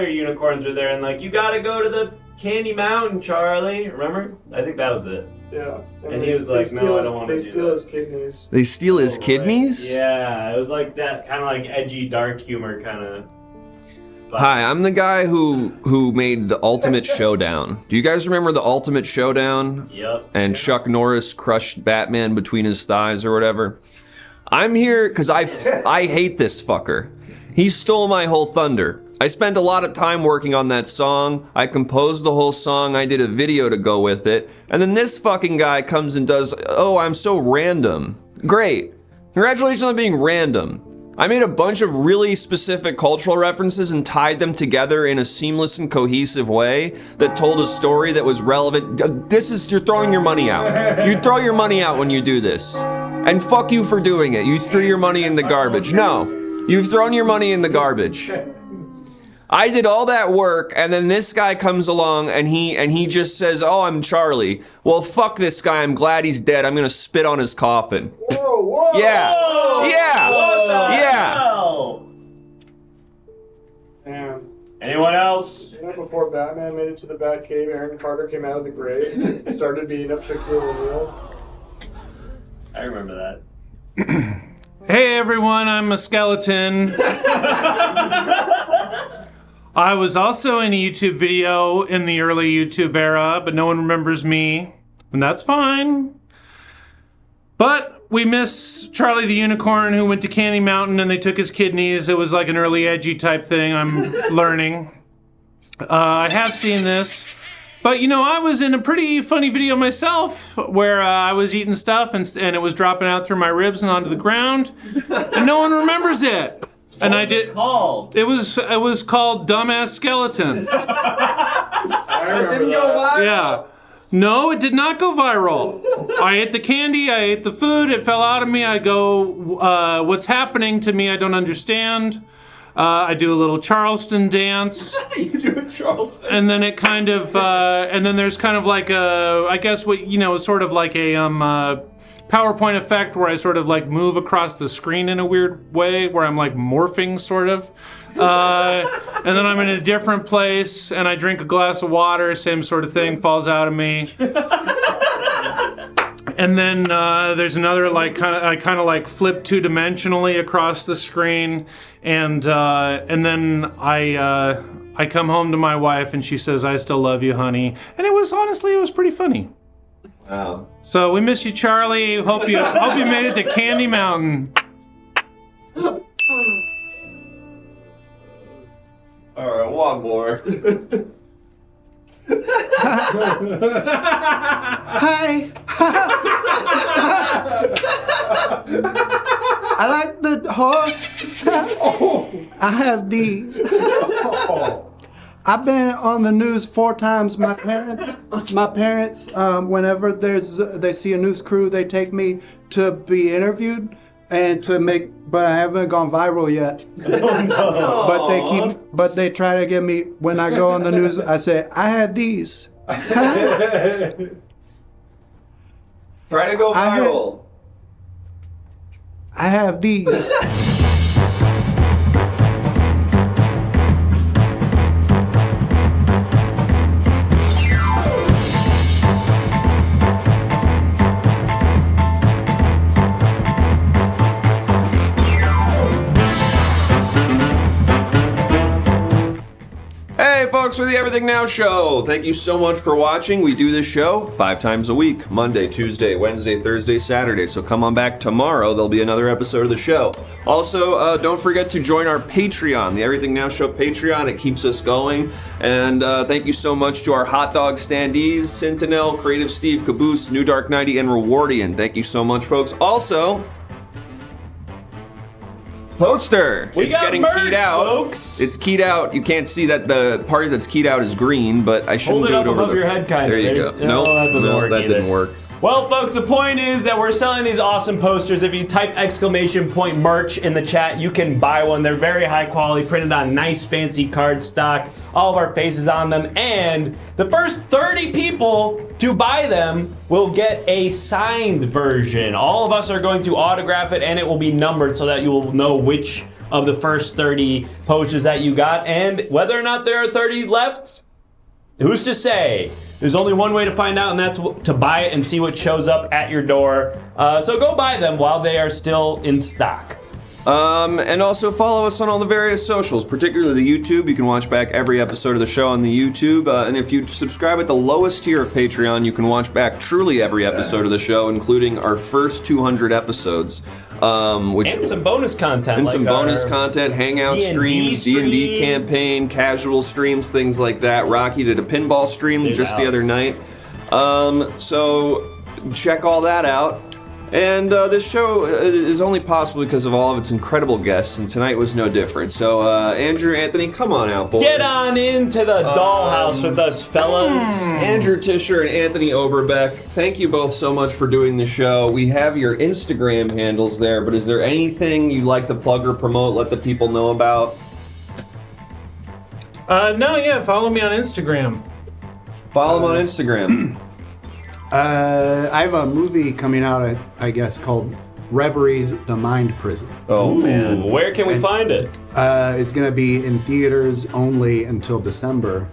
unicorns were there and like, you gotta go to the Candy Mountain, Charlie. Remember? I think that was it. Yeah. And he was like, no, I don't want to do that. They steal his kidneys. They steal his kidneys? Yeah, it was like that kind of like edgy, dark humor kind of. Hi, I'm the guy who made the Ultimate Showdown. Do you guys remember the Ultimate Showdown? Yep. And Chuck Norris crushed Batman between his thighs or whatever. I'm here because I hate this fucker. He stole my whole thunder. I spent a lot of time working on that song. I composed the whole song. I did a video to go with it. And then this fucking guy comes and does, oh, I'm so random. Great. Congratulations on being random. I made a bunch of really specific cultural references and tied them together in a seamless and cohesive way that told a story that was relevant. You're throwing your money out. You throw your money out when you do this. And fuck you for doing it. You threw your money in the garbage. No, you've thrown your money in the garbage. I did all that work, and then this guy comes along and he just says, oh, I'm Charlie. Well, fuck this guy. I'm glad he's dead. I'm gonna spit on his coffin. Whoa! Yeah. Whoa, Yeah. What the Yeah. hell? Damn. Anyone else? You know, before Batman made it to the Batcave, Aaron Carter came out of the grave and started beating up Shaquille O'Neal. I remember that. Hey everyone, I'm a skeleton. I was also in a YouTube video in the early YouTube era, but no one remembers me, and that's fine. But we miss Charlie the Unicorn, who went to Candy Mountain and they took his kidneys. It was like an early edgy type thing, I'm learning. I have seen this. But you know, I was in a pretty funny video myself where I was eating stuff and it was dropping out through my ribs and onto the ground, and no one remembers it. And I did. Called? It was called Dumbass Skeleton. I remember Didn't go viral. Yeah. No, it did not go viral. I ate the candy, I ate the food, it fell out of me. I go, what's happening to me? I don't understand. I do a little Charleston dance. You do a Charleston. And then it kind of, and then there's kind of like a, I guess what, you know, sort of like a PowerPoint effect where I sort of like move across the screen in a weird way, where I'm like morphing sort of. And then I'm in a different place and I drink a glass of water, same sort of thing, falls out of me. And then there's another like I kind of like flip two-dimensionally across the screen, and then I come home to my wife and she says, "I still love you, honey." And it was pretty funny. Wow. So we miss you, Charlie. Hope you made it to Candy Mountain. All right, one more. Hi. I like the horse. I have these. I've been on the news 4 times. My parents, whenever they see a news crew, they take me to be interviewed and to make, but I haven't gone viral yet. Oh, no. But they try to get me, when I go on the news, I say, I have these. Try to go viral. I have these. Hey folks, we're the Everything Now Show. Thank you so much for watching. We do this show 5 times a week, Monday, Tuesday, Wednesday, Thursday, Saturday. So come on back tomorrow. There'll be another episode of the show. Also, don't forget to join our Patreon, the Everything Now Show Patreon. It keeps us going. And thank you so much to our hot dog standees, Sentinel, Creative Steve, Caboose, New Dark 90, and Rewardian. Thank you so much, folks. Also, poster. We It's got getting merch, keyed out. folks. It's keyed out. You can't see that the part that's keyed out is green, but I shouldn't Hold it do up it over above your head, kind There of. you go. No, that doesn't work that either. didn't work. Well, folks, the point is that we're selling these awesome posters. If you type ! merch in the chat, you can buy one. They're very high quality, printed on nice, fancy cardstock. All of our faces on them. And the first 30 people to buy them will get a signed version. All of us are going to autograph it, and it will be numbered so that you will know which of the first 30 posters that you got. And whether or not there are 30 left, who's to say? There's only one way to find out, and that's to buy it and see what shows up at your door. So go buy them while they are still in stock. And also follow us on all the various socials, particularly the YouTube. You can watch back every episode of the show on the YouTube. And if you subscribe at the lowest tier of Patreon, you can watch back truly every episode of the show, including our first 200 episodes. And some bonus content. And like some bonus our content, hangout D&D streams, D&D stream. campaign, casual streams, things like that. Rocky did a pinball stream just the other night. So check all that out. And this show is only possible because of all of its incredible guests, and tonight was no different. So, Andrew, Anthony, come on out, boys. Get on into the dollhouse with us, fellas. Andrew Tisher and Anthony Oberbeck, thank you both so much for doing the show. We have your Instagram handles there, but is there anything you'd like to plug or promote, let the people know about? Follow me on Instagram. Follow them on Instagram. I have a movie coming out, I guess, called Reveries: The Mind Prison. Oh, man. Where can we find it? It's going to be in theaters only until December,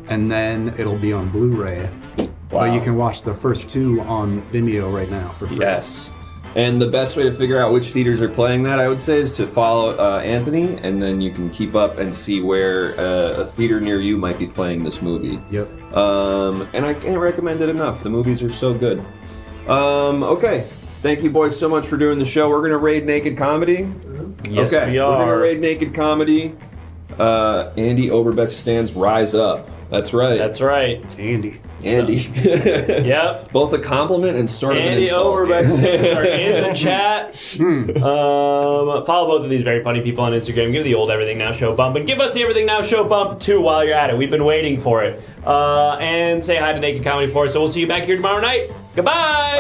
and then it'll be on Blu-ray. Wow. But you can watch the first 2 on Vimeo right now for free. Yes. And the best way to figure out which theaters are playing that, I would say, is to follow Anthony, and then you can keep up and see where a theater near you might be playing this movie. Yep. And I can't recommend it enough. The movies are so good. Okay. Thank you, boys, so much for doing the show. We're going to raid Naked Comedy. Yes, okay. we are. We're going to raid Naked Comedy. Andy Oberbeck stands Rise Up. That's right. That's right. Andy. Yep. Both a compliment and sort of an Andy insult. Oberbeck are in the chat. Follow both of these very funny people on Instagram. Give the old Everything Now Show bump, and give us the Everything Now Show bump too while you're at it. We've been waiting for it. And say hi to Naked Comedy for us. So we'll see you back here tomorrow night. Goodbye.